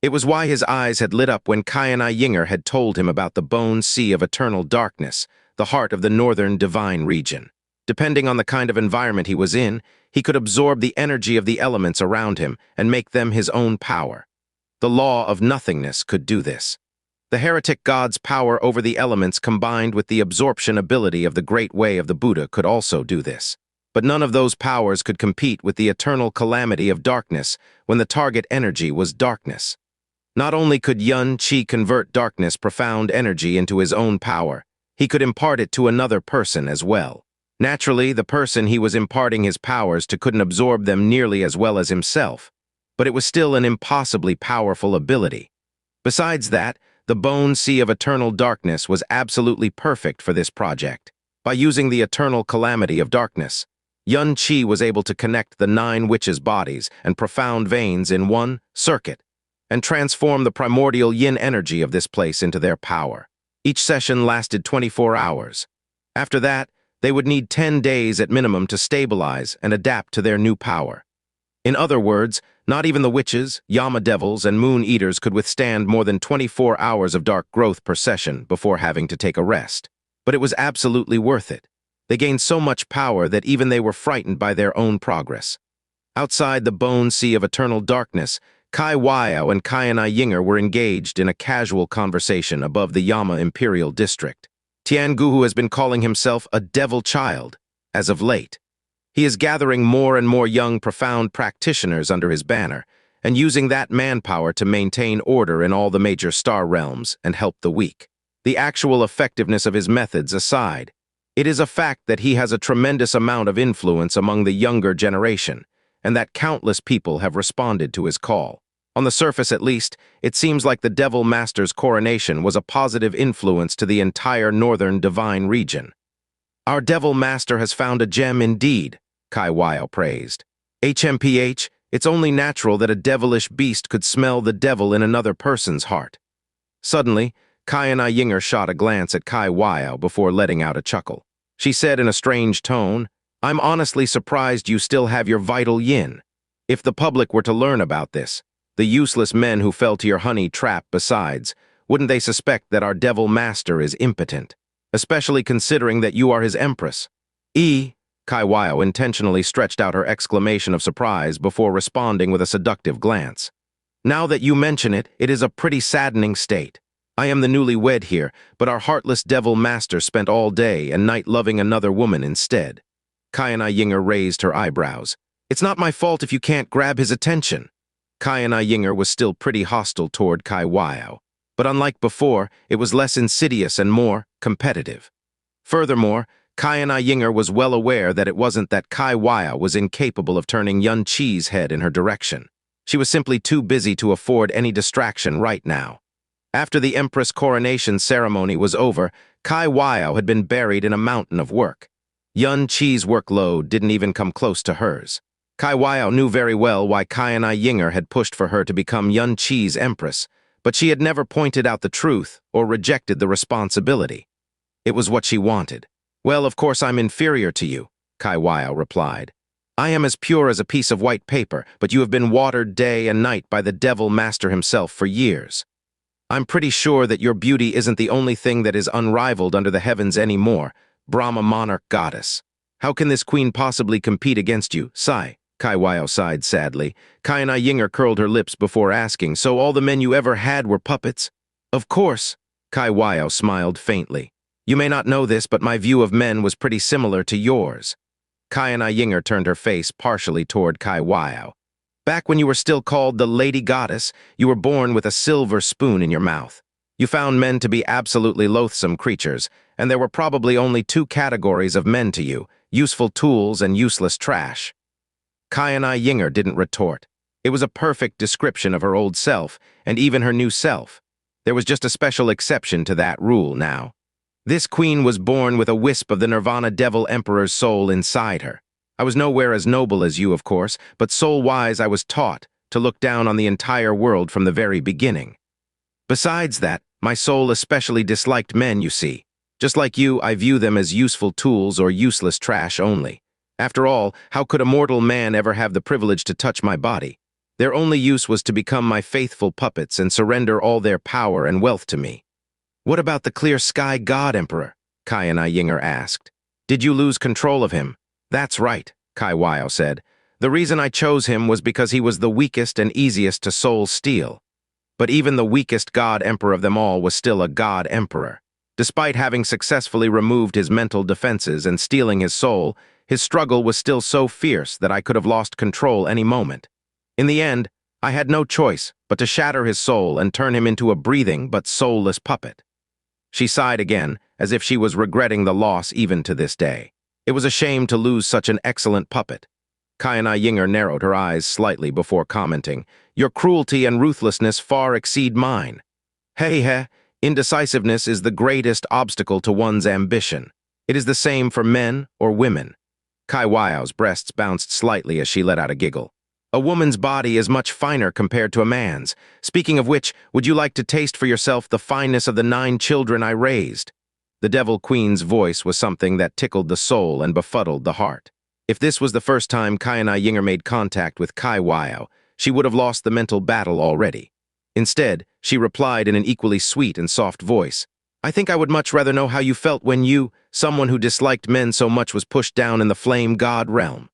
It was why his eyes had lit up when Qianye Ying'er had told him about the bone sea of eternal darkness, the heart of the northern divine region. Depending on the kind of environment he was in, he could absorb the energy of the elements around him and make them his own power. The law of nothingness could do this. The heretic god's power over the elements combined with the absorption ability of the great way of the Buddha could also do this. But none of those powers could compete with the eternal calamity of darkness when the target energy was darkness. Not only could Qianye convert darkness profound energy into his own power, he could impart it to another person as well. Naturally, the person he was imparting his powers to couldn't absorb them nearly as well as himself, but it was still an impossibly powerful ability. Besides that, the bone sea of eternal darkness was absolutely perfect for this project. By using the eternal calamity of darkness, Yun Qi was able to connect the 9 witches' bodies and profound veins in one circuit and transform the primordial yin energy of this place into their power. Each session lasted 24 hours. After that, they would need 10 days at minimum to stabilize and adapt to their new power. In other words, not even the witches, Yama devils, and moon eaters could withstand more than 24 hours of dark growth per session before having to take a rest. But it was absolutely worth it. They gained so much power that even they were frightened by their own progress. Outside the bone sea of eternal darkness, Qianye and Qianye Ying'er were engaged in a casual conversation above the Yama Imperial District. Tianguhu has been calling himself a devil child, as of late. He is gathering more and more young, profound practitioners under his banner, and using that manpower to maintain order in all the major star realms and help the weak. The actual effectiveness of his methods aside, it is a fact that he has a tremendous amount of influence among the younger generation, and that countless people have responded to his call. On the surface at least, it seems like the Devil Master's coronation was a positive influence to the entire northern divine region. Our Devil Master has found a gem indeed, Qianye praised. HMPH, it's only natural that a devilish beast could smell the devil in another person's heart. Suddenly, Qianye Ying'er shot a glance at Qianye before letting out a chuckle. She said in a strange tone, "I'm honestly surprised you still have your vital yin. If the public were to learn about this, the useless men who fell to your honey trap besides, wouldn't they suspect that our Devil Master is impotent, especially considering that you are his empress?" Qianye intentionally stretched out her exclamation of surprise before responding with a seductive glance. "Now that you mention it, it is a pretty saddening state. I am the newlywed here, but our heartless Devil Master spent all day and night loving another woman instead." Qianye Ying'er raised her eyebrows. "It's not my fault if you can't grab his attention." Qianye Ying'er was still pretty hostile toward Qianye, but unlike before, it was less insidious and more competitive. Furthermore, Qianye Ying'er was well aware that it wasn't that Qianye was incapable of turning Yun Qi's head in her direction. She was simply too busy to afford any distraction right now. After the Empress coronation ceremony was over, Qianye had been buried in a mountain of work. Yun Qi's workload didn't even come close to hers. Qianye knew very well why Qianye Ying'er had pushed for her to become Yun Qi's empress, but she had never pointed out the truth or rejected the responsibility. It was what she wanted. "Well, of course I'm inferior to you," Qianye replied. "I am as pure as a piece of white paper, but you have been watered day and night by the Devil Master himself for years. I'm pretty sure that your beauty isn't the only thing that is unrivaled under the heavens anymore, Brahma monarch goddess. How can this queen possibly compete against you, Sai?" Qianye sighed sadly. Qianye Ying'er curled her lips before asking, "So all the men you ever had were puppets?" "Of course," Qianye smiled faintly. "You may not know this, but my view of men was pretty similar to yours." Qianye Ying'er turned her face partially toward Qianye. "Back when you were still called the Lady Goddess, you were born with a silver spoon in your mouth. You found men to be absolutely loathsome creatures, and there were probably only 2 categories of men to you, useful tools and useless trash." Qianye Ying'er didn't retort. It was a perfect description of her old self, and even her new self. There was just a special exception to that rule now. This queen was born with a wisp of the Nirvana Devil Emperor's soul inside her. I was nowhere as noble as you, of course, but soul-wise I was taught to look down on the entire world from the very beginning. Besides that, my soul especially disliked men, you see. Just like you, I view them as useful tools or useless trash only. After all, how could a mortal man ever have the privilege to touch my body? Their only use was to become my faithful puppets and surrender all their power and wealth to me. "What about the Clear Sky God Emperor?" Qianye Ying'er asked. "Did you lose control of him?" "That's right," Qianye said. "The reason I chose him was because he was the weakest and easiest to soul steal. But even the weakest God Emperor of them all was still a God Emperor. Despite having successfully removed his mental defenses and stealing his soul, his struggle was still so fierce that I could have lost control any moment. In the end, I had no choice but to shatter his soul and turn him into a breathing but soulless puppet." She sighed again, as if she was regretting the loss even to this day. It was a shame to lose such an excellent puppet. Qianye Ying'er narrowed her eyes slightly before commenting, "Your cruelty and ruthlessness far exceed mine. Hey, indecisiveness is the greatest obstacle to one's ambition. It is the same for men or women." Kai Wao's breasts bounced slightly as she let out a giggle. A woman's body is much finer compared to a man's. Speaking of which, would you like to taste for yourself the fineness of the 9 children I raised? The Devil Queen's voice was something that tickled the soul and befuddled the heart. If this was the first time Qianye Ying'er made contact with Kai Wao, she would have lost the mental battle already. Instead, she replied in an equally sweet and soft voice, "I think I would much rather know how you felt when you, someone who disliked men so much, was pushed down in the flame god realm."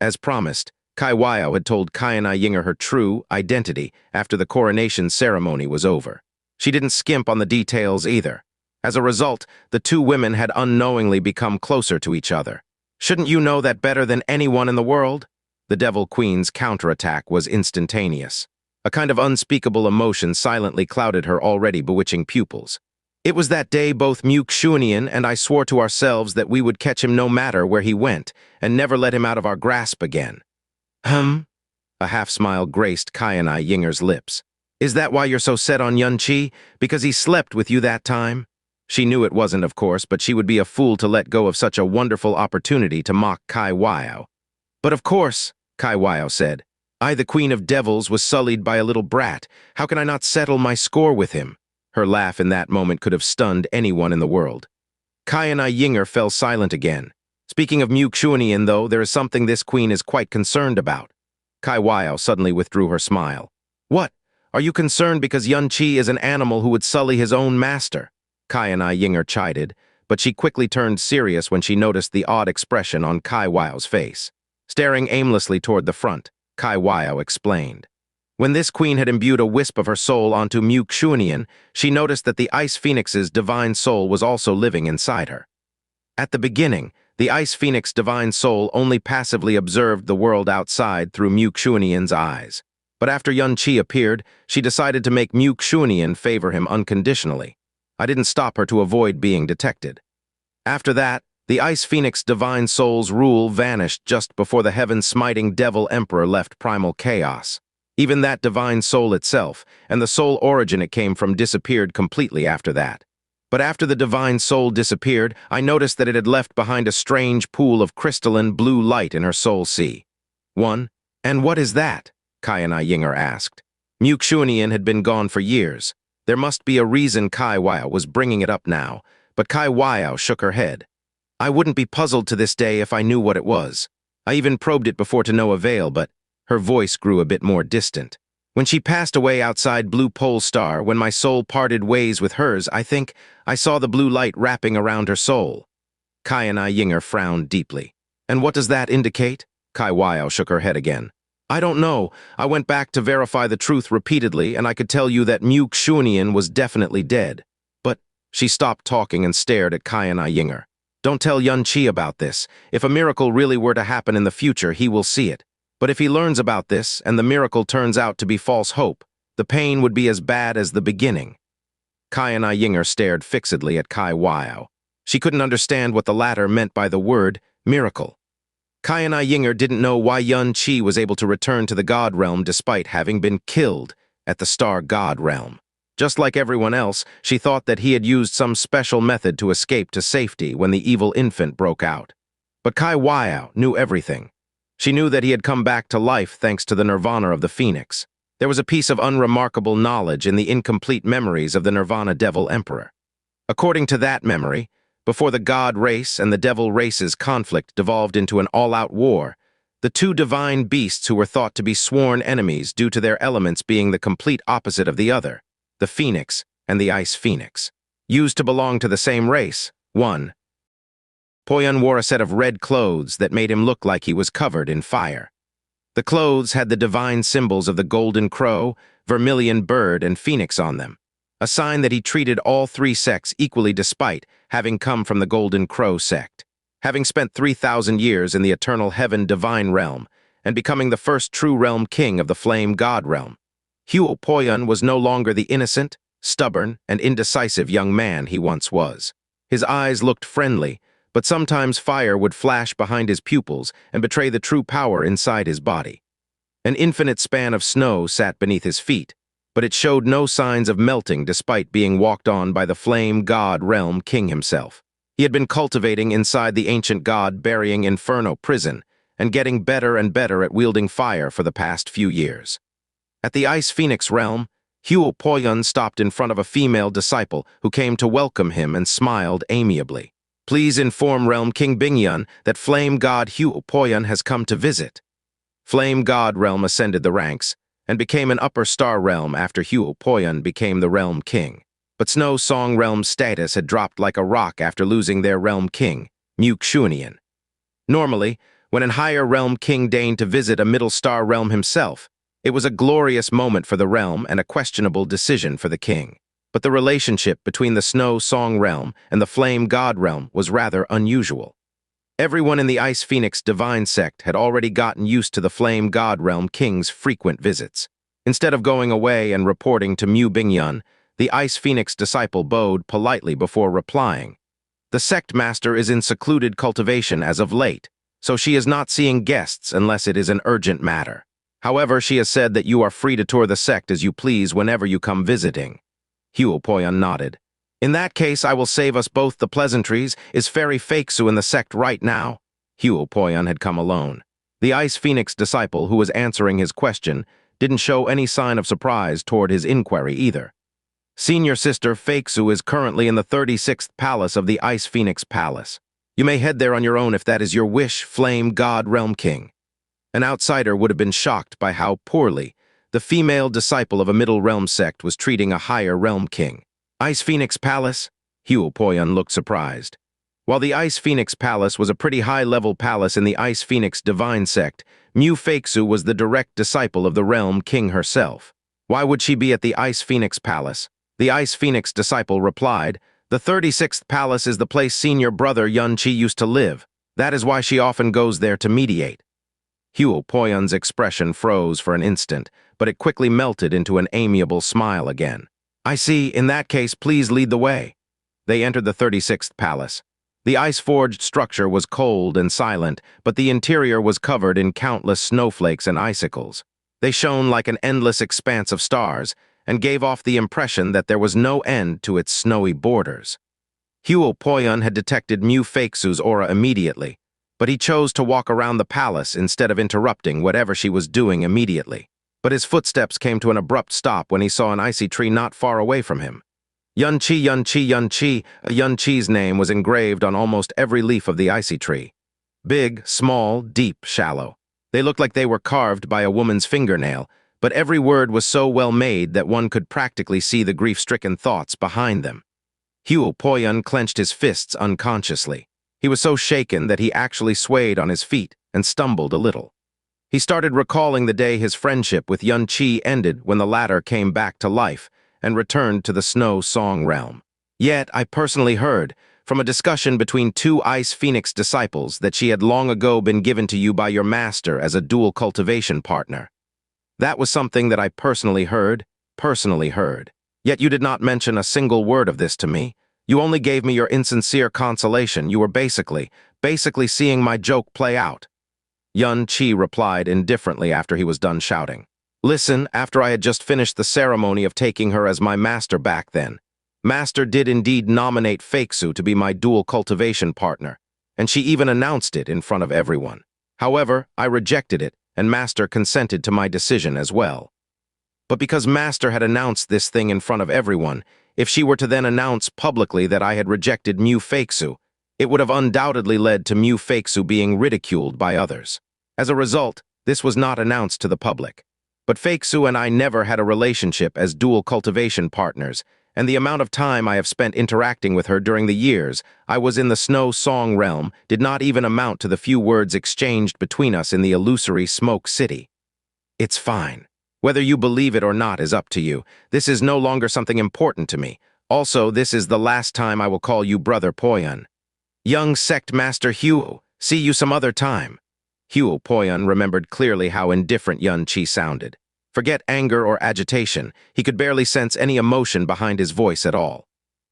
As promised, Kai Wao had told Qianye Ying'er her true identity after the coronation ceremony was over. She didn't skimp on the details either. As a result, the 2 women had unknowingly become closer to each other. "Shouldn't you know that better than anyone in the world?" The Devil Queen's counterattack was instantaneous. A kind of unspeakable emotion silently clouded her already bewitching pupils. "It was that day both Xuzi and I swore to ourselves that we would catch him no matter where he went, and never let him out of our grasp again." A half-smile graced Qianye Ying'er's lips. "Is that why you're so set on Yunqi? Because he slept with you that time?" She knew it wasn't, of course, but she would be a fool to let go of such a wonderful opportunity to mock Kai Wao. "But of course," Kai Wao said, "I, the Queen of Devils, was sullied by a little brat. How can I not settle my score with him?" Her laugh in that moment could have stunned anyone in the world. Qianye Ying'er fell silent again. Speaking of Xuzi, though, there is something this queen is quite concerned about. Kai Wao suddenly withdrew her smile. "What? Are you concerned because Yunqi is an animal who would sully his own master?" Qianye Ying'er chided, but she quickly turned serious when she noticed the odd expression on Kai Wao's face. Staring aimlessly toward the front, Kai Wao explained. When this queen had imbued a wisp of her soul onto Xuzi, she noticed that the Ice Phoenix's divine soul was also living inside her. At the beginning, the Ice Phoenix divine soul only passively observed the world outside through Xuzi's eyes. But after Yunqi appeared, she decided to make Xuzi favor him unconditionally. I didn't stop her to avoid being detected. After that, the Ice Phoenix divine soul's rule vanished just before the heaven-smiting Devil Emperor left primal chaos. Even that divine soul itself, and the soul origin it came from, disappeared completely after that. But after the divine soul disappeared, I noticed that it had left behind a strange pool of crystalline blue light in her soul sea. "And what is that?" Qianye Ying'er asked. Xuzi had been gone for years. There must be a reason Kai Wao was bringing it up now, but Kai Wao shook her head. "I wouldn't be puzzled to this day if I knew what it was. I even probed it before to no avail, but..." Her voice grew a bit more distant. "When she passed away outside Blue Pole Star, when my soul parted ways with hers, I think I saw the blue light wrapping around her soul." Qianye Ying'er frowned deeply. "And what does that indicate?" Kai Wao shook her head again. "I don't know. I went back to verify the truth repeatedly, and I could tell you that Xuzi was definitely dead. But..." She stopped talking and stared at Qianye Ying'er. "Don't tell Yunqi about this. If a miracle really were to happen in the future, he will see it. But if he learns about this, and the miracle turns out to be false hope, the pain would be as bad as the beginning." Qianye Ying'er stared fixedly at Kai Wao. She couldn't understand what the latter meant by the word miracle. Qianye Ying'er didn't know why Yunqi was able to return to the God realm despite having been killed at the Star God realm. Just like everyone else, she thought that he had used some special method to escape to safety when the evil infant broke out. But Kai Wao knew everything. She knew that he had come back to life thanks to the nirvana of the Phoenix. There was a piece of unremarkable knowledge in the incomplete memories of the Nirvana Devil Emperor. According to that memory, before the God race and the Devil race's conflict devolved into an all-out war, the 2 divine beasts who were thought to be sworn enemies due to their elements being the complete opposite of the other, the Phoenix and the Ice Phoenix, used to belong to the same race. 1. Poyun wore a set of red clothes that made him look like he was covered in fire. The clothes had the divine symbols of the golden crow, vermilion bird, and phoenix on them, a sign that he treated all 3 sects equally despite having come from the golden crow sect. Having spent 3,000 years in the eternal heaven-divine realm and becoming the first true realm king of the flame god realm, Huo Poyun was no longer the innocent, stubborn, and indecisive young man he once was. His eyes looked friendly, but sometimes fire would flash behind his pupils and betray the true power inside his body. An infinite span of snow sat beneath his feet, but it showed no signs of melting despite being walked on by the flame god realm king himself. He had been cultivating inside the ancient god-burying inferno prison and getting better and better at wielding fire for the past few years. At the Ice Phoenix realm, Huo Poyun stopped in front of a female disciple who came to welcome him and smiled amiably. Please inform Realm King Bingyun that Flame God Huo Poyun has come to visit. Flame God realm ascended the ranks and became an upper star realm after Huo Poyun became the realm king. But Snow Song realm's status had dropped like a rock after losing their realm king, Mu Xuanian. Normally, when an higher realm king deigned to visit a middle star realm himself, it was a glorious moment for the realm and a questionable decision for the king. But the relationship between the Snow Song realm and the Flame God realm was rather unusual. Everyone in the Ice Phoenix Divine sect had already gotten used to the Flame God realm king's frequent visits. Instead of going away and reporting to Mu Bingyun, the Ice Phoenix disciple bowed politely before replying. The sect master is in secluded cultivation as of late, so she is not seeing guests unless it is an urgent matter. However, she has said that you are free to tour the sect as you please whenever you come visiting. Huo Poyun nodded. In that case, I will save us both the pleasantries. Is Fairy Faksu in the sect right now? Huo Poyun had come alone. The Ice Phoenix disciple who was answering his question didn't show any sign of surprise toward his inquiry either. Senior Sister Faksu is currently in the 36th Palace of the Ice Phoenix Palace. You may head there on your own if that is your wish, Flame God Realm King. An outsider would have been shocked by how poorly the female disciple of a middle realm sect was treating a higher realm king. Ice Phoenix Palace? Huo Poyun looked surprised. While the Ice Phoenix Palace was a pretty high-level palace in the Ice Phoenix Divine sect, Mu Faksu was the direct disciple of the realm king herself. Why would she be at the Ice Phoenix Palace? The Ice Phoenix disciple replied, The 36th Palace is the place senior brother Qianye used to live. That is why she often goes there to mediate. Huo Poyun's expression froze for an instant, but it quickly melted into an amiable smile again. I see, in that case, please lead the way. They entered the 36th Palace. The ice-forged structure was cold and silent, but the interior was covered in countless snowflakes and icicles. They shone like an endless expanse of stars, and gave off the impression that there was no end to its snowy borders. Huo Poyun had detected Mu Faksu's aura immediately, but he chose to walk around the palace instead of interrupting whatever she was doing immediately. But his footsteps came to an abrupt stop when he saw an icy tree not far away from him. Qianye, Qianye, Qianye. Qianye's name was engraved on almost every leaf of the icy tree. Big, small, deep, shallow. They looked like they were carved by a woman's fingernail, but every word was so well made that one could practically see the grief-stricken thoughts behind them. Huo Poyun clenched his fists unconsciously. He was so shaken that he actually swayed on his feet and stumbled a little. He started recalling the day his friendship with Qianye ended when the latter came back to life and returned to the Snow Song realm. Yet, I personally heard, from a discussion between two Ice Phoenix disciples, that she had long ago been given to you by your master as a dual cultivation partner. That was something that I personally heard. Yet you did not mention a single word of this to me. You only gave me your insincere consolation. You were basically seeing my joke play out. Qianye replied indifferently after he was done shouting. Listen, after I had just finished the ceremony of taking her as my master back then, Master did indeed nominate Faksu to be my dual cultivation partner, and she even announced it in front of everyone. However, I rejected it, and Master consented to my decision as well. But because Master had announced this thing in front of everyone, if she were to then announce publicly that I had rejected Mu Faksu, it would have undoubtedly led to Mu Faksu being ridiculed by others. As a result, this was not announced to the public. But Faksu and I never had a relationship as dual cultivation partners, and the amount of time I have spent interacting with her during the years I was in the Snow Song realm did not even amount to the few words exchanged between us in the illusory Smoke City. It's fine. Whether you believe it or not is up to you. This is no longer something important to me. Also, this is the last time I will call you Brother Poyun. Young Sect Master Huo, see you some other time. Huo Poyun remembered clearly how indifferent Qianye sounded. Forget anger or agitation, he could barely sense any emotion behind his voice at all.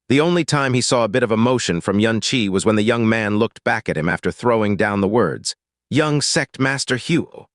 The only time he saw a bit of emotion from Qianye was when the young man looked back at him after throwing down the words, Young Sect Master Huo.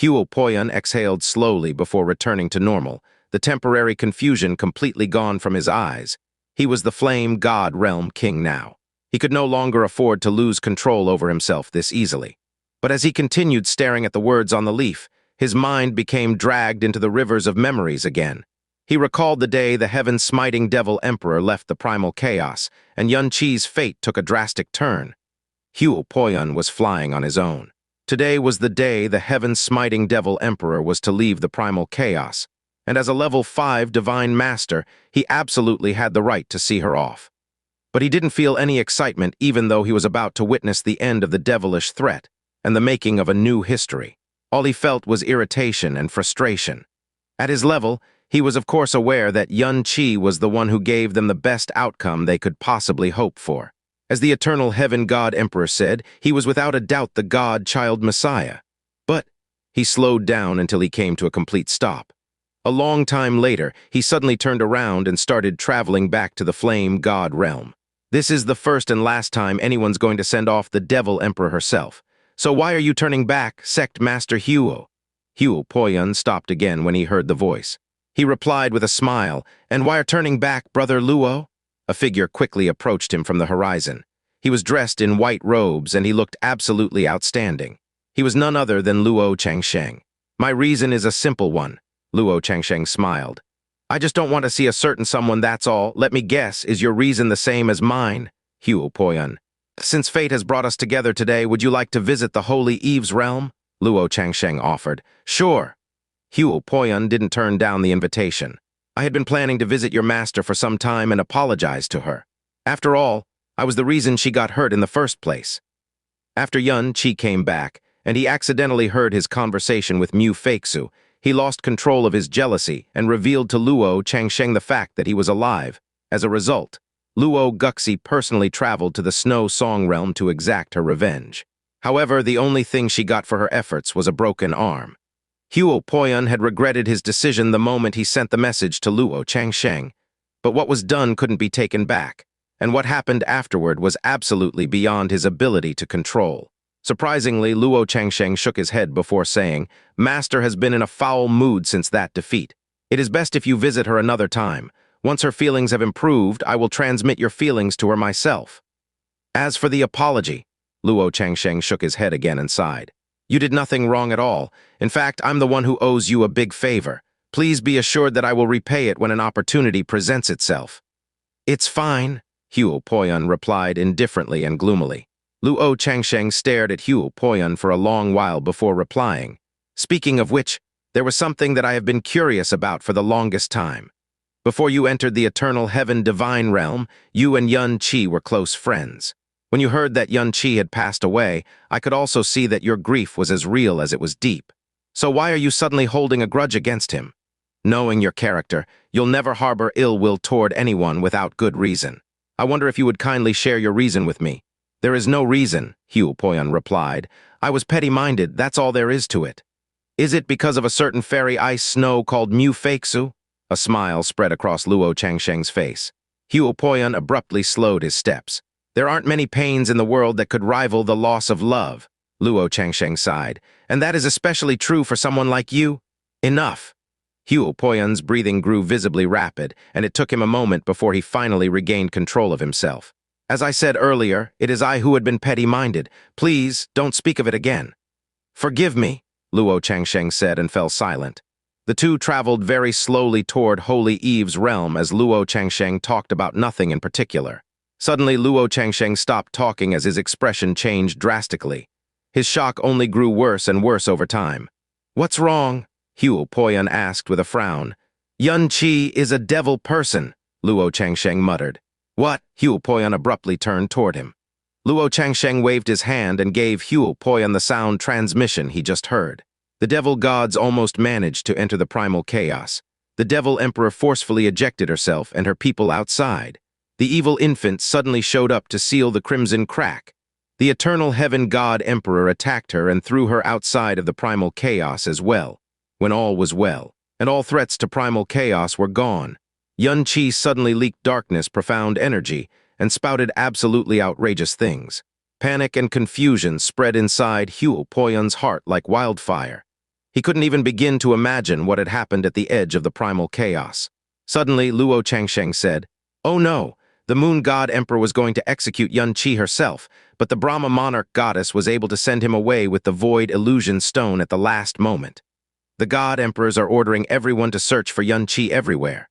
Huo Poyun exhaled slowly before returning to normal, the temporary confusion completely gone from his eyes. He was the Flame God Realm King now. He could no longer afford to lose control over himself this easily. But as he continued staring at the words on the leaf, his mind became dragged into the rivers of memories again. He recalled the day the heaven-smiting devil emperor left the primal chaos, and Yun Qi's fate took a drastic turn. Hu Poyun was flying on his own. Today was the day the heaven-smiting devil emperor was to leave the primal chaos, and as a level 5 divine master, he absolutely had the right to see her off. But he didn't feel any excitement even though he was about to witness the end of the devilish threat and the making of a new history. All he felt was irritation and frustration. At his level, he was of course aware that Yun Qi was the one who gave them the best outcome they could possibly hope for. As the eternal heaven god emperor said, he was without a doubt the god-child messiah. But he slowed down until he came to a complete stop. A long time later, he suddenly turned around and started traveling back to the flame god realm. This is the first and last time anyone's going to send off the devil emperor herself. So why are you turning back, sect master Huo? Hu Poyun stopped again when he heard the voice. He replied with a smile, "And why are turning back, brother Luo?" A figure quickly approached him from the horizon. He was dressed in white robes and he looked absolutely outstanding. He was none other than Luo Changsheng. "My reason is a simple one," Luo Changsheng smiled. "I just don't want to see a certain someone, that's all. Let me guess, is your reason the same as mine?" Hu Poyun. "Since fate has brought us together today, would you like to visit the Holy Eve's realm?" Luo Changsheng offered. "Sure." Hu Poyun didn't turn down the invitation. "I had been planning to visit your master for some time and apologize to her. After all, I was the reason she got hurt in the first place." After Yun Qi came back, and he accidentally heard his conversation with Mu Feixu, he lost control of his jealousy and revealed to Luo Changsheng the fact that he was alive. As a result, Luo Guxi personally traveled to the Snow Song realm to exact her revenge. However, the only thing she got for her efforts was a broken arm. Huo Poyun had regretted his decision the moment he sent the message to Luo Changsheng, but what was done couldn't be taken back, and what happened afterward was absolutely beyond his ability to control. Surprisingly, Luo Changsheng shook his head before saying, "Master has been in a foul mood since that defeat. It is best if you visit her another time. Once her feelings have improved, I will transmit your feelings to her myself." As for the apology, Luo Changsheng shook his head again and sighed. "You did nothing wrong at all. In fact, I'm the one who owes you a big favor. Please be assured that I will repay it when an opportunity presents itself." "It's fine," Huo Poyun replied indifferently and gloomily. Luo Changsheng stared at Huo Poyun for a long while before replying. "Speaking of which, there was something that I have been curious about for the longest time. Before you entered the eternal heaven-divine realm, you and Yun Qi were close friends. When you heard that Yun Qi had passed away, I could also see that your grief was as real as it was deep. So why are you suddenly holding a grudge against him? Knowing your character, you'll never harbor ill will toward anyone without good reason. I wonder if you would kindly share your reason with me." "There is no reason," Hu Poyun replied. "I was petty-minded, that's all there is to it." "Is it because of a certain fairy ice snow called Mu Feixu?" A smile spread across Luo Changsheng's face. Hu Poyun abruptly slowed his steps. "There aren't many pains in the world that could rival the loss of love," Luo Changsheng sighed. "And that is especially true for someone like you." "Enough." Hu Poyun's breathing grew visibly rapid, and it took him a moment before he finally regained control of himself. "As I said earlier, it is I who had been petty-minded. Please, don't speak of it again." "Forgive me," Luo Changsheng said and fell silent. The two traveled very slowly toward Holy Eve's realm as Luo Changsheng talked about nothing in particular. Suddenly, Luo Changsheng stopped talking as his expression changed drastically. His shock only grew worse and worse over time. "What's wrong?" Huo Poyun asked with a frown. "Yun Qi is a devil person," Luo Changsheng muttered. "What?" Huo Poyun abruptly turned toward him. Luo Changsheng waved his hand and gave Huo Poyun the sound transmission he just heard. The devil gods almost managed to enter the primal chaos. The devil emperor forcefully ejected herself and her people outside. The evil infant suddenly showed up to seal the crimson crack. The eternal heaven god emperor attacked her and threw her outside of the primal chaos as well. When all was well, and all threats to primal chaos were gone, Yun Qi suddenly leaked darkness, profound energy, and spouted absolutely outrageous things. Panic and confusion spread inside Huo Poyun's heart like wildfire. He couldn't even begin to imagine what had happened at the edge of the primal chaos. Suddenly, Luo Changsheng said, "Oh no, The moon god emperor was going to execute Qianye herself, but the Brahma monarch goddess was able to send him away with the void illusion stone at the last moment. The god emperors are ordering everyone to search for Qianye everywhere.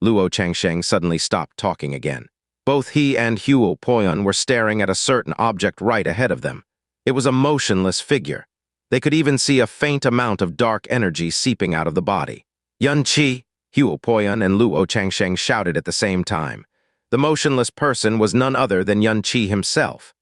Luo Changsheng suddenly stopped talking again. Both he and Huo Poyun were staring at a certain object right ahead of them. It was a motionless figure. They could even see a faint amount of dark energy seeping out of the body. Qianye, Huo Poyun and Luo Changsheng shouted at the same time. The motionless person was none other than Qianye himself.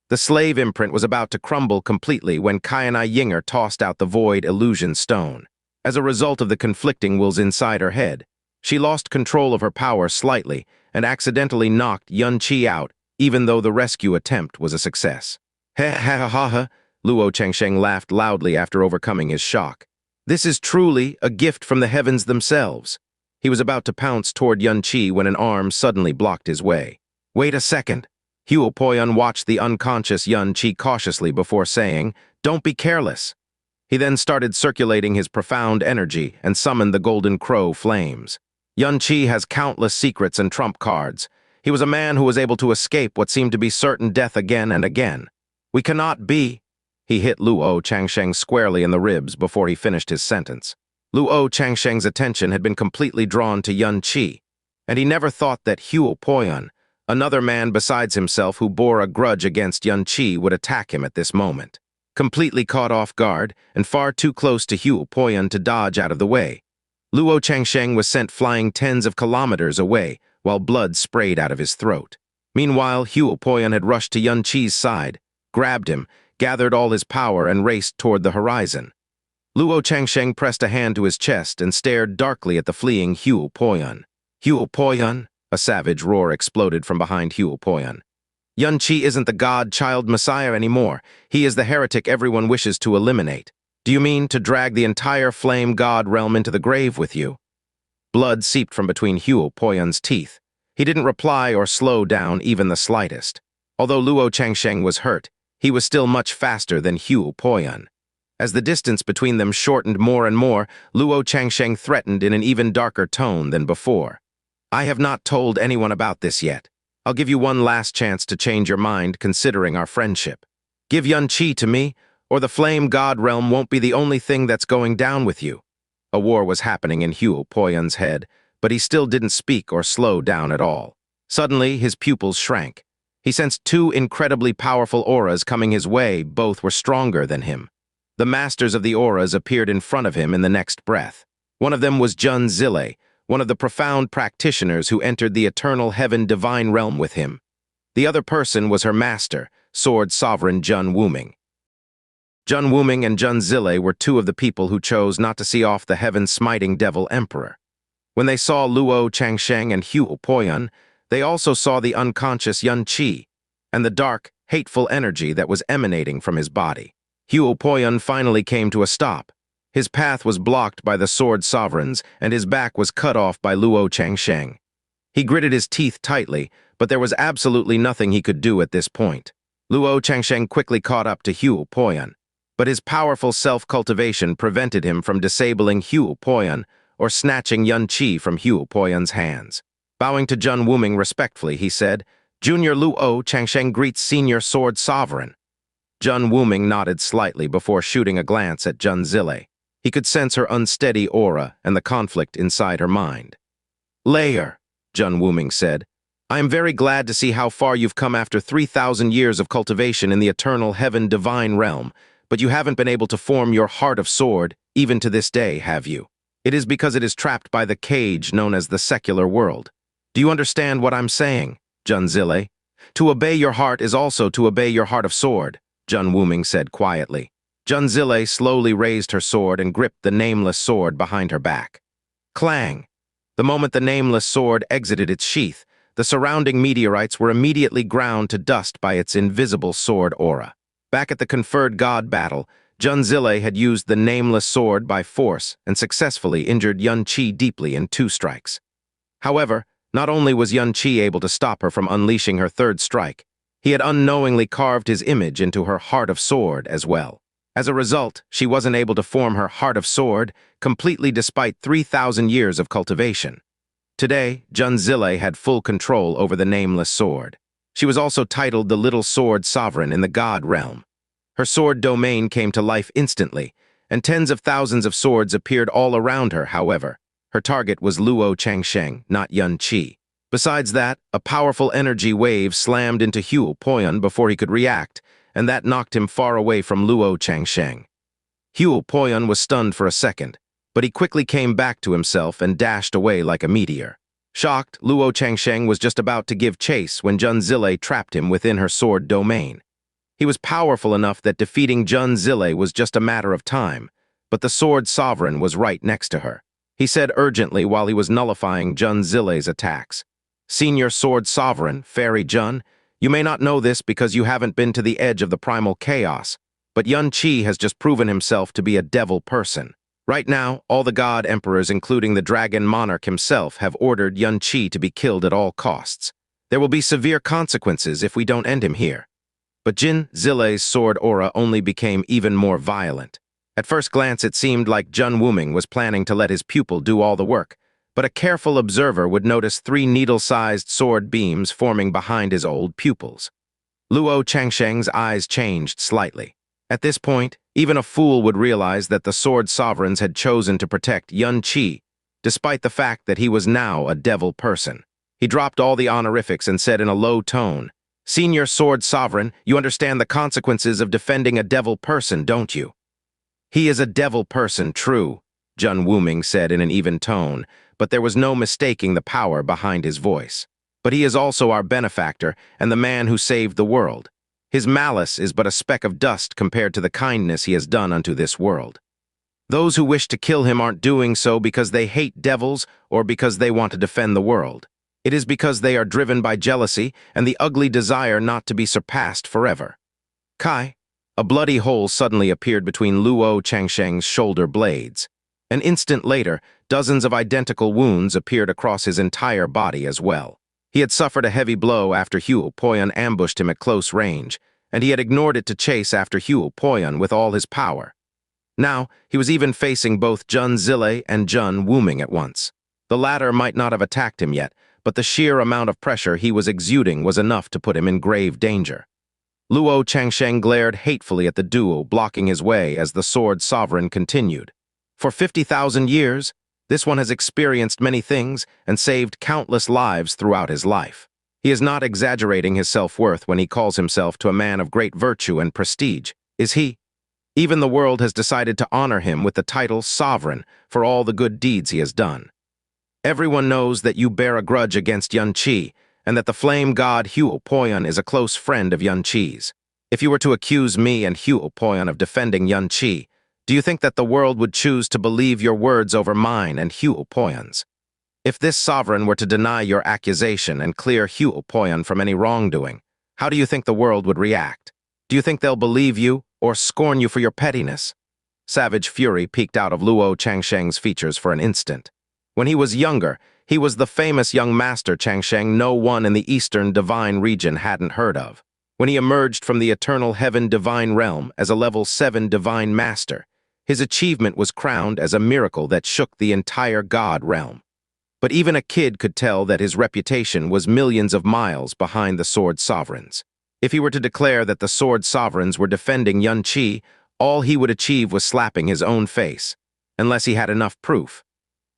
The slave imprint was about to crumble completely when Qianye Ying'er tossed out the void illusion stone. As a result of the conflicting wills inside her head, she lost control of her power slightly and accidentally knocked Qianye out, even though the rescue attempt was a success. Ha ha ha ha, Luo Changsheng laughed loudly after overcoming his shock. This is truly a gift from the heavens themselves. He was about to pounce toward Qianye when an arm suddenly blocked his way. Wait a second. Huo Poyun watched the unconscious Qianye cautiously before saying, "Don't be careless." He then started circulating his profound energy and summoned the golden crow flames. Qianye has countless secrets and trump cards. He was a man who was able to escape what seemed to be certain death again and again. We cannot be. He hit Luo Changsheng squarely in the ribs before he finished his sentence. Luo Changsheng's attention had been completely drawn to Qianye, and he never thought that Huo Poyun, another man besides himself who bore a grudge against Qianye, would attack him at this moment. Completely caught off guard and far too close to Huo Poyun to dodge out of the way, Luo Changsheng was sent flying tens of kilometers away while blood sprayed out of his throat. Meanwhile, Huo Poyun had rushed to Qianye's side, grabbed him, gathered all his power and raced toward the horizon. Luo Changsheng pressed a hand to his chest and stared darkly at the fleeing Huo Poyun. Huo Poyun? A savage roar exploded from behind Huo Poyun. Qianye isn't the god-child messiah anymore. He is the heretic everyone wishes to eliminate. Do you mean to drag the entire flame god realm into the grave with you? Blood seeped from between Huo Poyun's teeth. He didn't reply or slow down even the slightest. Although Luo Changsheng was hurt, he was still much faster than Huo Poyun. As the distance between them shortened more and more, Luo Changsheng threatened in an even darker tone than before. I have not told anyone about this yet. I'll give you one last chance to change your mind considering our friendship. Give Qianye to me, or the flame god realm won't be the only thing that's going down with you. A war was happening in Huo Poyun's head, but he still didn't speak or slow down at all. Suddenly, his pupils shrank. He sensed two incredibly powerful auras coming his way. Both were stronger than him. The masters of the auras appeared in front of him in the next breath. One of them was Zhou Xuzi, one of the profound practitioners who entered the eternal heaven-divine realm with him. The other person was her master, sword sovereign Zhou Wuming. Zhou Wuming and Zhou Xuzi were two of the people who chose not to see off the heaven-smiting devil emperor. When they saw Luo Changsheng and Huo Poyun, they also saw the unconscious Qianye and the dark, hateful energy that was emanating from his body. Huo Poyun finally came to a stop. His path was blocked by the sword sovereigns, and his back was cut off by Luo Changsheng. He gritted his teeth tightly, but there was absolutely nothing he could do at this point. Luo Changsheng quickly caught up to Huo Poyun, but his powerful self-cultivation prevented him from disabling Huo Poyun or snatching Qianye from Huo Poyun's hands. Bowing to Zhou Wuming respectfully, he said, "Junior Luo Changsheng greets Senior Sword Sovereign." Zhou Wuming nodded slightly before shooting a glance at Zhou Xuzi. He could sense her unsteady aura and the conflict inside her mind. "Layer," Zhou Wuming said, "I am very glad to see how far you've come after 3,000 years of cultivation in the eternal heaven-divine realm, but you haven't been able to form your heart of sword, even to this day, have you? It is because it is trapped by the cage known as the secular world. Do you understand what I'm saying, Zhou Xuzi? To obey your heart is also to obey your heart of sword," Zhou Wuming said quietly. Zhou Xuzi slowly raised her sword and gripped the nameless sword behind her back. Clang! The moment the nameless sword exited its sheath, the surrounding meteorites were immediately ground to dust by its invisible sword aura. Back at the conferred god battle, Zhou Xuzi had used the nameless sword by force and successfully injured Qianye deeply in 2 strikes. However, not only was Qianye able to stop her from unleashing her 3rd strike, he had unknowingly carved his image into her heart of sword as well. As a result, she wasn't able to form her heart of sword completely despite 3,000 years of cultivation. Today, Zhou had full control over the nameless sword. She was also titled the Little Sword Sovereign in the God realm. Her sword domain came to life instantly, and tens of thousands of swords appeared all around her, however. Her target was Luo Changsheng, not Yuan Qi. Besides that, a powerful energy wave slammed into Huo Poyan before he could react, and that knocked him far away from Luo Changsheng. Huo Poyan was stunned for a second, but he quickly came back to himself and dashed away like a meteor. Shocked, Luo Changsheng was just about to give chase when Zhou trapped him within her sword domain. He was powerful enough that defeating Zhou was just a matter of time, but the sword sovereign was right next to her. He said urgently while he was nullifying Zhou's attacks. "Senior Sword Sovereign, Fairy Jun, you may not know this because you haven't been to the edge of the primal chaos, but Yuan Qi has just proven himself to be a devil person. Right now, all the god emperors, including the dragon monarch himself, have ordered Yuan Qi to be killed at all costs. There will be severe consequences if we don't end him here." But Zhou's sword aura only became even more violent. At first glance, it seemed like Zhou Wuming was planning to let his pupil do all the work, but a careful observer would notice 3 needle-sized sword beams forming behind his old pupils. Luo Changsheng's eyes changed slightly. At this point, even a fool would realize that the sword sovereigns had chosen to protect Yuan Qi, despite the fact that he was now a devil person. He dropped all the honorifics and said in a low tone, "Senior Sword Sovereign, you understand the consequences of defending a devil person, don't you?" "He is a devil person, true," Zhou Wuming said in an even tone, but there was no mistaking the power behind his voice. "But he is also our benefactor and the man who saved the world. His malice is but a speck of dust compared to the kindness he has done unto this world. Those who wish to kill him aren't doing so because they hate devils or because they want to defend the world. It is because they are driven by jealousy and the ugly desire not to be surpassed forever." Kai. A bloody hole suddenly appeared between Luo Changsheng's shoulder blades. An instant later, dozens of identical wounds appeared across his entire body as well. He had suffered a heavy blow after Huo Poyan ambushed him at close range, and he had ignored it to chase after Huo Poyan with all his power. Now, he was even facing both Zhou and Zhou Wuming at once. The latter might not have attacked him yet, but the sheer amount of pressure he was exuding was enough to put him in grave danger. Luo Changsheng glared hatefully at the duo, blocking his way as the sword sovereign continued. "For 50,000 years, this one has experienced many things and saved countless lives throughout his life. He is not exaggerating his self-worth when he calls himself to a man of great virtue and prestige, is he? Even the world has decided to honor him with the title Sovereign for all the good deeds he has done. Everyone knows that you bear a grudge against Yuan Qi, and that the flame god Huo Poyan is a close friend of Yuan Qi's. If you were to accuse me and Huo Poyan of defending Yuan Qi, do you think that the world would choose to believe your words over mine and Huo Poyan's? If this sovereign were to deny your accusation and clear Huo Poyan from any wrongdoing, how do you think the world would react? Do you think they'll believe you or scorn you for your pettiness?" Savage fury peeked out of Luo Changsheng's features for an instant. When he was younger, he was the famous young master Changsheng no one in the Eastern Divine region hadn't heard of. When he emerged from the eternal Heaven-Divine realm as a level 7 divine master, his achievement was crowned as a miracle that shook the entire God realm. But even a kid could tell that his reputation was millions of miles behind the Sword Sovereigns. If he were to declare that the Sword Sovereigns were defending Yuan Qi, all he would achieve was slapping his own face, unless he had enough proof.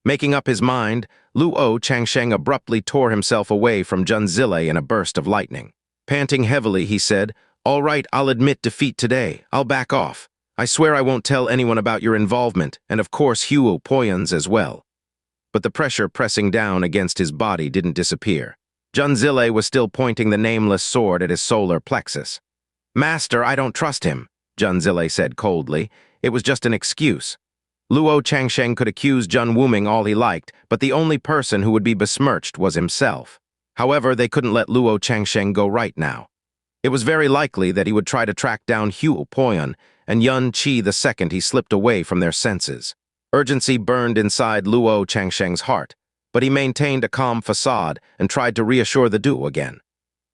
Making up his mind, Luo Changsheng abruptly tore himself away from Zhou in a burst of lightning. Panting heavily, he said, "All right, I'll admit defeat today. I'll back off. I swear I won't tell anyone about your involvement, and of course Huo Poyan's as well." But the pressure pressing down against his body didn't disappear. Zhou was still pointing the nameless sword at his solar plexus. "Master, I don't trust him," Zhou said coldly. "It was just an excuse." Luo Changsheng could accuse Zhou Wuming all he liked, but the only person who would be besmirched was himself. However, they couldn't let Luo Changsheng go right now. It was very likely that he would try to track down Huo Poyan and Yuan Qi the second he slipped away from their senses. Urgency burned inside Luo Changsheng's heart, but he maintained a calm facade and tried to reassure the duo again.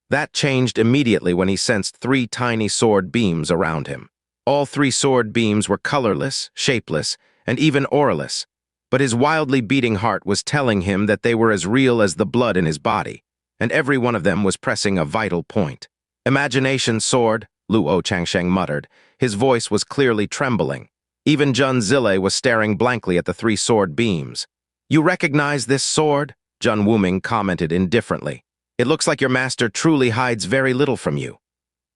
That changed immediately when he sensed 3 tiny sword beams around him. All 3 sword beams were colorless, shapeless, and even auraless, but his wildly beating heart was telling him that they were as real as the blood in his body, and every one of them was pressing a vital point. "Imagination sword," Luo Changsheng muttered. His voice was clearly trembling. Even Zhou Xuzi was staring blankly at the three sword beams. "You recognize this sword?" Zhou Wuming commented indifferently. "It looks like your master truly hides very little from you."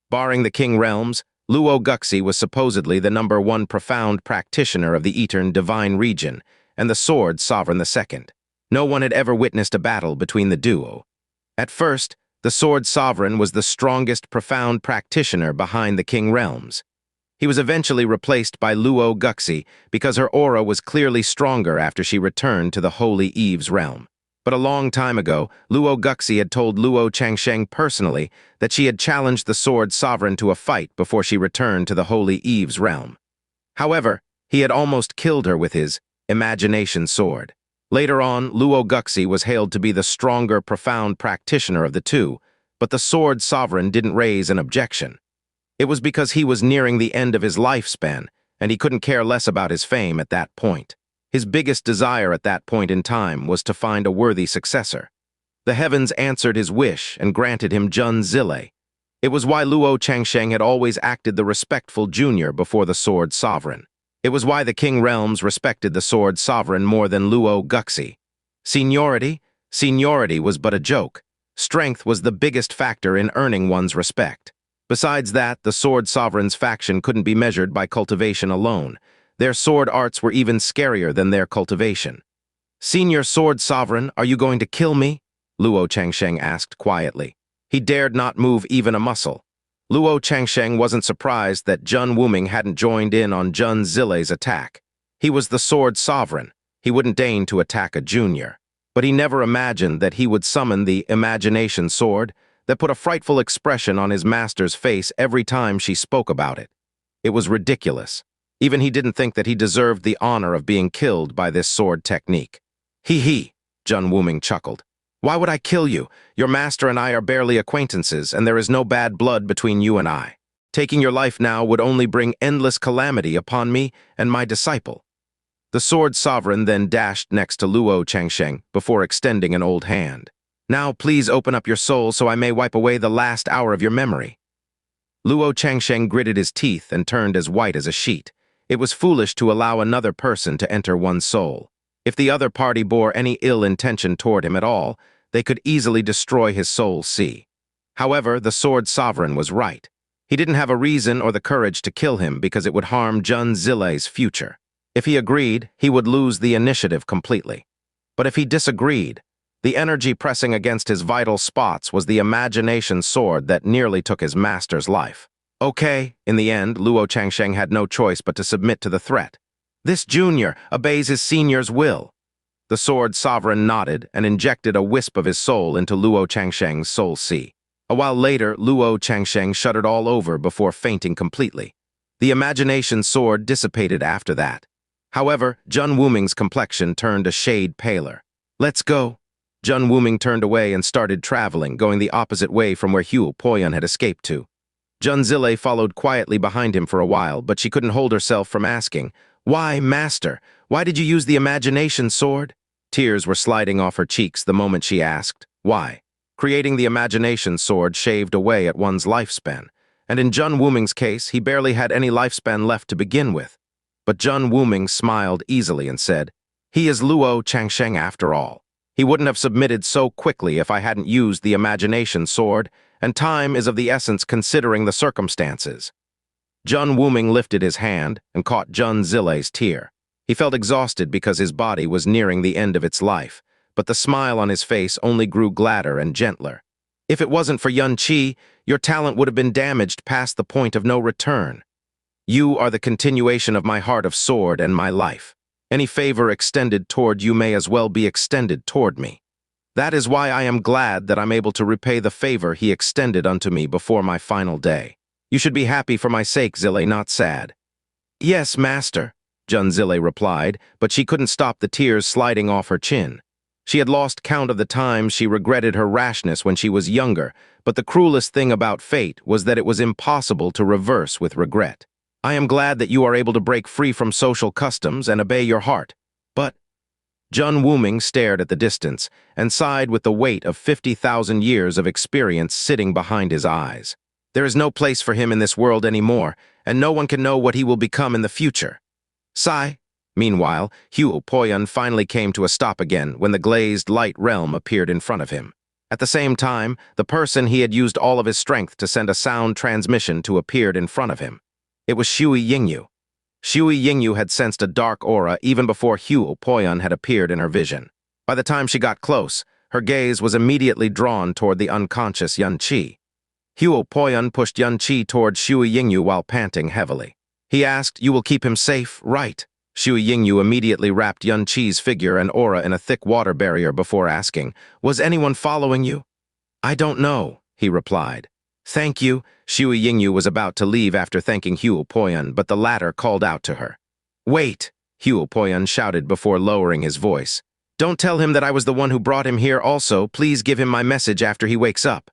Barring the King realms, Luo Guxi was supposedly the #1 profound practitioner of the Heaven-Defying region, and the Sword Sovereign II. No one had ever witnessed a battle between the duo. At first, the Sword Sovereign was the strongest profound practitioner behind the King realms. He was eventually replaced by Luo Guxi because her aura was clearly stronger after she returned to the Holy Eve's realm. But a long time ago, Luo Guxi had told Luo Changsheng personally that she had challenged the Sword Sovereign to a fight before she returned to the Holy Eve's realm. However, he had almost killed her with his imagination sword. Later on, Luo Guxi was hailed to be the stronger, profound practitioner of the two, but the Sword Sovereign didn't raise an objection. It was because he was nearing the end of his lifespan, and he couldn't care less about his fame at that point. His biggest desire at that point in time was to find a worthy successor. The heavens answered his wish and granted him Zhou Xuzi. It was why Luo Changsheng had always acted the respectful junior before the Sword Sovereign. It was why the King realms respected the Sword Sovereign more than Luo Guxi. Seniority? Seniority was but a joke. Strength was the biggest factor in earning one's respect. Besides that, the Sword Sovereign's faction couldn't be measured by cultivation alone. Their sword arts were even scarier than their cultivation. "Senior Sword Sovereign, are you going to kill me?" Luo Changsheng asked quietly. He dared not move even a muscle. Luo Changsheng wasn't surprised that Zhou Wuming hadn't joined in on Zhou Xuzi's attack. He was the Sword Sovereign. He wouldn't deign to attack a junior. But he never imagined that he would summon the imagination sword that put a frightful expression on his master's face every time she spoke about it. It was ridiculous. Even he didn't think that he deserved the honor of being killed by this sword technique. "He," Zhou Wuming chuckled. "Why would I kill you? Your master and I are barely acquaintances, and there is no bad blood between you and I. Taking your life now would only bring endless calamity upon me and my disciple." The Sword Sovereign then dashed next to Luo Changsheng before extending an old hand. "Now please open up your soul so I may wipe away the last hour of your memory." Luo Changsheng gritted his teeth and turned as white as a sheet. It was foolish to allow another person to enter one's soul. If the other party bore any ill intention toward him at all, they could easily destroy his soul sea. However, the Sword Sovereign was right. He didn't have a reason or the courage to kill him because it would harm Zhou Xuzi's future. If he agreed, he would lose the initiative completely. But if he disagreed, the energy pressing against his vital spots was the imagination sword that nearly took his master's life. Okay, in the end, Luo Changsheng had no choice but to submit to the threat. "This junior obeys his senior's will." The Sword Sovereign nodded and injected a wisp of his soul into Luo Changsheng's soul sea. A while later, Luo Changsheng shuddered all over before fainting completely. The imagination sword dissipated after that. However, Zhou Wuming's complexion turned a shade paler. "Let's go." Zhou Wuming turned away and started traveling, going the opposite way from where Hugh Poyan had escaped to. Zhou Xuzi followed quietly behind him for a while, but she couldn't hold herself from asking, "Why, Master? Why did you use the imagination sword?" Tears were sliding off her cheeks the moment she asked, "Why?" Creating the imagination sword shaved away at one's lifespan, and in Zhou Wuming's case, he barely had any lifespan left to begin with. But Zhou Wuming smiled easily and said, "He is Luo Changsheng after all. He wouldn't have submitted so quickly if I hadn't used the imagination sword, and time is of the essence considering the circumstances." Zhou Wuming lifted his hand and caught Zhou Xuzi's tear. He felt exhausted because his body was nearing the end of its life, but the smile on his face only grew gladder and gentler. "If it wasn't for Yun Qi, your talent would have been damaged past the point of no return. You are the continuation of my heart of sword and my life. Any favor extended toward you may as well be extended toward me. That is why I am glad that I'm able to repay the favor he extended unto me before my final day. You should be happy for my sake, Xuzi, not sad." "Yes, Master," Zhou Xuzi replied, but she couldn't stop the tears sliding off her chin. She had lost count of the times she regretted her rashness when she was younger, but the cruelest thing about fate was that it was impossible to reverse with regret. "I am glad that you are able to break free from social customs and obey your heart. But Jun Wuming stared at the distance and sighed with the weight of 50,000 years of experience sitting behind his eyes. There is no place for him in this world anymore, and no one can know what he will become in the future. Sigh. Meanwhile, Hugh Poyun finally came to a stop again when the glazed light realm appeared in front of him. At the same time, the person he had used all of his strength to send a sound transmission to appeared in front of him. It was Qianye Ying'er. Qianye Ying'er had sensed a dark aura even before Hugh Poyun had appeared in her vision. By the time she got close, her gaze was immediately drawn toward the unconscious Xianxia. Hugh Poyun pushed Xianxia toward Qianye Ying'er while panting heavily. He asked, "You will keep him safe, right?" Qianye Ying'er immediately wrapped Xianxia's figure and aura in a thick water barrier before asking, "Was anyone following you?" "I don't know," he replied. "Thank you." Qianye Ying'er was about to leave after thanking Hugh Poyun, but the latter called out to her. "Wait," Hugh Poyun shouted before lowering his voice. "Don't tell him that I was the one who brought him here also. Please give him my message after he wakes up.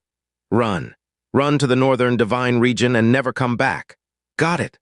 Run. Run to the northern divine region and never come back." "Got it."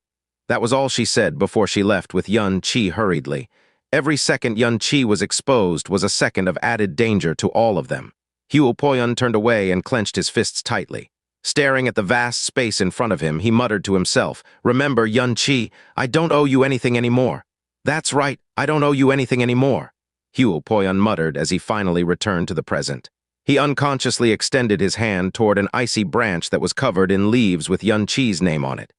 That was all she said before she left with Xianxia hurriedly. Every second Xianxia was exposed was a second of added danger to all of them. Hugh Poyun turned away and clenched his fists tightly. Staring at the vast space in front of him, he muttered to himself, "Remember, Xianxia, I don't owe you anything anymore." "That's right, I don't owe you anything anymore," Hugh Poyun muttered as he finally returned to the present. He unconsciously extended his hand toward an icy branch that was covered in leaves with Xianxia's name on it.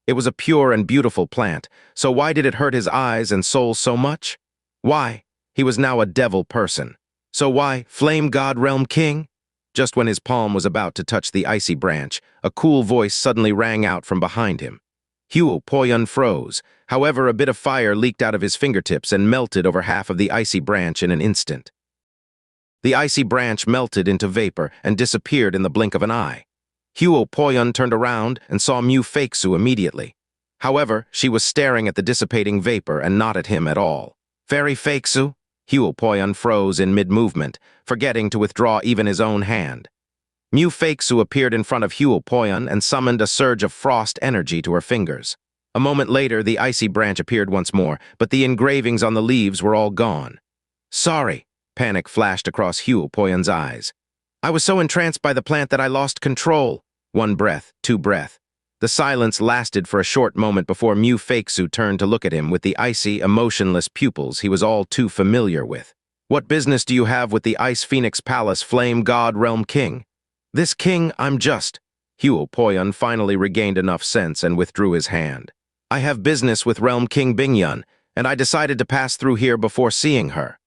It was a pure and beautiful plant, so why did it hurt his eyes and soul so much? Why? He was now a devil person. So why, Flame God Realm King? Just when his palm was about to touch the icy branch, a cool voice suddenly rang out from behind him. Hugh Poyun froze. However, a bit of fire leaked out of his fingertips and melted over half of the icy branch in an instant. The icy branch melted into vapor and disappeared in the blink of an eye. Hugh Poyun turned around and saw Mu Feixu immediately. However, she was staring at the dissipating vapor and not at him at all. "Fairy Feixu?" Hugh Poyun froze in mid-movement, forgetting to withdraw even his own hand. Mu Feixu appeared in front of Hugh Poyun and summoned a surge of frost energy to her fingers. A moment later, the icy branch appeared once more, but the engravings on the leaves were all gone. "Sorry," panic flashed across Hugh Poyun's eyes. "I was so entranced by the plant that I lost control." One breath, two breath. The silence lasted for a short moment before Mu Feixu turned to look at him with the icy, emotionless pupils he was all too familiar with. "What business do you have with the Ice Phoenix Palace Flame God Realm King?" "This king, I'm just..." Hugh Poyun finally regained enough sense and withdrew his hand. "I have business with Realm King Bingyun, and I decided to pass through here before seeing her."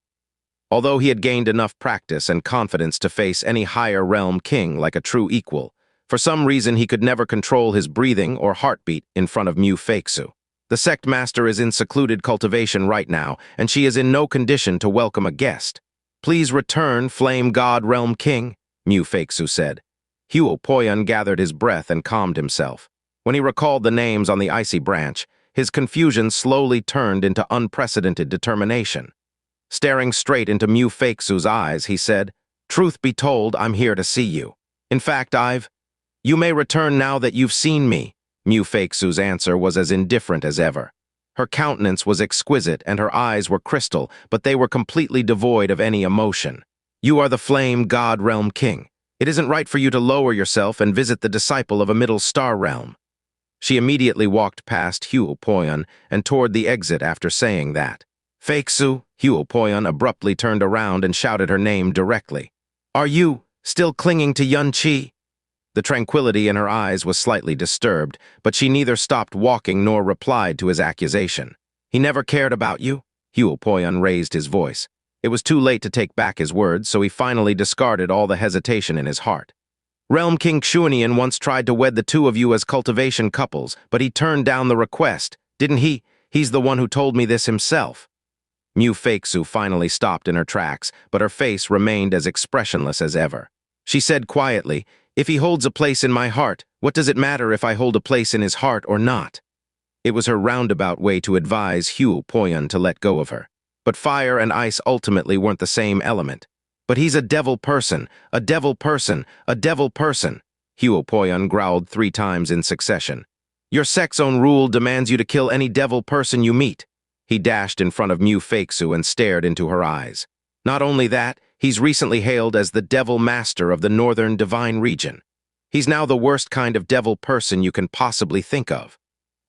Although he had gained enough practice and confidence to face any higher realm king like a true equal, for some reason he could never control his breathing or heartbeat in front of Mu Feixu. The sect master is in secluded cultivation right now, and she is in no condition to welcome a guest. "Please return, Flame God Realm King," Mu Feixu said. Hugh Poyun gathered his breath and calmed himself. When he recalled the names on the icy branch, his confusion slowly turned into unprecedented determination. Staring straight into Mu Feixu's eyes, he said, "Truth be told, I'm here to see you. In fact, You may return now that you've seen me." Mu Feixu's answer was as indifferent as ever. Her countenance was exquisite and her eyes were crystal, but they were completely devoid of any emotion. "You are the Flame God Realm King. It isn't right for you to lower yourself and visit the disciple of a middle star realm." She immediately walked past Hugh Poyun and toward the exit after saying that. "Feixu," Hugh Poyun abruptly turned around and shouted her name directly. "Are you still clinging to Xianxia?" The tranquility in her eyes was slightly disturbed, but she neither stopped walking nor replied to his accusation. "He never cared about you?" Hugh Poyun raised his voice. It was too late to take back his words, so he finally discarded all the hesitation in his heart. "Realm King Qianye once tried to wed the two of you as cultivation couples, but he turned down the request, didn't he? He's the one who told me this himself." Mu Feixu finally stopped in her tracks, but her face remained as expressionless as ever. She said quietly, "If he holds a place in my heart, what does it matter if I hold a place in his heart or not?" It was her roundabout way to advise Hugh Poyun to let go of her. But fire and ice ultimately weren't the same element. "But he's a devil person, a devil person, a devil person," Hugh Poyun growled 3 times in succession. "Your sect's own rule demands you to kill any devil person you meet." He dashed in front of Mu Feixu and stared into her eyes. Not only that, he's recently hailed as the Devil Master of the Northern Divine Region. He's now the worst kind of devil person you can possibly think of.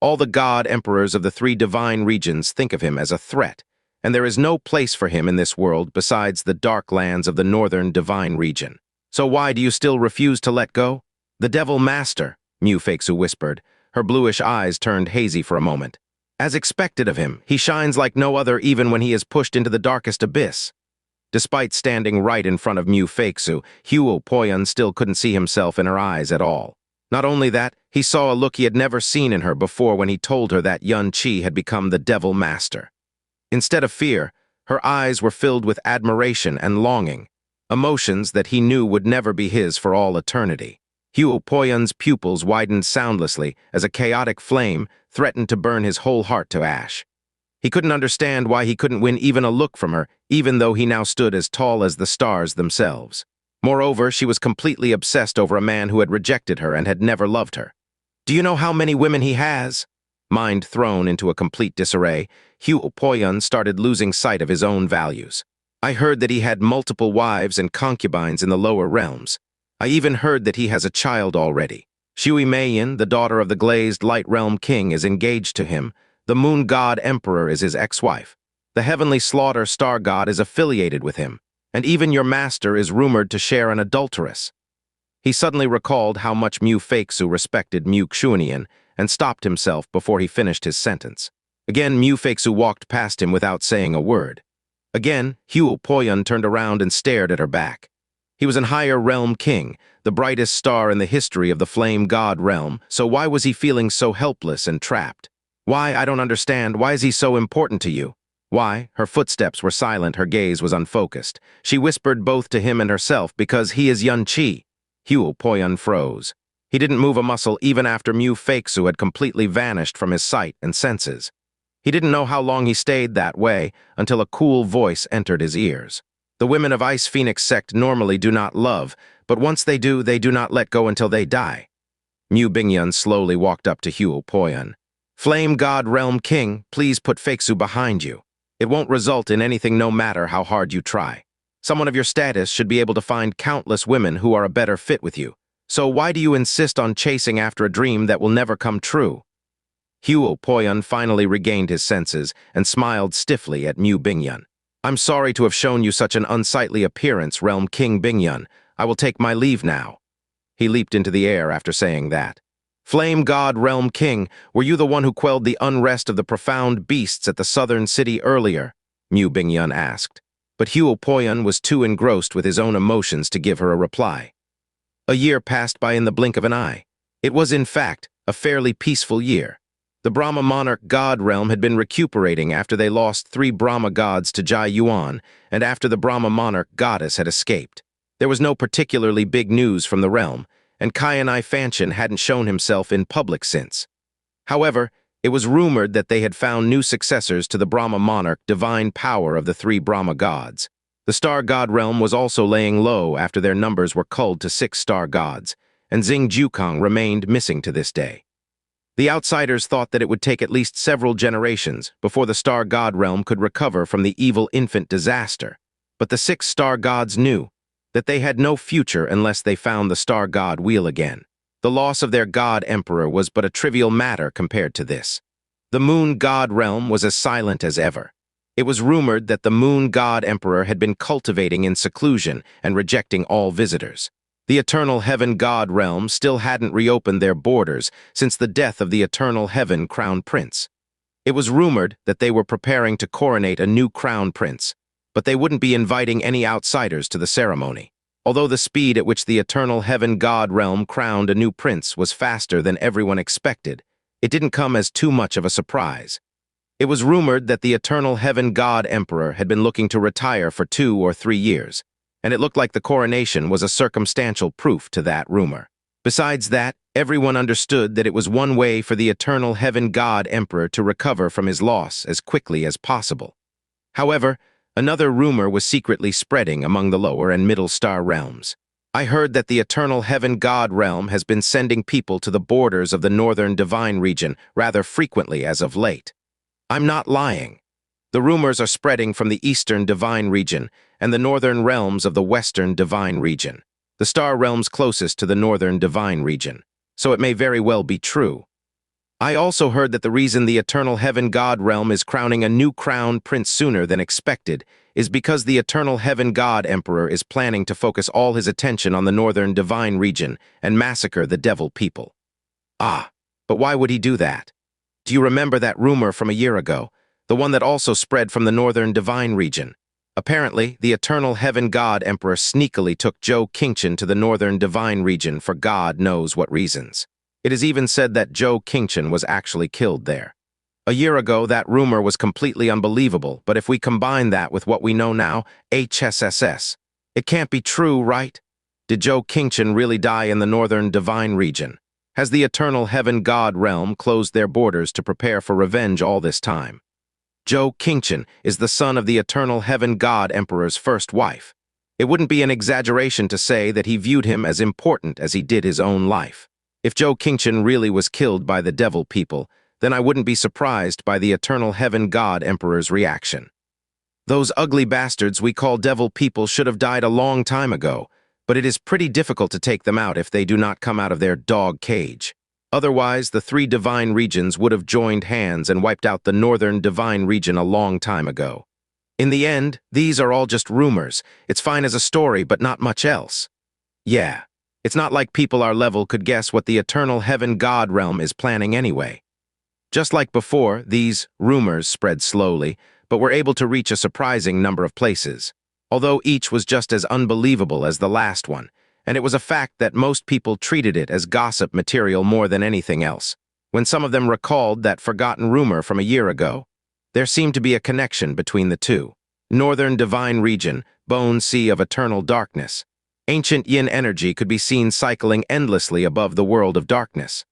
All the god emperors of the three divine regions think of him as a threat, and there is no place for him in this world besides the dark lands of the Northern Divine Region. So why do you still refuse to let go? The Devil Master, Mu Feixu whispered. Her bluish eyes turned hazy for a moment. As expected of him, he shines like no other even when he is pushed into the darkest abyss. Despite standing right in front of Mu Feixu, Huo Poyun still couldn't see himself in her eyes at all. Not only that, he saw a look he had never seen in her before when he told her that Yun Qi had become the Devil Master. Instead of fear, her eyes were filled with admiration and longing, emotions that he knew would never be his for all eternity. Huo Poyun's pupils widened soundlessly as a chaotic flame threatened to burn his whole heart to ash. He couldn't understand why he couldn't win even a look from her, even though he now stood as tall as the stars themselves. Moreover, she was completely obsessed over a man who had rejected her and had never loved her. Do you know how many women he has? Mind thrown into a complete disarray, Huo Poyun started losing sight of his own values. I heard that he had multiple wives and concubines in the lower realms. I even heard that he has a child already. Shui Meiyin, the daughter of the glazed Light Realm King, is engaged to him. The Moon God Emperor is his ex-wife. The Heavenly Slaughter Star God is affiliated with him, and even your master is rumored to share an adulteress. He suddenly recalled how much Mu Feixu respected Mu Xuanian and stopped himself before he finished his sentence. Again, Mu Feixu walked past him without saying a word. Again, Huo Poyun turned around and stared at her back. He was an higher realm king, the brightest star in the history of the flame god realm, so why was he feeling so helpless and trapped? Why, I don't understand, why is he so important to you? Why? Her footsteps were silent, her gaze was unfocused. She whispered both to him and herself, because he is Yun Qi. Huo Poyun froze. He didn't move a muscle even after Mu Feixu had completely vanished from his sight and senses. He didn't know how long he stayed that way until a cool voice entered his ears. The women of Ice Phoenix sect normally do not love, but once they do not let go until they die. Mu Bingyun slowly walked up to Huo Poyun. Flame God Realm King, please put Feixu behind you. It won't result in anything no matter how hard you try. Someone of your status should be able to find countless women who are a better fit with you. So why do you insist on chasing after a dream that will never come true? Huo Poyun finally regained his senses and smiled stiffly at Mu Bingyun. I'm sorry to have shown you such an unsightly appearance, Realm King Bingyun. I will take my leave now. He leaped into the air after saying that. Flame God Realm King, were you the one who quelled the unrest of the profound beasts at the southern city earlier? Mu Bingyun asked. But Huo Poyun was too engrossed with his own emotions to give her a reply. A year passed by in the blink of an eye. It was, in fact, a fairly peaceful year. The Brahma Monarch God realm had been recuperating after they lost 3 Brahma gods to Jai Yuan, and after the Brahma Monarch goddess had escaped. There was no particularly big news from the realm, and Qianye Ying'er hadn't shown himself in public since. However, it was rumored that they had found new successors to the Brahma Monarch divine power of the 3 Brahma gods. The Star God realm was also laying low after their numbers were culled to 6 star gods, and Xing Jukong remained missing to this day. The outsiders thought that it would take at least several generations before the Star God realm could recover from the evil infant disaster, but the 6 star gods knew that they had no future unless they found the Star God wheel again. The loss of their God Emperor was but a trivial matter compared to this. The Moon God realm was as silent as ever. It was rumored that the Moon God Emperor had been cultivating in seclusion and rejecting all visitors. The Eternal Heaven God realm still hadn't reopened their borders since the death of the Eternal Heaven Crown Prince. It was rumored that they were preparing to coronate a new Crown Prince, but they wouldn't be inviting any outsiders to the ceremony. Although the speed at which the Eternal Heaven God realm crowned a new prince was faster than everyone expected, it didn't come as too much of a surprise. It was rumored that the Eternal Heaven God Emperor had been looking to retire for 2 or 3 years, and it looked like the coronation was a circumstantial proof to that rumor. Besides that, everyone understood that it was one way for the Eternal Heaven God Emperor to recover from his loss as quickly as possible. However, another rumor was secretly spreading among the lower and middle star realms. I heard that the Eternal Heaven God realm has been sending people to the borders of the Northern Divine Region rather frequently as of late. I'm not lying. The rumors are spreading from the eastern divine region and the northern realms of the western divine region, the star realms closest to the northern divine region, so it may very well be true. I also heard that the reason the eternal heaven god realm is crowning a new crown prince sooner than expected is because the eternal heaven god emperor is planning to focus all his attention on the northern divine region and massacre the devil people. Ah, but why would he do that? Do you remember that rumor from a year ago, the one that also spread from the northern divine region? Apparently, the eternal heaven god emperor sneakily took Zhou Xuzi to the northern divine region for God knows what reasons. It is even said that Zhou Xuzi was actually killed there. A year ago, that rumor was completely unbelievable, but if we combine that with what we know now, HSSS, it can't be true, right? Did Zhou Xuzi really die in the northern divine region? Has the eternal heaven god realm closed their borders to prepare for revenge all this time? Zhou Xuzi is the son of the eternal heaven god emperor's first wife. It wouldn't be an exaggeration to say that he viewed him as important as he did his own life. If Zhou Xuzi really was killed by the devil people, then I wouldn't be surprised by the eternal heaven god emperor's reaction. Those ugly bastards we call devil people should have died a long time ago, but it is pretty difficult to take them out if they do not come out of their dog cage. Otherwise, the three divine regions would have joined hands and wiped out the northern divine region a long time ago. In the end, these are all just rumors. It's fine as a story, but not much else. Yeah. It's not like people our level could guess what the eternal heaven god realm is planning anyway. Just like before, these rumors spread slowly, but were able to reach a surprising number of places, although each was just as unbelievable as the last one, and it was a fact that most people treated it as gossip material more than anything else. When some of them recalled that forgotten rumor from a year ago, there seemed to be a connection between the two. Northern divine region, bone sea of eternal darkness. Ancient yin energy could be seen cycling endlessly above the world of darkness.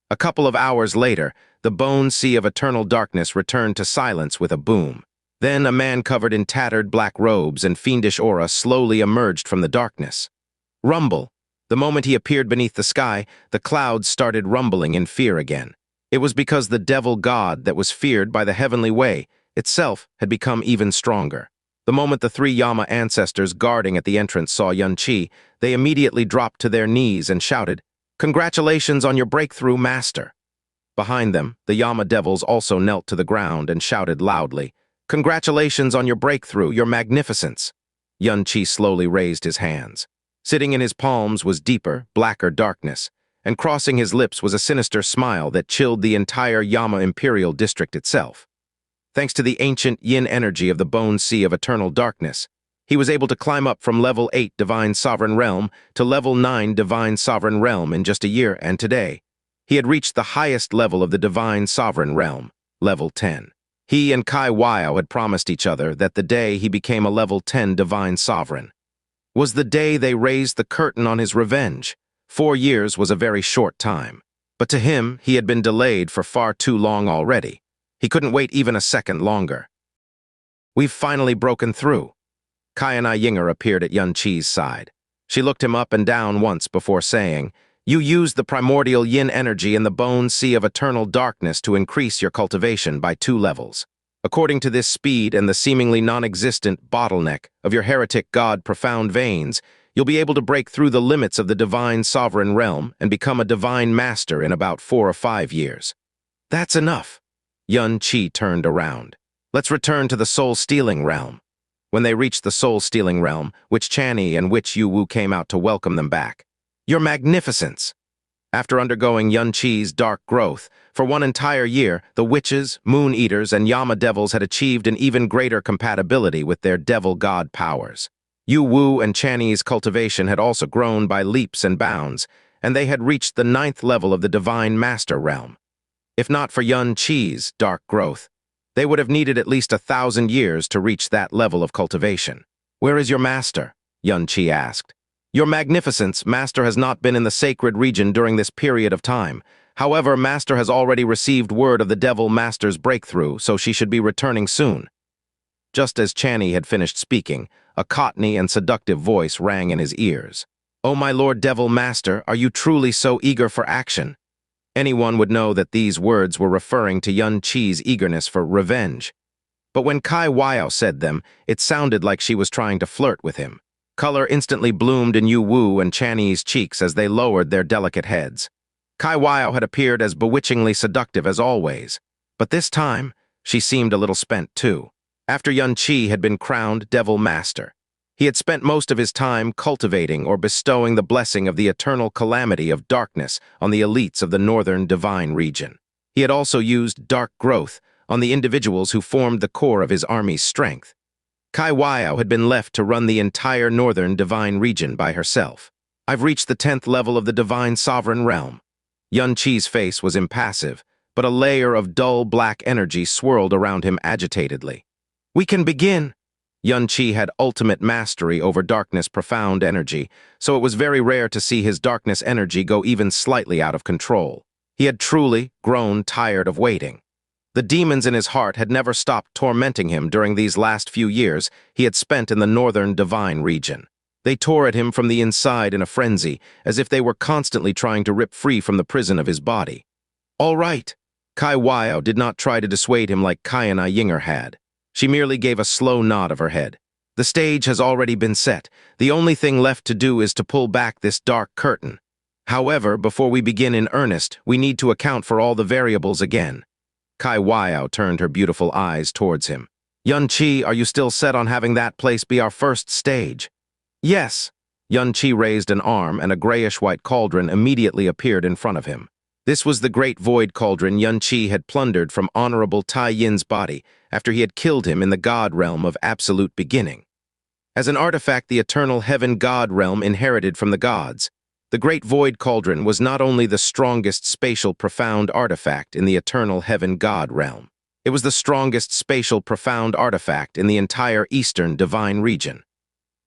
A couple of hours later, the bone sea of eternal darkness returned to silence with a boom. Then a man covered in tattered black robes and fiendish aura slowly emerged from the darkness. Rumble. The moment he appeared beneath the sky, the clouds started rumbling in fear again. It was because the devil god that was feared by the heavenly way itself had become even stronger. The moment the three Yama ancestors guarding at the entrance saw Xianxia, they immediately dropped to their knees and shouted, "Congratulations on your breakthrough, master!" Behind them, the Yama devils also knelt to the ground and shouted loudly, "Congratulations on your breakthrough, your magnificence!" Xianxia slowly raised his hands. Sitting in his palms was deeper, blacker darkness, and crossing his lips was a sinister smile that chilled the entire Yama imperial district itself. Thanks to the ancient yin energy of the bone sea of eternal darkness, he was able to climb up from level 8 divine sovereign realm to level 9 divine sovereign realm in just a year, and today, he had reached the highest level of the divine sovereign realm, level 10. He and Qianye had promised each other that the day he became a level 10 divine sovereign was the day they raised the curtain on his revenge. 4 years was a very short time, but to him, he had been delayed for far too long already. He couldn't wait even a second longer. "We've finally broken through." Qianye Ying'er appeared at Xianxia's side. She looked him up and down once before saying, "You used the primordial yin energy in the bone sea of eternal darkness to increase your cultivation by 2 levels. According to this speed and the seemingly non-existent bottleneck of your heretic god profound veins, you'll be able to break through the limits of the divine sovereign realm and become a divine master in about 4 or 5 years. That's enough." Xianxia turned around. "Let's return to the soul-stealing realm." When they reached the soul-stealing realm, Witch Qianye and Witch Yu came out to welcome them back. "Your magnificence!" After undergoing Xianxia's dark growth, for 1 entire year, the witches, moon-eaters, and Yama devils had achieved an even greater compatibility with their devil god powers. Yu and Qianye's cultivation had also grown by leaps and bounds, and they had reached the 9th level of the divine master realm. If not for Xianxia's dark growth, they would have needed at least 1,000 years to reach that level of cultivation. "Where is your master?" Xianxia asked. "Your magnificence, master has not been in the sacred region during this period of time. However, master has already received word of the devil master's breakthrough, so she should be returning soon." Just as Qianye had finished speaking, a cottony and seductive voice rang in his ears. "Oh, my lord devil master, are you truly so eager for action?" Anyone would know that these words were referring to Xianxia's eagerness for revenge. But when Qianye said them, it sounded like she was trying to flirt with him. Color instantly bloomed in Yu Wu and Qianye's cheeks as they lowered their delicate heads. Qianye had appeared as bewitchingly seductive as always, but this time, she seemed a little spent too. After Qianye had been crowned Devil Master, he had spent most of his time cultivating or bestowing the blessing of the eternal calamity of darkness on the elites of the northern divine region. He had also used dark growth on the individuals who formed the core of his army's strength. Qianye had been left to run the entire northern divine region by herself. I've reached the 10th level of the divine sovereign realm. Qianye's face was impassive, but a layer of dull black energy swirled around him agitatedly. We can begin. Qianye had ultimate mastery over darkness profound energy, so it was very rare to see his darkness energy go even slightly out of control. He had truly grown tired of waiting. The demons in his heart had never stopped tormenting him during these last few years he had spent in the northern divine region. They tore at him from the inside in a frenzy, as if they were constantly trying to rip free from the prison of his body. All right. Qianye did not try to dissuade him like Qianye Ying'er had. She merely gave a slow nod of her head. The stage has already been set. The only thing left to do is to pull back this dark curtain. However, before we begin in earnest, we need to account for all the variables again. Qianye turned her beautiful eyes towards him. Qianye, are you still set on having that place be our first stage? Yes. Qianye raised an arm and a grayish-white cauldron immediately appeared in front of him. This was the great void cauldron Qianye had plundered from Honorable Tai Yin's body after he had killed him in the god realm of absolute beginning. As an artifact the eternal heaven god realm inherited from the gods, the great void cauldron was not only the strongest spatial profound artifact in the eternal heaven god realm, it was the strongest spatial profound artifact in the entire eastern divine region.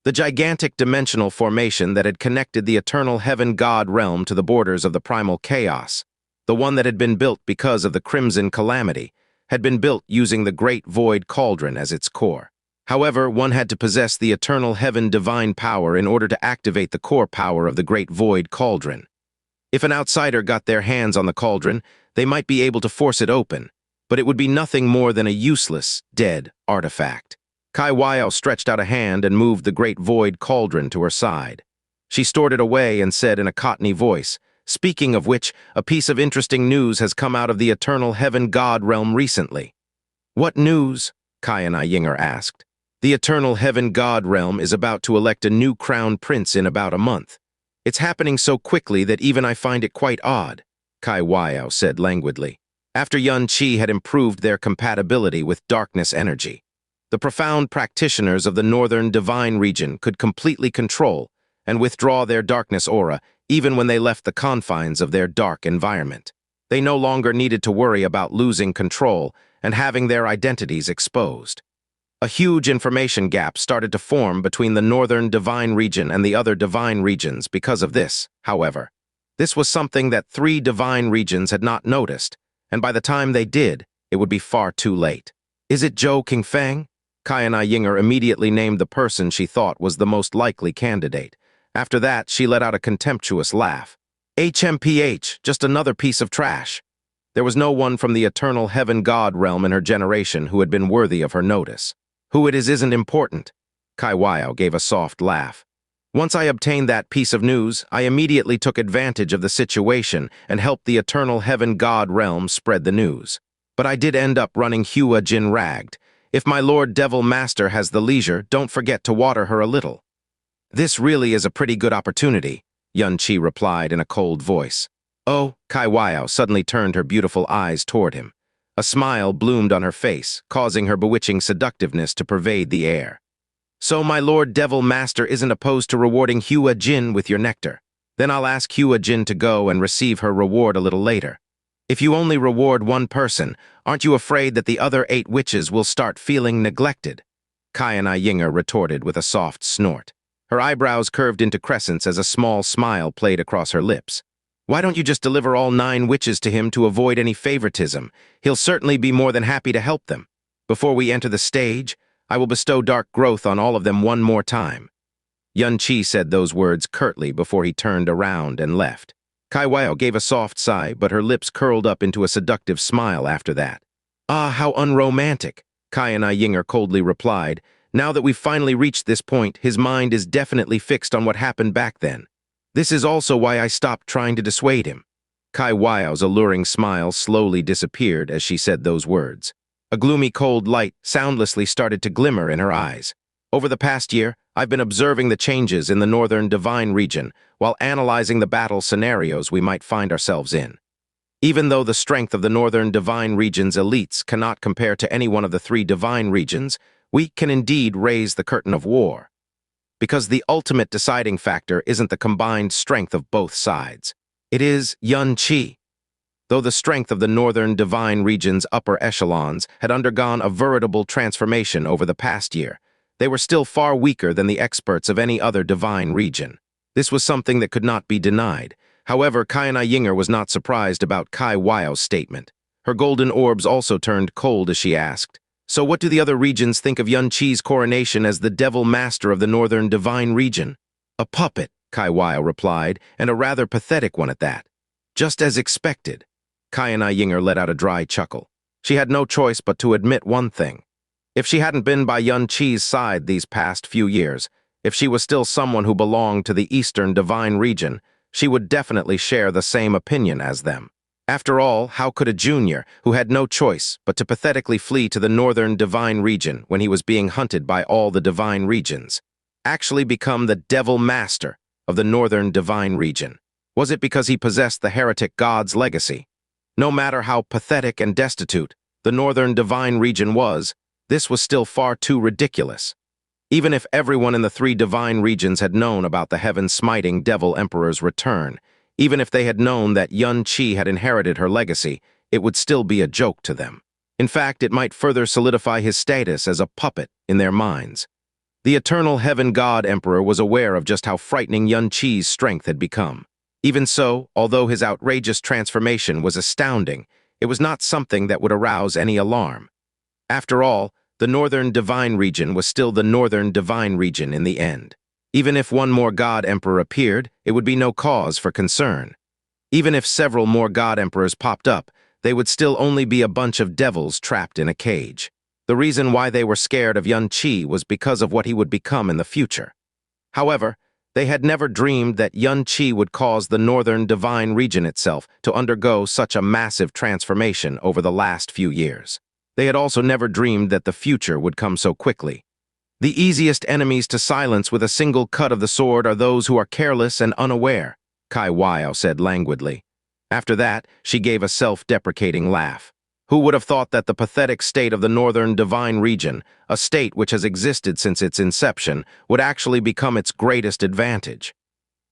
The gigantic dimensional formation that had connected the eternal heaven god realm to the borders of the primal chaos, the one that had been built because of the crimson calamity, had been built using the great void cauldron as its core. However, one had to possess the eternal heaven divine power in order to activate the core power of the great void cauldron. If an outsider got their hands on the cauldron, they might be able to force it open, but it would be nothing more than a useless, dead artifact. Qianye stretched out a hand and moved the great void cauldron to her side. She stored it away and said in a cottony voice, "Speaking of which, a piece of interesting news has come out of the eternal heaven god realm recently." "What news?" Qianye Ying'er asked. "The eternal heaven god realm is about to elect a new crown prince in about a month. It's happening so quickly that even I find it quite odd," Qianye said languidly. After Qianye had improved their compatibility with darkness energy, the profound practitioners of the northern divine region could completely control and withdraw their darkness aura even when they left the confines of their dark environment. They no longer needed to worry about losing control and having their identities exposed. A huge information gap started to form between the northern divine region and the other divine regions because of this, however. This was something that 3 divine regions had not noticed, and by the time they did, it would be far too late. "Is it Zhou Qingfeng?" Qianye Ying'er immediately named the person she thought was the most likely candidate. After that, she let out a contemptuous laugh. "HMPH, just another piece of trash." There was no one from the eternal heaven god realm in her generation who had been worthy of her notice. "Who it is isn't important." Qianye gave a soft laugh. "Once I obtained that piece of news, I immediately took advantage of the situation and helped the eternal heaven god realm spread the news. But I did end up running Hua Jin ragged. If my Lord Devil Master has the leisure, don't forget to water her a little." "This really is a pretty good opportunity," Qianye replied in a cold voice. "Oh," Qianye suddenly turned her beautiful eyes toward him. A smile bloomed on her face, causing her bewitching seductiveness to pervade the air. "So my Lord Devil Master isn't opposed to rewarding Hua Jin with your nectar. Then I'll ask Hua Jin to go and receive her reward a little later. If you only reward one person, aren't you afraid that the other 8 witches will start feeling neglected?" Qianye Ying'er retorted with a soft snort. Her eyebrows curved into crescents as a small smile played across her lips. "Why don't you just deliver all 9 witches to him to avoid any favoritism? He'll certainly be more than happy to help them. Before we enter the stage, I will bestow dark growth on all of them one more time." Qianye said those words curtly before he turned around and left. Qianye gave a soft sigh, but her lips curled up into a seductive smile after that. "Ah, how unromantic." Qianye Ying'er coldly replied. Now that we've finally reached this point, his mind is definitely fixed on what happened back then. This is also why I stopped trying to dissuade him. Kai Wao's alluring smile slowly disappeared as she said those words. A gloomy cold light soundlessly started to glimmer in her eyes. Over the past year, I've been observing the changes in the northern divine region while analyzing the battle scenarios we might find ourselves in. Even though the strength of the northern divine region's elites cannot compare to any one of the three divine regions, we can indeed raise the curtain of war. Because the ultimate deciding factor isn't the combined strength of both sides. It is Yuan Qi. Though the strength of the northern divine region's upper echelons had undergone a veritable transformation over the past year, they were still far weaker than the experts of any other divine region. This was something that could not be denied. However, Qianye Ying'er was not surprised about Kai Wao's statement. Her golden orbs also turned cold as she asked, "So what do the other regions think of Yuan Qi's coronation as the devil master of the northern divine region?" "A puppet," Kai Wao replied, "and a rather pathetic one at that." "Just as expected." Qianye Ying'er let out a dry chuckle. She had no choice but to admit one thing. If she hadn't been by Yuan Qi's side these past few years, if she was still someone who belonged to the Eastern Divine Region, she would definitely share the same opinion as them. After all, how could a junior, who had no choice but to pathetically flee to the Northern Divine Region when he was being hunted by all the Divine Regions, actually become the Devil Master of the Northern Divine Region? Was it because he possessed the heretic god's legacy? No matter how pathetic and destitute the Northern Divine Region was, this was still far too ridiculous. Even if everyone in the three divine regions had known about the heaven-smiting Devil Emperor's return, even if they had known that Yuan Qi had inherited her legacy, it would still be a joke to them. In fact, it might further solidify his status as a puppet in their minds. The eternal heaven god emperor was aware of just how frightening Yuan Qi's strength had become. Even so, although his outrageous transformation was astounding, it was not something that would arouse any alarm. After all, the Northern Divine Region was still the Northern Divine Region in the end. Even if one more God Emperor appeared, it would be no cause for concern. Even if several more God Emperors popped up, they would still only be a bunch of devils trapped in a cage. The reason why they were scared of Yuan Qi was because of what he would become in the future. However, they had never dreamed that Yuan Qi would cause the Northern Divine Region itself to undergo such a massive transformation over the last few years. They had also never dreamed that the future would come so quickly. The easiest enemies to silence with a single cut of the sword are those who are careless and unaware, Kai Wao said languidly. After that, she gave a self-deprecating laugh. Who would have thought that the pathetic state of the Northern Divine Region, a state which has existed since its inception, would actually become its greatest advantage?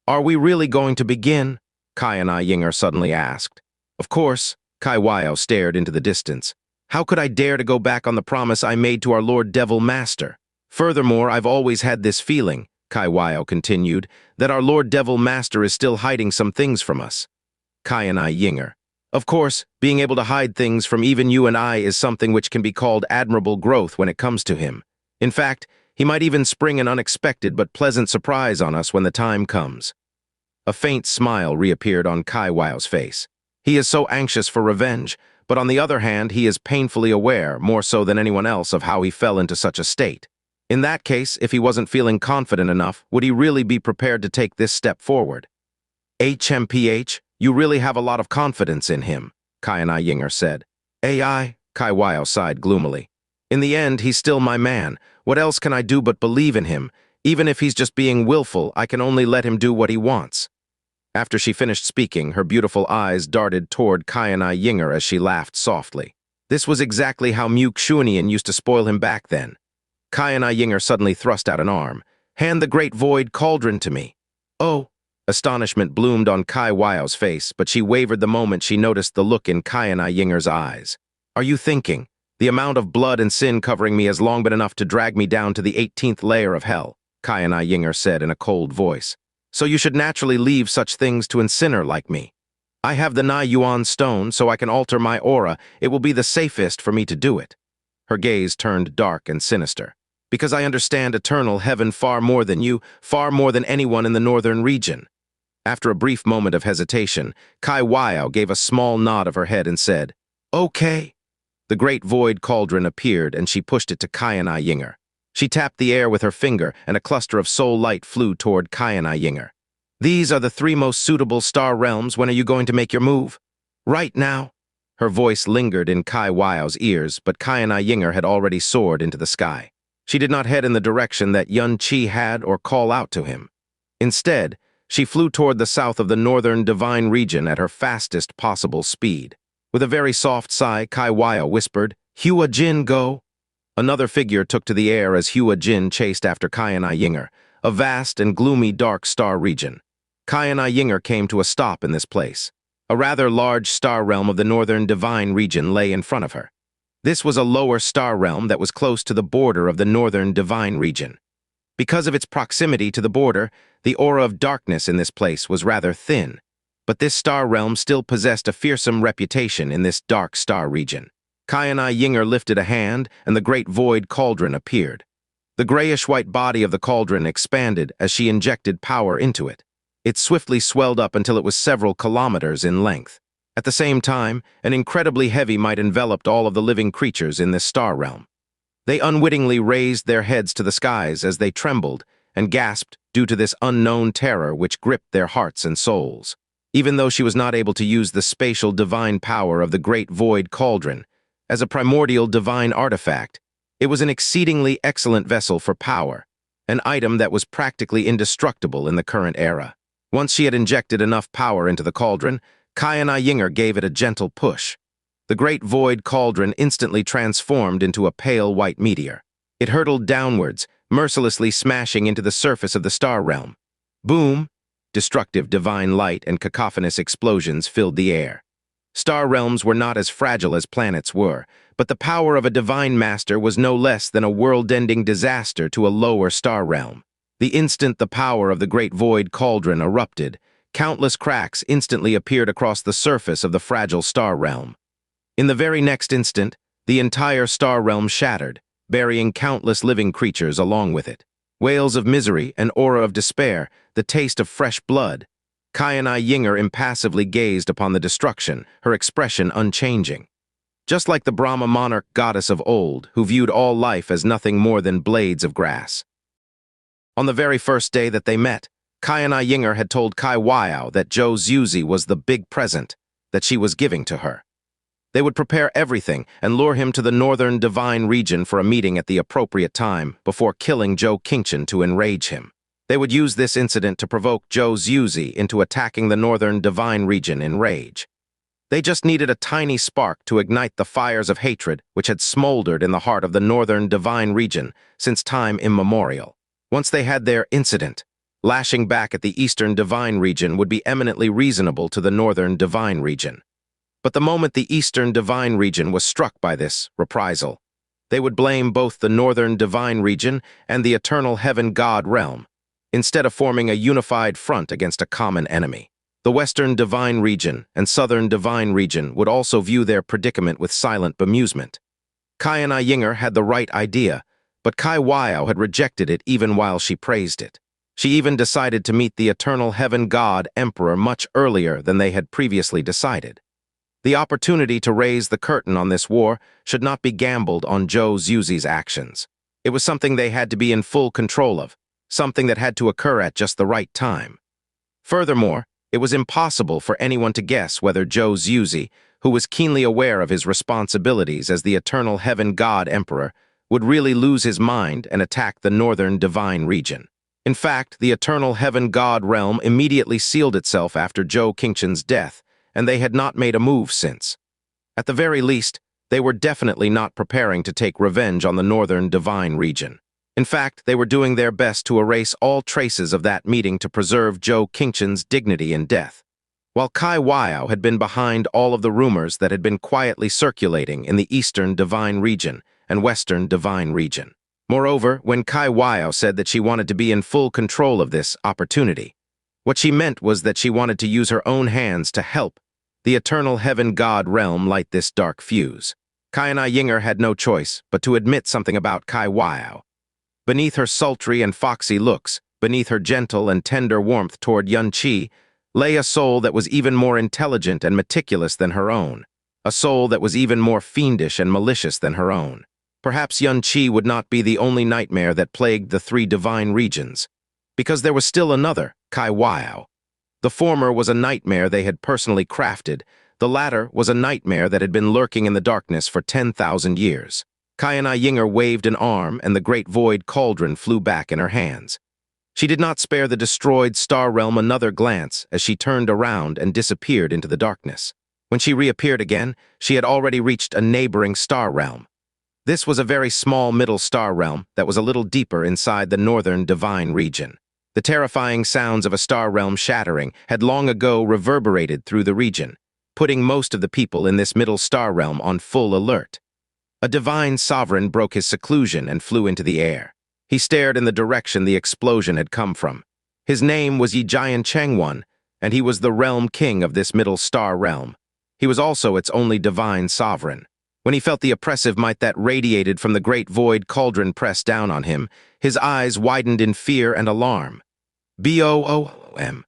"Are we really going to begin?" Qianye Ying'er suddenly asked. Of course, Kai Wao stared into the distance. How could I dare to go back on the promise I made to our Lord Devil Master? Furthermore, I've always had this feeling, Kai Wao continued, that our Lord Devil Master is still hiding some things from us. Qianye Ying'er. Of course, being able to hide things from even you and I is something which can be called admirable growth when it comes to him. In fact, he might even spring an unexpected but pleasant surprise on us when the time comes. A faint smile reappeared on Kai Wao's face. He is so anxious for revenge, but on the other hand, he is painfully aware, more so than anyone else, of how he fell into such a state. In that case, if he wasn't feeling confident enough, would he really be prepared to take this step forward? HMPH, you really have a lot of confidence in him, Qianye Ying'er said. AI, Kai Wao sighed gloomily. In the end, he's still my man. What else can I do but believe in him? Even if he's just being willful, I can only let him do what he wants. After she finished speaking, her beautiful eyes darted toward Qianye Ying'er as she laughed softly. This was exactly how Mu Xuanian used to spoil him back then. Qianye Ying'er suddenly thrust out an arm. "Hand the great void cauldron to me." "Oh." Astonishment bloomed on Kai Wao's face, but she wavered the moment she noticed the look in Qianye Ying'er's eyes. "Are you thinking? The amount of blood and sin covering me has long been enough to drag me down to the 18th layer of hell," Qianye Ying'er said in a cold voice. "So you should naturally leave such things to a sinner like me. I have the Nai Yuan stone, so I can alter my aura. It will be the safest for me to do it." Her gaze turned dark and sinister. "Because I understand eternal heaven far more than you, far more than anyone in the northern region." After a brief moment of hesitation, Kai Wao gave a small nod of her head and said, "Okay." The great void cauldron appeared, and she pushed it to Qianye Ying'er. She tapped the air with her finger, and a cluster of soul light flew toward Qianye Ying'er. "These are the 3 most suitable star realms. When are you going to make your move?" "Right now." Her voice lingered in Kai Wao's ears, but Qianye Ying'er had already soared into the sky. She did not head in the direction that Xianxia had or call out to him. Instead, she flew toward the south of the northern divine region at her fastest possible speed. With a very soft sigh, Kai Wao whispered, "Hua Jin, go!" Another figure took to the air as Hua Jin chased after Qianye Ying'er, a vast and gloomy dark star region. Qianye Ying'er came to a stop in this place. A rather large star realm of the northern divine region lay in front of her. This was a lower star realm that was close to the border of the northern divine region. Because of its proximity to the border, the aura of darkness in this place was rather thin, but this star realm still possessed a fearsome reputation in this dark star region. Qianye Ying'er lifted a hand, and the great void cauldron appeared. The grayish-white body of the cauldron expanded as she injected power into it. It swiftly swelled up until it was several kilometers in length. At the same time, an incredibly heavy might enveloped all of the living creatures in this star realm. They unwittingly raised their heads to the skies as they trembled and gasped due to this unknown terror which gripped their hearts and souls. Even though she was not able to use the spatial divine power of the great void cauldron, as a primordial divine artifact, it was an exceedingly excellent vessel for power, an item that was practically indestructible in the current era. Once she had injected enough power into the cauldron, Qianye Ying'er gave it a gentle push. The great void cauldron instantly transformed into a pale white meteor. It hurtled downwards, mercilessly smashing into the surface of the star realm. Boom! Destructive divine light and cacophonous explosions filled the air. Star realms were not as fragile as planets were, but the power of a divine master was no less than a world-ending disaster to a lower star realm. The instant the power of the great void cauldron erupted, countless cracks instantly appeared across the surface of the fragile star realm. In the very next instant, the entire star realm shattered, burying countless living creatures along with it. Wails of misery, an aura of despair, the taste of fresh blood. Qianye Ying'er impassively gazed upon the destruction, her expression unchanging. Just like the Brahma monarch goddess of old, who viewed all life as nothing more than blades of grass. On the very first day that they met, Qianye Ying'er had told Kai Wao that Zhou Xuzi was the big present that she was giving to her. They would prepare everything and lure him to the northern divine region for a meeting at the appropriate time before killing Zhou Qingchen to enrage him. They would use this incident to provoke Zhou Xuzi into attacking the northern divine region in rage. They just needed a tiny spark to ignite the fires of hatred which had smoldered in the heart of the northern divine region since time immemorial. Once they had their incident, lashing back at the eastern divine region would be eminently reasonable to the northern divine region. But the moment the eastern divine region was struck by this reprisal, they would blame both the northern divine region and the eternal heaven god realm, instead of forming a unified front against a common enemy. The western divine region and southern divine region would also view their predicament with silent bemusement. Qianye Ying'er had the right idea, but Kai Wao had rejected it even while she praised it. She even decided to meet the eternal heaven god emperor much earlier than they had previously decided. The opportunity to raise the curtain on this war should not be gambled on Zhou Xuzi's actions. It was something they had to be in full control of, something that had to occur at just the right time. Furthermore, it was impossible for anyone to guess whether Zhou Xuzi, who was keenly aware of his responsibilities as the eternal heaven god emperor, would really lose his mind and attack the northern divine region. In fact, the eternal heaven god realm immediately sealed itself after Zhou Qingchen's death, and they had not made a move since. At the very least, they were definitely not preparing to take revenge on the northern divine region. In fact, they were doing their best to erase all traces of that meeting to preserve Zhou Qingchen's dignity in death. While Kai Wao had been behind all of the rumors that had been quietly circulating in the eastern divine region and western divine region. Moreover, when Kai Wao said that she wanted to be in full control of this opportunity, what she meant was that she wanted to use her own hands to help the eternal heaven god realm light this dark fuse. Qianye Ying'er had no choice but to admit something about Kai Wao. Beneath her sultry and foxy looks, beneath her gentle and tender warmth toward Xianxia, lay a soul that was even more intelligent and meticulous than her own, a soul that was even more fiendish and malicious than her own. Perhaps Qianye would not be the only nightmare that plagued the three divine regions, because there was still another, Qianye. The former was a nightmare they had personally crafted. The latter was a nightmare that had been lurking in the darkness for 10,000 years. Qianye Ying'er waved an arm, and the great void cauldron flew back in her hands. She did not spare the destroyed star realm another glance as she turned around and disappeared into the darkness. When she reappeared again, she had already reached a neighboring star realm. This was a very small middle star realm that was a little deeper inside the northern divine region. The terrifying sounds of a star realm shattering had long ago reverberated through the region, putting most of the people in this middle star realm on full alert. A divine sovereign broke his seclusion and flew into the air. He stared in the direction the explosion had come from. His name was Xianxia, and he was the realm king of this middle star realm. He was also its only divine sovereign. When he felt the oppressive might that radiated from the great void cauldron press down on him, his eyes widened in fear and alarm. BOOM.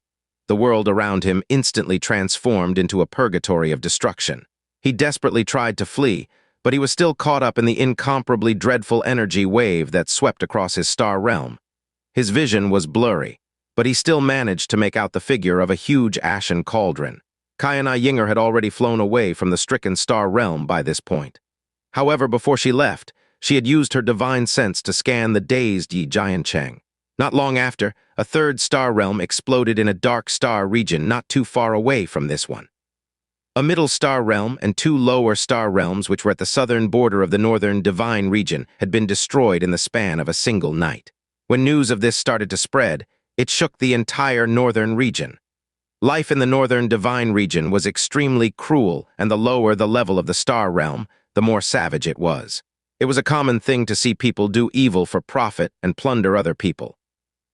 The world around him instantly transformed into a purgatory of destruction. He desperately tried to flee, but he was still caught up in the incomparably dreadful energy wave that swept across his star realm. His vision was blurry, but he still managed to make out the figure of a huge ashen cauldron. Qianye Ying'er had already flown away from the stricken star realm by this point. However, before she left, she had used her divine sense to scan the dazed Xianxia. Not long after, a third star realm exploded in a dark star region not too far away from this one. A middle star realm and two lower star realms, which were at the southern border of the northern divine region, had been destroyed in the span of a single night. When news of this started to spread, it shook the entire northern region. Life in the northern divine region was extremely cruel, and the lower the level of the star realm, the more savage it was. It was a common thing to see people do evil for profit and plunder other people.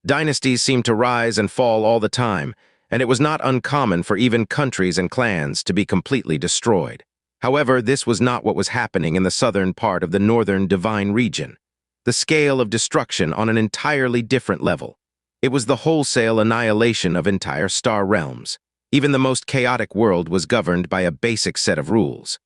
Dynasties seemed to rise and fall all the time, and it was not uncommon for even countries and clans to be completely destroyed. However, this was not what was happening in the southern part of the northern divine region. The scale of destruction on an entirely different level. It was the wholesale annihilation of entire star realms. Even the most chaotic world was governed by a basic set of rules.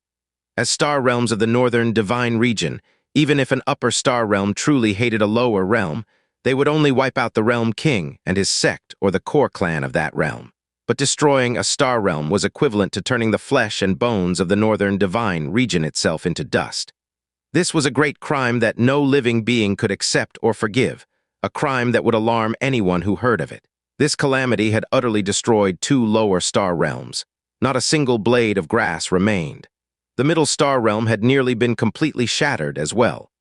As star realms of the northern divine region, even if an upper star realm truly hated a lower realm, they would only wipe out the realm king and his sect or the core clan of that realm. But destroying a star realm was equivalent to turning the flesh and bones of the northern divine region itself into dust. This was a great crime that no living being could accept or forgive, a crime that would alarm anyone who heard of it. This calamity had utterly destroyed two lower star realms. Not a single blade of grass remained. The middle star realm had nearly been completely shattered as well.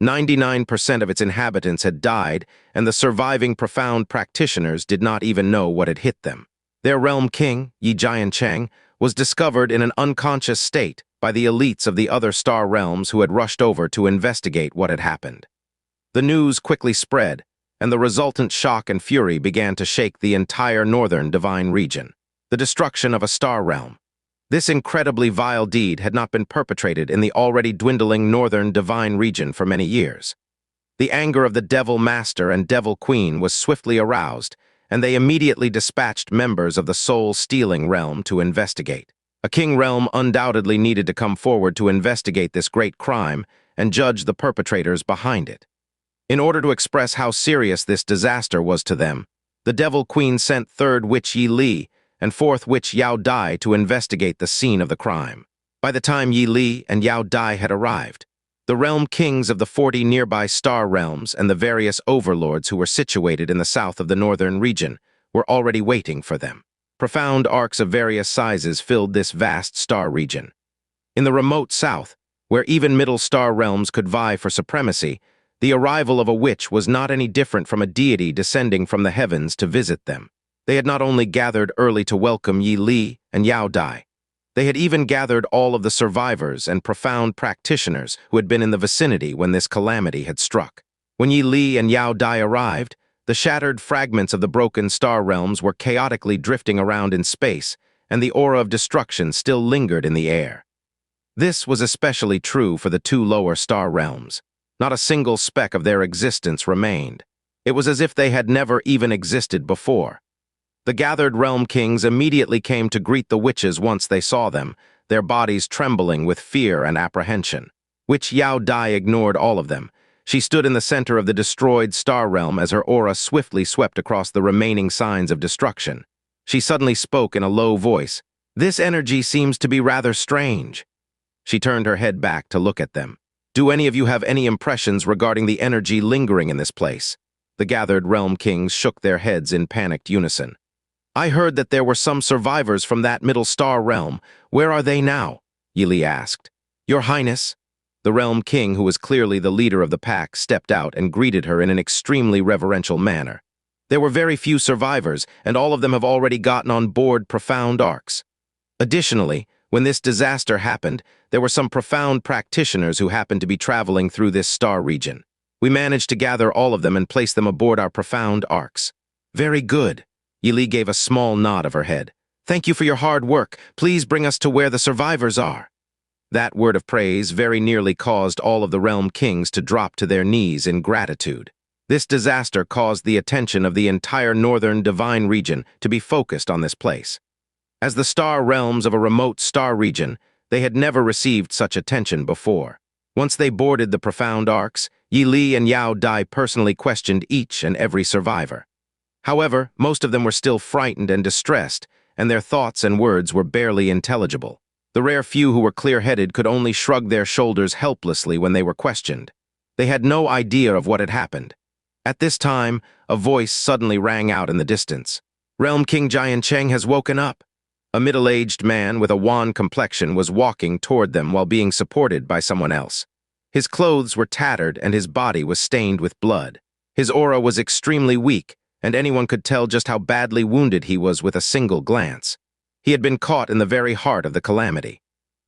99% of its inhabitants had died, and the surviving profound practitioners did not even know what had hit them. Their realm king, Xianxia, was discovered in an unconscious state by the elites of the other star realms who had rushed over to investigate what had happened. The news quickly spread, and the resultant shock and fury began to shake the entire northern divine region. The destruction of a star realm. This incredibly vile deed had not been perpetrated in the already dwindling northern divine region for many years. The anger of the Devil Master and Devil Queen was swiftly aroused, and they immediately dispatched members of the soul-stealing realm to investigate. A king realm undoubtedly needed to come forward to investigate this great crime and judge the perpetrators behind it. In order to express how serious this disaster was to them, the Devil Queen sent third witch Yi Li and fourth witch Yao Dai to investigate the scene of the crime. By the time Yi Li and Yao Dai had arrived, the realm kings of the 40 nearby star realms and the various overlords who were situated in the south of the northern region were already waiting for them. Profound arcs of various sizes filled this vast star region. In the remote south, where even middle star realms could vie for supremacy, the arrival of a witch was not any different from a deity descending from the heavens to visit them. They had not only gathered early to welcome Yi Li and Yao Dai, they had even gathered all of the survivors and profound practitioners who had been in the vicinity when this calamity had struck. When Yi Li and Yao Dai arrived, the shattered fragments of the broken star realms were chaotically drifting around in space, and the aura of destruction still lingered in the air. This was especially true for the two lower star realms. Not a single speck of their existence remained. It was as if they had never even existed before. The gathered realm kings immediately came to greet the witches once they saw them, their bodies trembling with fear and apprehension. Which Yao Dai ignored all of them. She stood in the center of the destroyed star realm as her aura swiftly swept across the remaining signs of destruction. She suddenly spoke in a low voice. "This energy seems to be rather strange." She turned her head back to look at them. "Do any of you have any impressions regarding the energy lingering in this place?" The gathered realm kings shook their heads in panicked unison. "I heard that there were some survivors from that middle star realm. Where are they now?" Yili asked. "Your Highness." The realm king, who was clearly the leader of the pack, stepped out and greeted her in an extremely reverential manner. "There were very few survivors, and all of them have already gotten on board profound arcs. Additionally, when this disaster happened, there were some profound practitioners who happened to be traveling through this star region. We managed to gather all of them and place them aboard our profound arcs." "Very good." Yili gave a small nod of her head. "Thank you for your hard work. Please bring us to where the survivors are." That word of praise very nearly caused all of the realm kings to drop to their knees in gratitude. This disaster caused the attention of the entire northern divine region to be focused on this place. As the star realms of a remote star region, they had never received such attention before. Once they boarded the profound arcs, Yi Li and Yao Dai personally questioned each and every survivor. However, most of them were still frightened and distressed, and their thoughts and words were barely intelligible. The rare few who were clear-headed could only shrug their shoulders helplessly when they were questioned. They had no idea of what had happened. At this time, a voice suddenly rang out in the distance. "Realm King Xianxia has woken up." A middle-aged man with a wan complexion was walking toward them while being supported by someone else. His clothes were tattered and his body was stained with blood. His aura was extremely weak, and anyone could tell just how badly wounded he was with a single glance. He had been caught in the very heart of the calamity.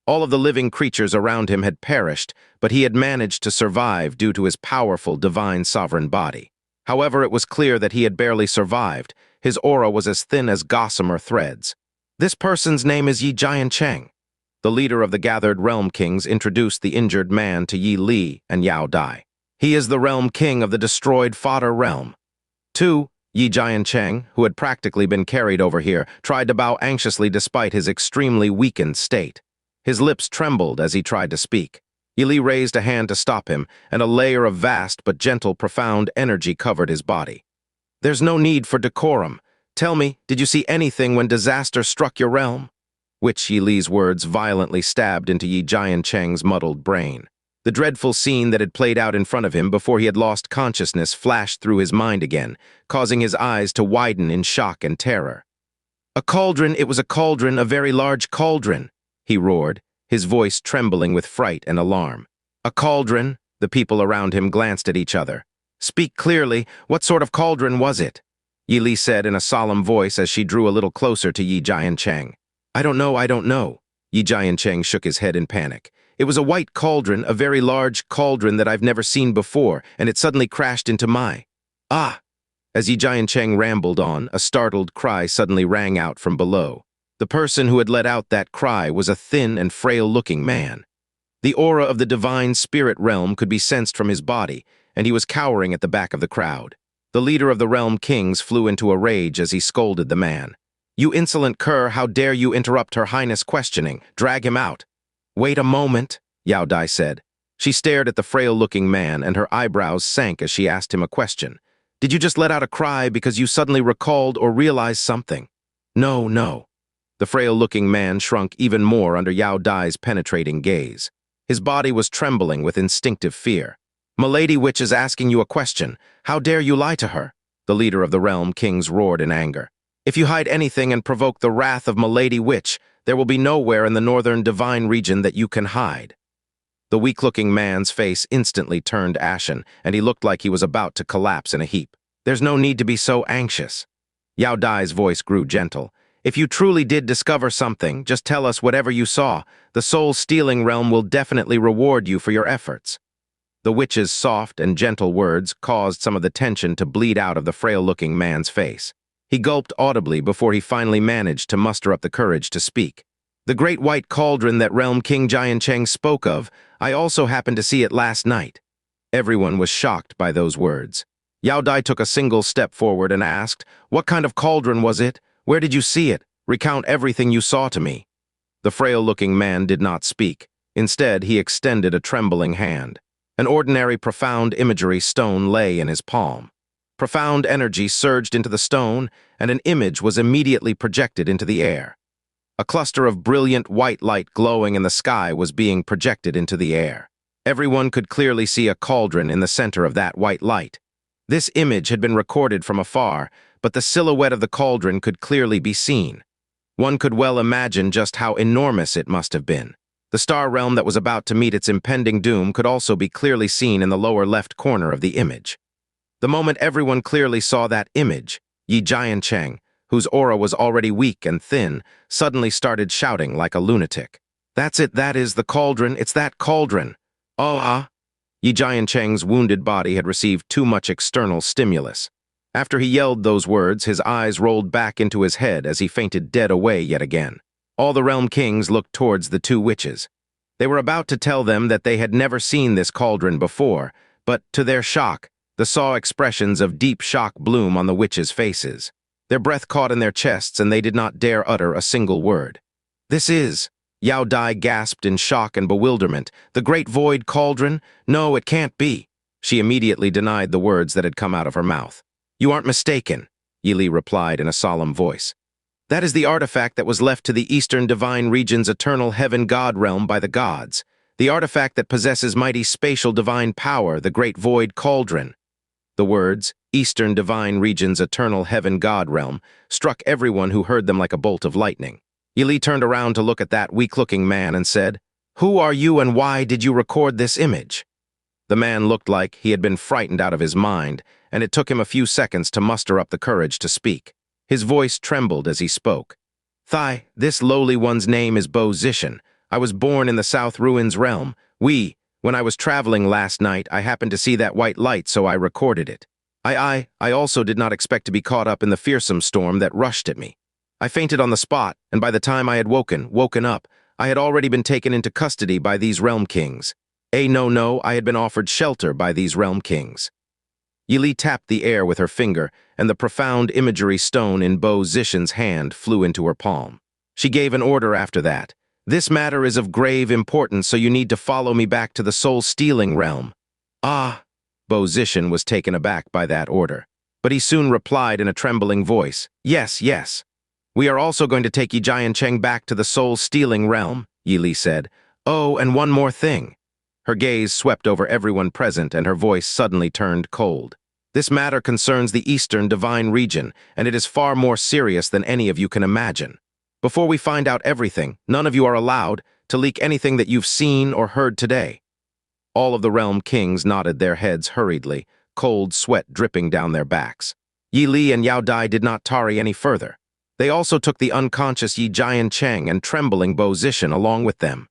All of the living creatures around him had perished, but he had managed to survive due to his powerful divine sovereign body. However, it was clear that he had barely survived. His aura was as thin as gossamer threads. "This person's name is Yi Jiancheng." The leader of the gathered realm kings introduced the injured man to Yi Li and Yao Dai. "He is the realm king of the destroyed fodder realm." 2. Yi Jiancheng, who had practically been carried over here, tried to bow anxiously despite his extremely weakened state. His lips trembled as he tried to speak. Yi Li raised a hand to stop him, and a layer of vast but gentle, profound energy covered his body. "There's no need for decorum. Tell me, did you see anything when disaster struck your realm?" Which Yi Li's words violently stabbed into Yi Jiancheng's muddled brain. The dreadful scene that had played out in front of him before he had lost consciousness flashed through his mind again, causing his eyes to widen in shock and terror. "A cauldron, it was a cauldron, a very large cauldron," he roared, his voice trembling with fright and alarm. "A cauldron?" The people around him glanced at each other. "Speak clearly, what sort of cauldron was it?" Yi Li said in a solemn voice as she drew a little closer to Yi Jiancheng. I don't know." Yi Jiancheng shook his head in panic. "It was a white cauldron, a very large cauldron that I've never seen before, and it suddenly crashed into my—" "Ah!" As Yi Jiancheng rambled on, a startled cry suddenly rang out from below. The person who had let out that cry was a thin and frail-looking man. The aura of the divine spirit realm could be sensed from his body, and he was cowering at the back of the crowd. The leader of the realm kings flew into a rage as he scolded the man. "You insolent cur, how dare you interrupt Her Highness questioning? Drag him out." "Wait a moment," Yao Dai said. She stared at the frail-looking man, and her eyebrows sank as she asked him a question. "Did you just let out a cry because you suddenly recalled or realized something?" No. The frail-looking man shrunk even more under Yao Dai's penetrating gaze. His body was trembling with instinctive fear. "Milady Witch is asking you a question. How dare you lie to her?" The leader of the realm kings roared in anger. "If you hide anything and provoke the wrath of Milady Witch, there will be nowhere in the northern divine region that you can hide." The weak-looking man's face instantly turned ashen, and he looked like he was about to collapse in a heap. "There's no need to be so anxious." Yao Dai's voice grew gentle. "If you truly did discover something, just tell us whatever you saw. The soul-stealing realm will definitely reward you for your efforts." The witch's soft and gentle words caused some of the tension to bleed out of the frail-looking man's face. He gulped audibly before he finally managed to muster up the courage to speak. "The great white cauldron that Realm King Jiancheng spoke of, I also happened to see it last night." Everyone was shocked by those words. Yao Dai took a single step forward and asked, "What kind of cauldron was it? Where did you see it? Recount everything you saw to me." The frail-looking man did not speak. Instead, he extended a trembling hand. An ordinary profound imagery stone lay in his palm. Profound energy surged into the stone, and an image was immediately projected into the air. A cluster of brilliant white light glowing in the sky was being projected into the air. Everyone could clearly see a cauldron in the center of that white light. This image had been recorded from afar, but the silhouette of the cauldron could clearly be seen. One could well imagine just how enormous it must have been. The star realm that was about to meet its impending doom could also be clearly seen in the lower left corner of the image. The moment everyone clearly saw that image, Yi Jiancheng, whose aura was already weak and thin, suddenly started shouting like a lunatic. "That's it, that is the cauldron, it's that cauldron! Oh, ah!" Yi Jiancheng's wounded body had received too much external stimulus. After he yelled those words, his eyes rolled back into his head as he fainted dead away yet again. All the realm kings looked towards the two witches. They were about to tell them that they had never seen this cauldron before, but, to their shock, they saw expressions of deep shock bloom on the witches' faces. Their breath caught in their chests, and they did not dare utter a single word. "This is," Yao Dai gasped in shock and bewilderment, "the great void cauldron? No, it can't be." She immediately denied the words that had come out of her mouth. "You aren't mistaken," Yi Li replied in a solemn voice. "That is the artifact that was left to the Eastern Divine Region's eternal heaven god realm by the gods, the artifact that possesses mighty spatial divine power, the great void cauldron." The words, Eastern Divine Region's eternal heaven god realm, struck everyone who heard them like a bolt of lightning. Yi Li turned around to look at that weak-looking man and said, "Who are you and why did you record this image?" The man looked like he had been frightened out of his mind, and it took him a few seconds to muster up the courage to speak. His voice trembled as he spoke. This lowly one's name is Bo Zishan. I was born in the South Ruins realm. When I was traveling last night, I happened to see that white light, so I recorded it. I also did not expect to be caught up in the fearsome storm that rushed at me. I fainted on the spot, and by the time I had woken up, I had already been taken into custody by these realm kings. No, I had been offered shelter by these realm kings. Yi Li tapped the air with her finger, and the profound imagery stone in Bo Zishan's hand flew into her palm. She gave an order after that. "This matter is of grave importance, so you need to follow me back to the soul-stealing realm." "Ah!" Bo Zishan was taken aback by that order. But he soon replied in a trembling voice, Yes. We are also going to take Yi Jiancheng back to the soul-stealing realm," Yi Li said. "Oh, and one more thing." Her gaze swept over everyone present, and her voice suddenly turned cold. "This matter concerns the Eastern Divine Region, and it is far more serious than any of you can imagine. Before we find out everything, none of you are allowed to leak anything that you've seen or heard today." All of the realm kings nodded their heads hurriedly, cold sweat dripping down their backs. Yi Li and Yao Dai did not tarry any further. They also took the unconscious Yi Jiancheng and trembling Bo Zishan along with them.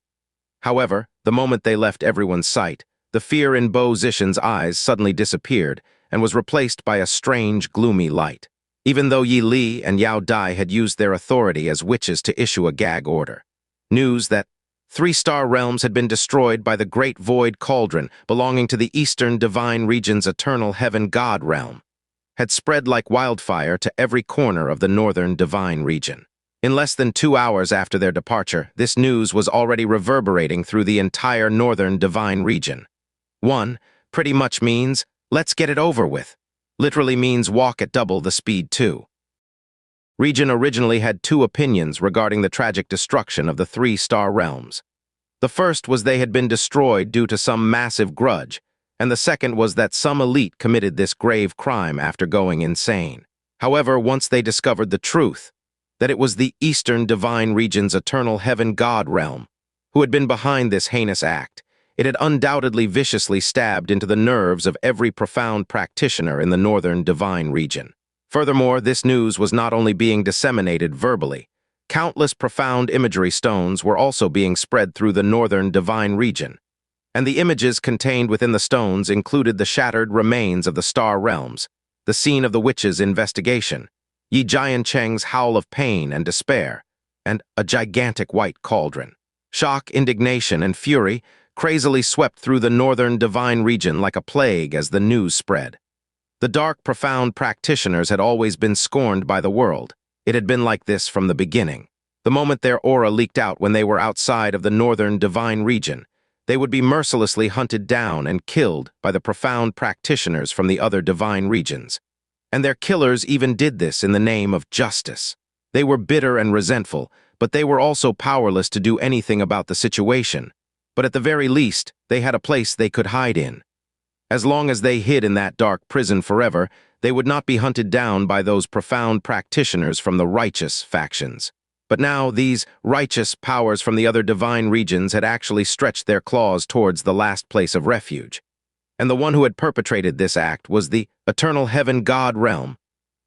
However, the moment they left everyone's sight, the fear in Bo Zishan's eyes suddenly disappeared and was replaced by a strange, gloomy light. Even though Yi Li and Yao Dai had used their authority as witches to issue a gag order. News that 3-star realms had been destroyed by the Great Void Cauldron belonging to the Eastern Divine Region's eternal heaven god realm had spread like wildfire to every corner of the Northern Divine Region. In less than 2 hours after their departure, this news was already reverberating through the entire Northern Divine Region. One pretty much means, let's get it over with. Literally means walk at double the speed too. Region originally had 2 opinions regarding the tragic destruction of the 3-star realms. The first was they had been destroyed due to some massive grudge, and the second was that some elite committed this grave crime after going insane. However, once they discovered the truth, that it was the Eastern Divine Region's eternal heaven god realm who had been behind this heinous act, it had undoubtedly viciously stabbed into the nerves of every profound practitioner in the Northern Divine Region. Furthermore, this news was not only being disseminated verbally, countless profound imagery stones were also being spread through the Northern Divine Region, and the images contained within the stones included the shattered remains of the star realms, the scene of the witches' investigation, Yi Jiancheng's howl of pain and despair, and a gigantic white cauldron. Shock, indignation, and fury crazily swept through the Northern Divine Region like a plague as the news spread. The dark, profound practitioners had always been scorned by the world. It had been like this from the beginning. The moment their aura leaked out when they were outside of the northern divine region, they would be mercilessly hunted down and killed by the profound practitioners from the other divine regions. And their killers even did this in the name of justice. They were bitter and resentful, but they were also powerless to do anything about the situation. But at the very least, they had a place they could hide in. As long as they hid in that dark prison forever, they would not be hunted down by those profound practitioners from the righteous factions. But now these righteous powers from the other divine regions had actually stretched their claws towards the last place of refuge. And the one who had perpetrated this act was the eternal heaven god realm,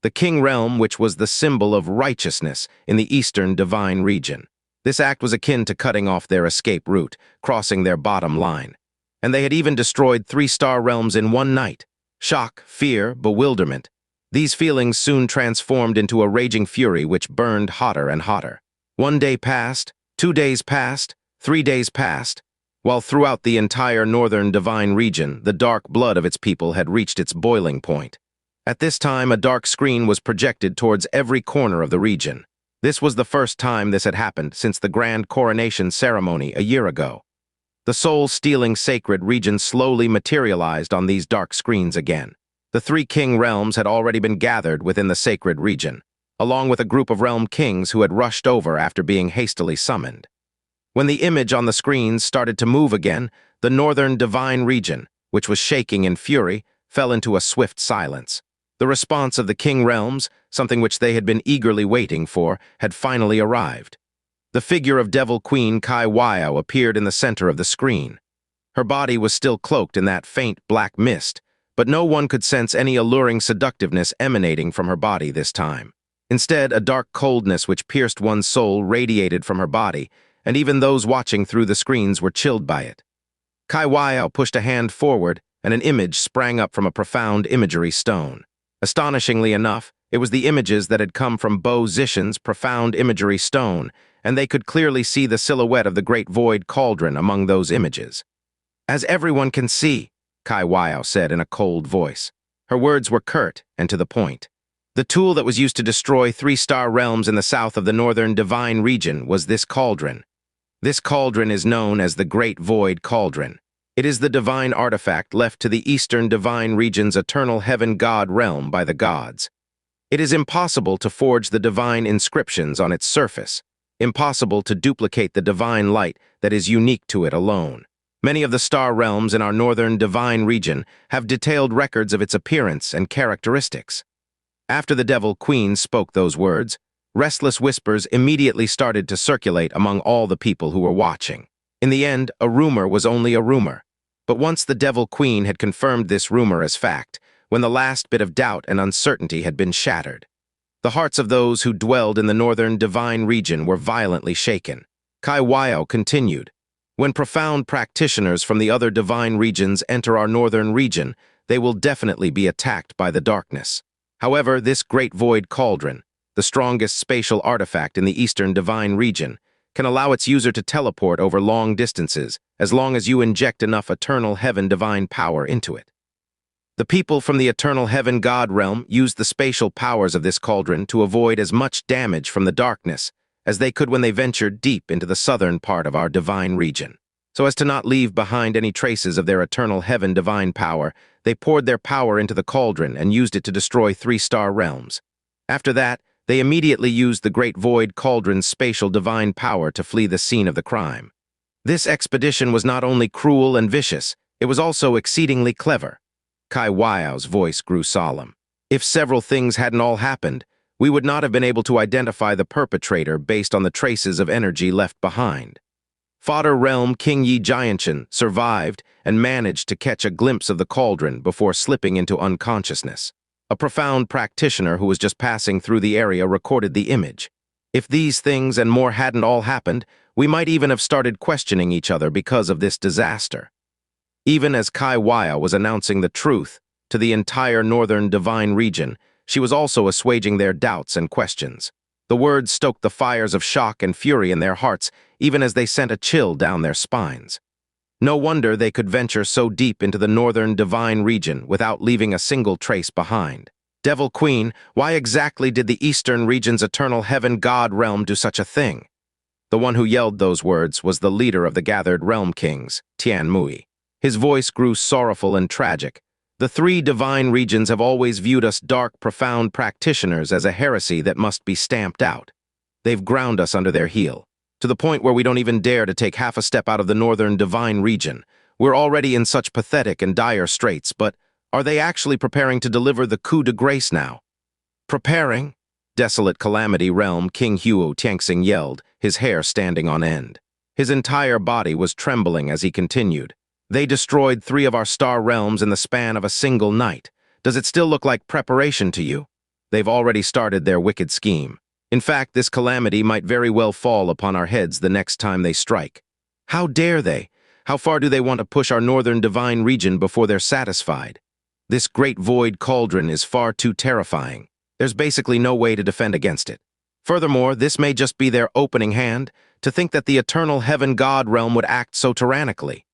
the king realm which was the symbol of righteousness in the eastern divine region. This act was akin to cutting off their escape route, crossing their bottom line. And they had even destroyed 3-star realms in one night. Shock, fear, bewilderment. These feelings soon transformed into a raging fury which burned hotter and hotter. 1 day passed, 2 days passed, 3 days passed, while throughout the entire northern divine region, the dark blood of its people had reached its boiling point. At this time, a dark screen was projected towards every corner of the region. This was the first time this had happened since the grand coronation ceremony a year ago. The soul-stealing sacred region slowly materialized on these dark screens again. The 3 king realms had already been gathered within the sacred region, along with a group of realm kings who had rushed over after being hastily summoned. When the image on the screens started to move again, the northern divine region, which was shaking in fury, fell into a swift silence. The response of the king realms, something which they had been eagerly waiting for, had finally arrived. The figure of Devil Queen Qianye Ying'er appeared in the center of the screen. Her body was still cloaked in that faint black mist, but no one could sense any alluring seductiveness emanating from her body this time. Instead, a dark coldness which pierced one's soul radiated from her body, and even those watching through the screens were chilled by it. Qianye Ying'er pushed a hand forward, and an image sprang up from a profound imagery stone. Astonishingly enough, it was the images that had come from Bo Zishan's profound imagery stone, and they could clearly see the silhouette of the great void cauldron among those images. "As everyone can see," Qianye Ying'er said in a cold voice. Her words were curt and to the point. The tool that was used to destroy 3-star realms in the south of the northern divine region was this cauldron. This cauldron is known as the Great Void Cauldron. It is the divine artifact left to the eastern divine region's eternal heaven god realm by the gods. It is impossible to forge the divine inscriptions on its surface, impossible to duplicate the divine light that is unique to it alone. Many of the star realms in our northern divine region have detailed records of its appearance and characteristics. After the Devil Queen spoke those words, restless whispers immediately started to circulate among all the people who were watching. In the end, a rumor was only a rumor. But once the Devil Queen had confirmed this rumor as fact, when the last bit of doubt and uncertainty had been shattered, the hearts of those who dwelled in the northern divine region were violently shaken. Qianye Ying'er continued, "When profound practitioners from the other divine regions enter our northern region, they will definitely be attacked by the darkness. However, this great void cauldron, the strongest spatial artifact in the eastern divine region, can allow its user to teleport over long distances as long as you inject enough eternal heaven divine power into it. The people from the eternal heaven god realm used the spatial powers of this cauldron to avoid as much damage from the darkness as they could when they ventured deep into the southern part of our divine region. So as to not leave behind any traces of their eternal heaven divine power, they poured their power into the cauldron and used it to destroy 3-star realms. After that, they immediately used the Great Void Cauldron's spatial divine power to flee the scene of the crime. This expedition was not only cruel and vicious, it was also exceedingly clever." Qianye Ying'er's voice grew solemn. "If several things hadn't all happened, we would not have been able to identify the perpetrator based on the traces of energy left behind. Fodder Realm Qianye Ying'er survived and managed to catch a glimpse of the cauldron before slipping into unconsciousness. A profound practitioner who was just passing through the area recorded the image. If these things and more hadn't all happened, we might even have started questioning each other because of this disaster." Even as Qianye Ying'er was announcing the truth to the entire northern divine region, she was also assuaging their doubts and questions. The words stoked the fires of shock and fury in their hearts, even as they sent a chill down their spines. No wonder they could venture so deep into the northern divine region without leaving a single trace behind. Devil Queen, why exactly did the Eastern region's eternal heaven god realm do such a thing? The one who yelled those words was the leader of the gathered realm kings, Tianmui. His voice grew sorrowful and tragic. The three divine regions have always viewed us dark, profound practitioners as a heresy that must be stamped out. They've ground us under their heel, to the point where we don't even dare to take half a step out of the northern divine region. We're already in such pathetic and dire straits, but are they actually preparing to deliver the coup de grace now? Preparing? Desolate calamity realm King Huo Tianxing yelled, his hair standing on end. His entire body was trembling as he continued. They destroyed 3 of our star realms in the span of a single night. Does it still look like preparation to you? They've already started their wicked scheme. In fact, this calamity might very well fall upon our heads the next time they strike. How dare they? How far do they want to push our northern divine region before they're satisfied? This great void cauldron is far too terrifying. There's basically no way to defend against it. Furthermore, this may just be their opening hand, to think that the eternal heaven god realm would act so tyrannically.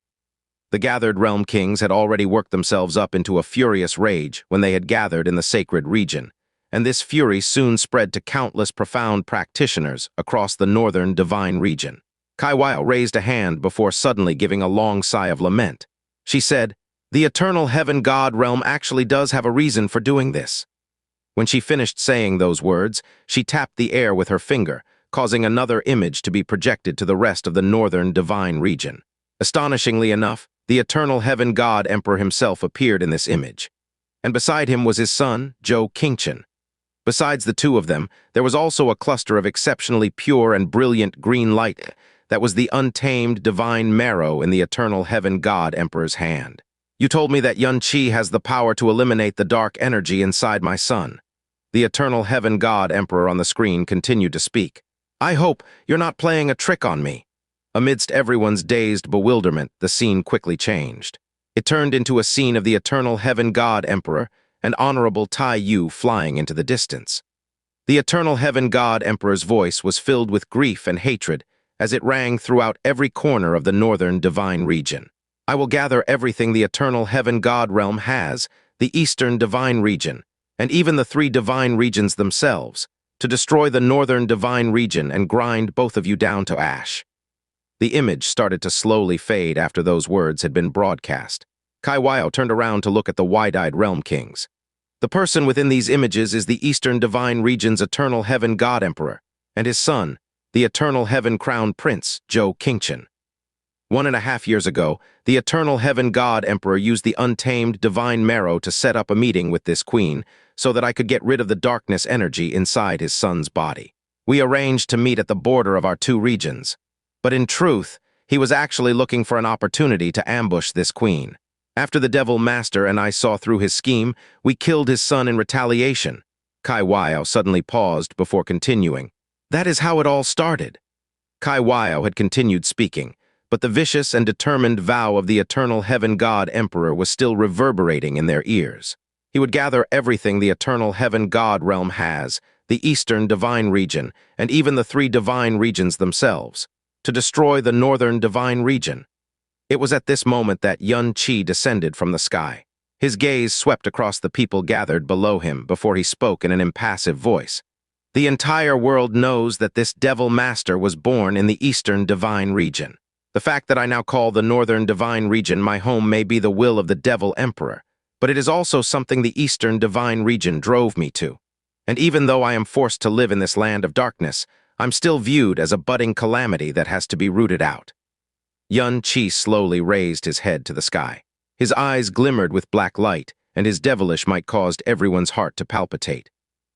The gathered realm kings had already worked themselves up into a furious rage when they had gathered in the sacred region, and this fury soon spread to countless profound practitioners across the northern divine region. Qianye raised a hand before suddenly giving a long sigh of lament. She said, "The eternal heaven god realm actually does have a reason for doing this." When she finished saying those words, she tapped the air with her finger, causing another image to be projected to the rest of the northern divine region. Astonishingly enough, the eternal heaven god emperor himself appeared in this image. And beside him was his son, Zhou Xuzi. Besides the two of them, there was also a cluster of exceptionally pure and brilliant green light that was the untamed divine marrow in the eternal heaven god emperor's hand. "You told me that Yun Qi has the power to eliminate the dark energy inside my son." The eternal heaven god emperor on the screen continued to speak. "I hope you're not playing a trick on me." Amidst everyone's dazed bewilderment, the scene quickly changed. It turned into a scene of the eternal heaven god emperor and Honorable Tai Yu flying into the distance. The eternal heaven god emperor's voice was filled with grief and hatred as it rang throughout every corner of the northern divine region. "I will gather everything the eternal heaven god realm has, the eastern divine region, and even the 3 divine regions themselves, to destroy the northern divine region and grind both of you down to ash." The image started to slowly fade after those words had been broadcast. Qianye turned around to look at the wide-eyed realm kings. The person within these images is the eastern divine region's eternal heaven god emperor, and his son, the eternal heaven crown prince, Zhou Xuzi. 1.5 years ago, the eternal heaven god emperor used the untamed divine marrow to set up a meeting with this queen so that I could get rid of the darkness energy inside his son's body. We arranged to meet at the border of our 2 regions. But in truth, he was actually looking for an opportunity to ambush this queen. After the Devil Master and I saw through his scheme, we killed his son in retaliation. Qianye suddenly paused before continuing. That is how it all started. Qianye had continued speaking, but the vicious and determined vow of the eternal heaven god emperor was still reverberating in their ears. He would gather everything the eternal heaven god realm has, the eastern divine region, and even the 3 divine regions themselves, to destroy the northern divine region. It was at this moment that Yun Qi descended from the sky. His gaze swept across the people gathered below him before he spoke in an impassive voice. "The entire world knows that this Devil Master was born in the Eastern Divine Region. The fact that I now call the Northern Divine Region my home may be the will of the Devil Emperor, but it is also something the Eastern Divine Region drove me to. And even though I am forced to live in this land of darkness, I'm still viewed as a budding calamity that has to be rooted out." Yun Qi slowly raised his head to the sky. His eyes glimmered with black light, and his devilish might caused everyone's heart to palpitate.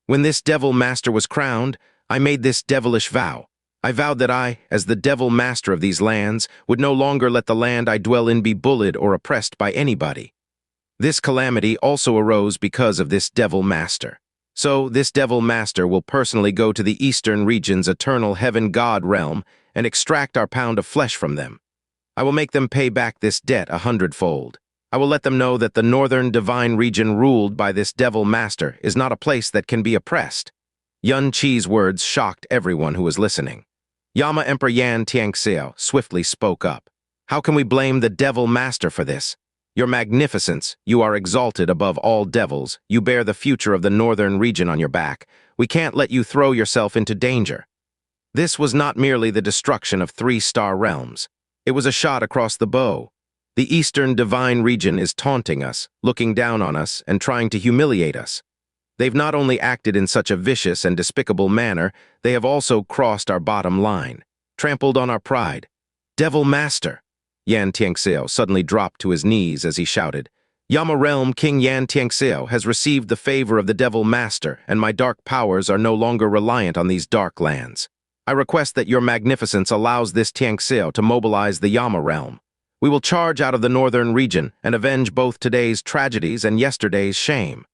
"When this Devil Master was crowned, I made this devilish vow. I vowed that I, as the Devil Master of these lands, would no longer let the land I dwell in be bullied or oppressed by anybody. This calamity also arose because of this Devil Master. So this Devil Master will personally go to the Eastern region's eternal heaven god realm and extract our pound of flesh from them. I will make them pay back this debt 100-fold. I will let them know that the northern divine region ruled by this Devil Master is not a place that can be oppressed." Yun Qi's words shocked everyone who was listening. Yama Emperor Yan Xianxia swiftly spoke up. "How can we blame the Devil Master for this? Your magnificence, you are exalted above all devils. You bear the future of the northern region on your back. We can't let you throw yourself into danger." This was not merely the destruction of 3-star realms. It was a shot across the bow. The eastern divine region is taunting us, looking down on us, and trying to humiliate us. They've not only acted in such a vicious and despicable manner, they have also crossed our bottom line, trampled on our pride. "Devil Master!" Xianxia suddenly dropped to his knees as he shouted. "Yama Realm King Xianxia has received the favor of the Devil Master, and my dark powers are no longer reliant on these dark lands. I request that your magnificence allows this Xianxia to mobilize the Yama Realm. We will charge out of the northern region and avenge both today's tragedies and yesterday's shame."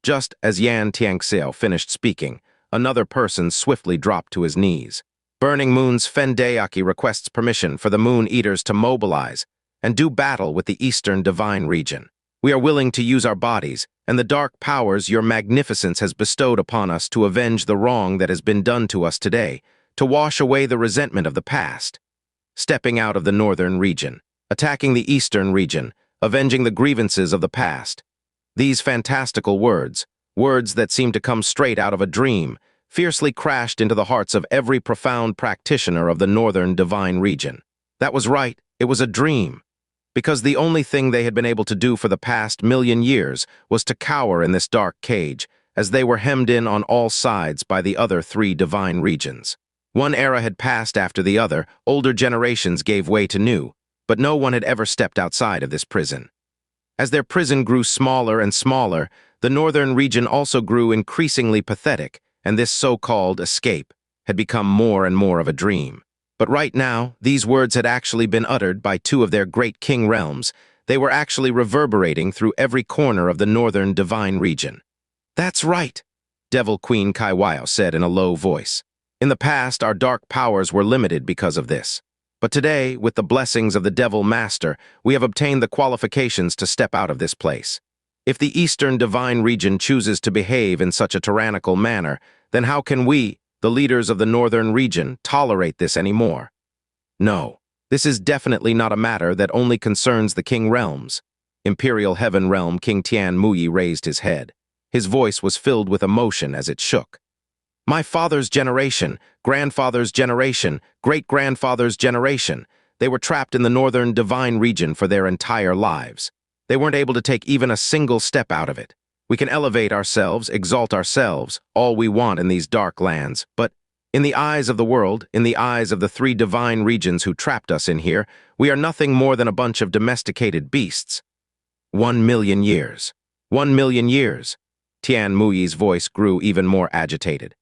Just as Xianxia finished speaking, another person swiftly dropped to his knees. Burning Moon's Fendeaki requests permission for the Moon Eaters to mobilize and do battle with the Eastern Divine Region. We are willing to use our bodies and the dark powers your magnificence has bestowed upon us to avenge the wrong that has been done to us today, to wash away the resentment of the past. Stepping out of the Northern Region, attacking the Eastern Region, avenging the grievances of the past. These fantastical words, words that seem to come straight out of a dream, fiercely crashed into the hearts of every profound practitioner of the Northern Divine Region. That was right, it was a dream. Because the only thing they had been able to do for the past 1,000,000 years was to cower in this dark cage, as they were hemmed in on all sides by the other 3 divine regions. One era had passed after the other, older generations gave way to new, but no one had ever stepped outside of this prison. As their prison grew smaller and smaller, the northern region also grew increasingly pathetic, and this so-called escape had become more and more of a dream. But right now, these words had actually been uttered by 2 of their great king realms. They were actually reverberating through every corner of the northern divine region. "That's right," Devil Queen Qianye said in a low voice. "In the past, our dark powers were limited because of this. But today, with the blessings of the Devil Master, we have obtained the qualifications to step out of this place. If the Eastern Divine Region chooses to behave in such a tyrannical manner, then how can we, the leaders of the Northern Region, tolerate this anymore? No, this is definitely not a matter that only concerns the King Realms." Imperial Heaven Realm King Tianmuyi raised his head. His voice was filled with emotion as it shook. "My father's generation, grandfather's generation, great-grandfather's generation, they were trapped in the Northern Divine Region for their entire lives. They weren't able to take even a single step out of it. We can elevate ourselves, exalt ourselves, all we want in these dark lands, but in the eyes of the world, in the eyes of the 3 divine regions who trapped us in here, we are nothing more than a bunch of domesticated beasts." 1,000,000 years. 1,000,000 years. Tianmuyi's voice grew even more agitated.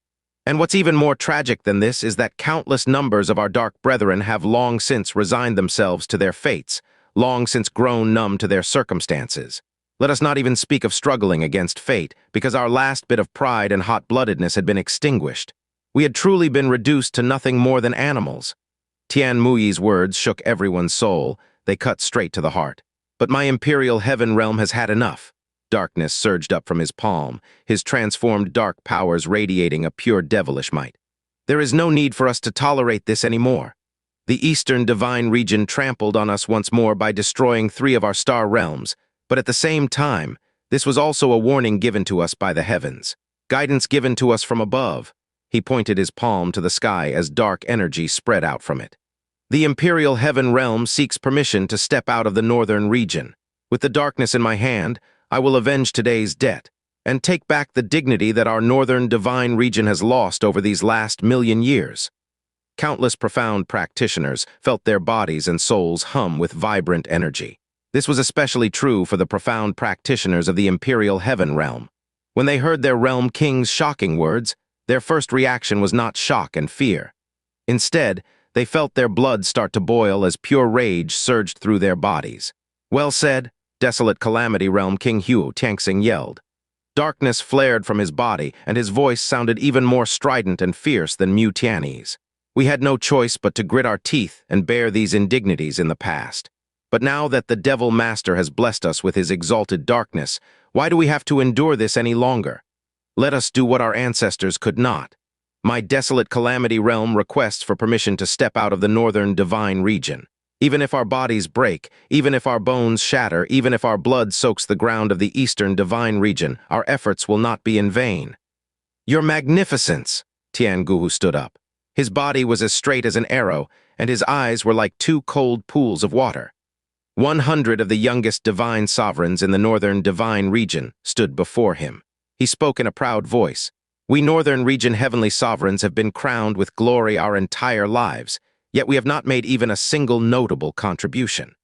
"And what's even more tragic than this is that countless numbers of our dark brethren have long since resigned themselves to their fates, long since grown numb to their circumstances. Let us not even speak of struggling against fate, because our last bit of pride and hot-bloodedness had been extinguished. We had truly been reduced to nothing more than animals." Tianmuyi's words shook everyone's soul. They cut straight to the heart. "But my Imperial Heaven Realm has had enough." Darkness surged up from his palm, his transformed dark powers radiating a pure devilish might. "There is no need for us to tolerate this anymore. The Eastern Divine Region trampled on us once more by destroying 3 of our star realms, but at the same time, this was also a warning given to us by the heavens, guidance given to us from above." He pointed his palm to the sky as dark energy spread out from it. "The Imperial Heaven Realm seeks permission to step out of the Northern Region. With the darkness in my hand, I will avenge today's debt and take back the dignity that our Northern Divine Region has lost over these last 1,000,000 years." Countless profound practitioners felt their bodies and souls hum with vibrant energy. This was especially true for the profound practitioners of the Imperial Heaven Realm. When they heard their realm king's shocking words, their first reaction was not shock and fear. Instead, they felt their blood start to boil as pure rage surged through their bodies. "Well said," Desolate Calamity Realm King Xianxia yelled. Darkness flared from his body, and his voice sounded even more strident and fierce than Mu Tianyi's. "We had no choice but to grit our teeth and bear these indignities in the past. But now that the Devil Master has blessed us with his exalted darkness, why do we have to endure this any longer? Let us do what our ancestors could not. My Desolate Calamity Realm requests for permission to step out of the Northern Divine Region." Even if our bodies break, even if our bones shatter, even if our blood soaks the ground of the Eastern Divine Region, our efforts will not be in vain. Your Magnificence! Tianguhu stood up. His body was as straight as an arrow, and his eyes were like two cold pools of water. 100 of the youngest divine sovereigns in the Northern Divine Region stood before him. He spoke in a proud voice. We Northern Region heavenly sovereigns have been crowned with glory our entire lives, yet we have not made even a single notable contribution.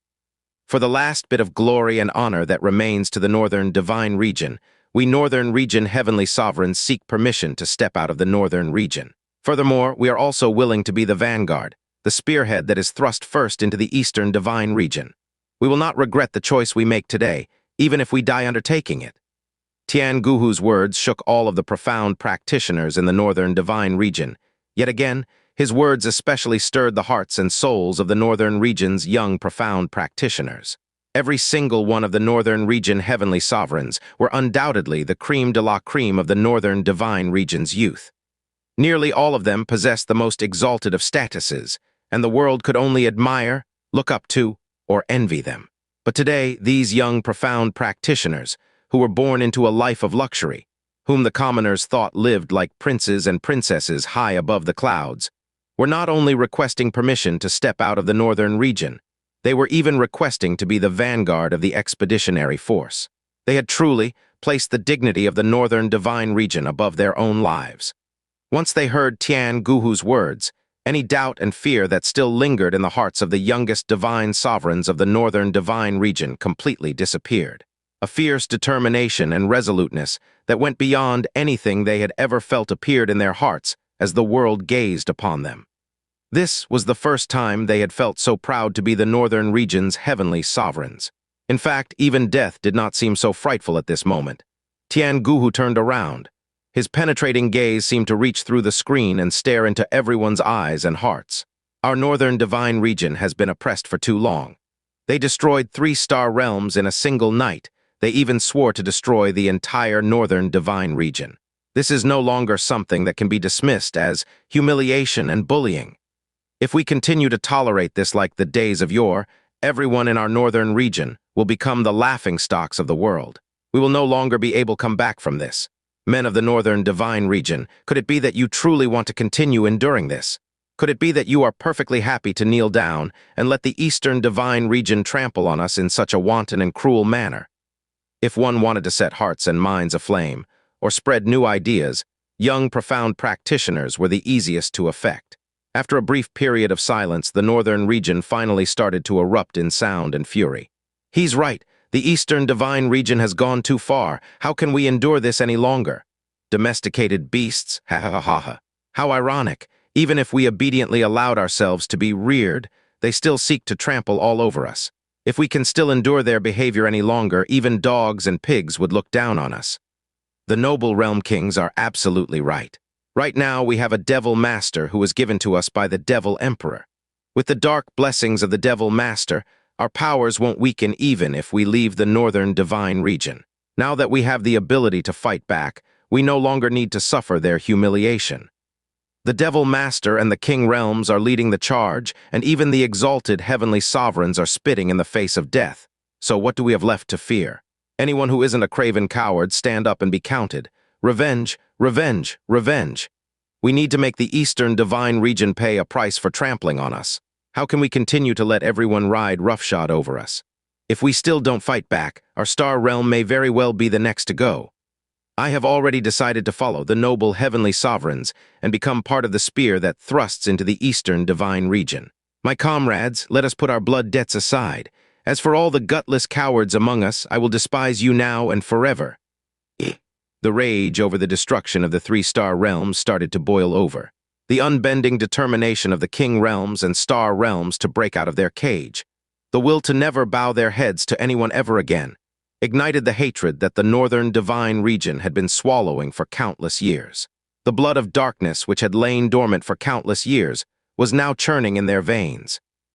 For the last bit of glory and honor that remains to the Northern Divine Region, we Northern Region heavenly sovereigns seek permission to step out of the Northern Region. Furthermore, we are also willing to be the vanguard, the spearhead that is thrust first into the Eastern Divine Region. We will not regret the choice we make today, even if we die undertaking it. Tianguhu's words shook all of the profound practitioners in the Northern Divine Region. Yet again, his words especially stirred the hearts and souls of the Northern Region's young profound practitioners. Every single one of the Northern Region heavenly sovereigns were undoubtedly the creme de la creme of the Northern Divine Region's youth. Nearly all of them possessed the most exalted of statuses, and the world could only admire, look up to, or envy them. But today, these young profound practitioners, who were born into a life of luxury, whom the commoners thought lived like princes and princesses high above the clouds, were not only requesting permission to step out of the Northern Region, they were even requesting to be the vanguard of the expeditionary force. They had truly placed the dignity of the Northern Divine Region above their own lives. Once they heard Tianguhu's words, any doubt and fear that still lingered in the hearts of the youngest divine sovereigns of the Northern Divine Region completely disappeared. A fierce determination and resoluteness that went beyond anything they had ever felt appeared in their hearts as the world gazed upon them. This was the first time they had felt so proud to be the Northern Region's heavenly sovereigns. In fact, even death did not seem so frightful at this moment. Tianguhu turned around. His penetrating gaze seemed to reach through the screen and stare into everyone's eyes and hearts. Our Northern Divine Region has been oppressed for too long. They destroyed 3-star realms in a single night. They even swore to destroy the entire Northern Divine Region. This is no longer something that can be dismissed as humiliation and bullying. If we continue to tolerate this like the days of yore, everyone in our Northern Region will become the laughingstocks of the world. We will no longer be able to come back from this. Men of the Northern Divine Region, could it be that you truly want to continue enduring this? Could it be that you are perfectly happy to kneel down and let the Eastern Divine Region trample on us in such a wanton and cruel manner? If one wanted to set hearts and minds aflame, or spread new ideas, young profound practitioners were the easiest to effect. After a brief period of silence, the Northern Region finally started to erupt in sound and fury. He's right. The Eastern Divine Region has gone too far. How can we endure this any longer? Domesticated beasts, ha ha ha ha. How ironic. Even if we obediently allowed ourselves to be reared, they still seek to trample all over us. If we can still endure their behavior any longer, even dogs and pigs would look down on us. The noble realm kings are absolutely right. Right now, we have a devil master who was given to us by the devil emperor. With the dark blessings of the devil master, our powers won't weaken even if we leave the Northern Divine Region. Now that we have the ability to fight back, we no longer need to suffer their humiliation. The devil master and the king realms are leading the charge, and even the exalted heavenly sovereigns are spitting in the face of death. So what do we have left to fear? Anyone who isn't a craven coward, stand up and be counted. Revenge, revenge, revenge. We need to make the Eastern Divine Region pay a price for trampling on us. How can we continue to let everyone ride roughshod over us? If we still don't fight back, our star realm may very well be the next to go. I have already decided to follow the noble heavenly sovereigns and become part of the spear that thrusts into the Eastern Divine Region. My comrades, let us put our blood debts aside. As for all the gutless cowards among us, I will despise you now and forever. The rage over the destruction of the 3-star realms started to boil over. The unbending determination of the king realms and star realms to break out of their cage. The will to never bow their heads to anyone ever again ignited the hatred that the Northern Divine Region had been swallowing for countless years. The blood of darkness, which had lain dormant for countless years, was now churning in their veins.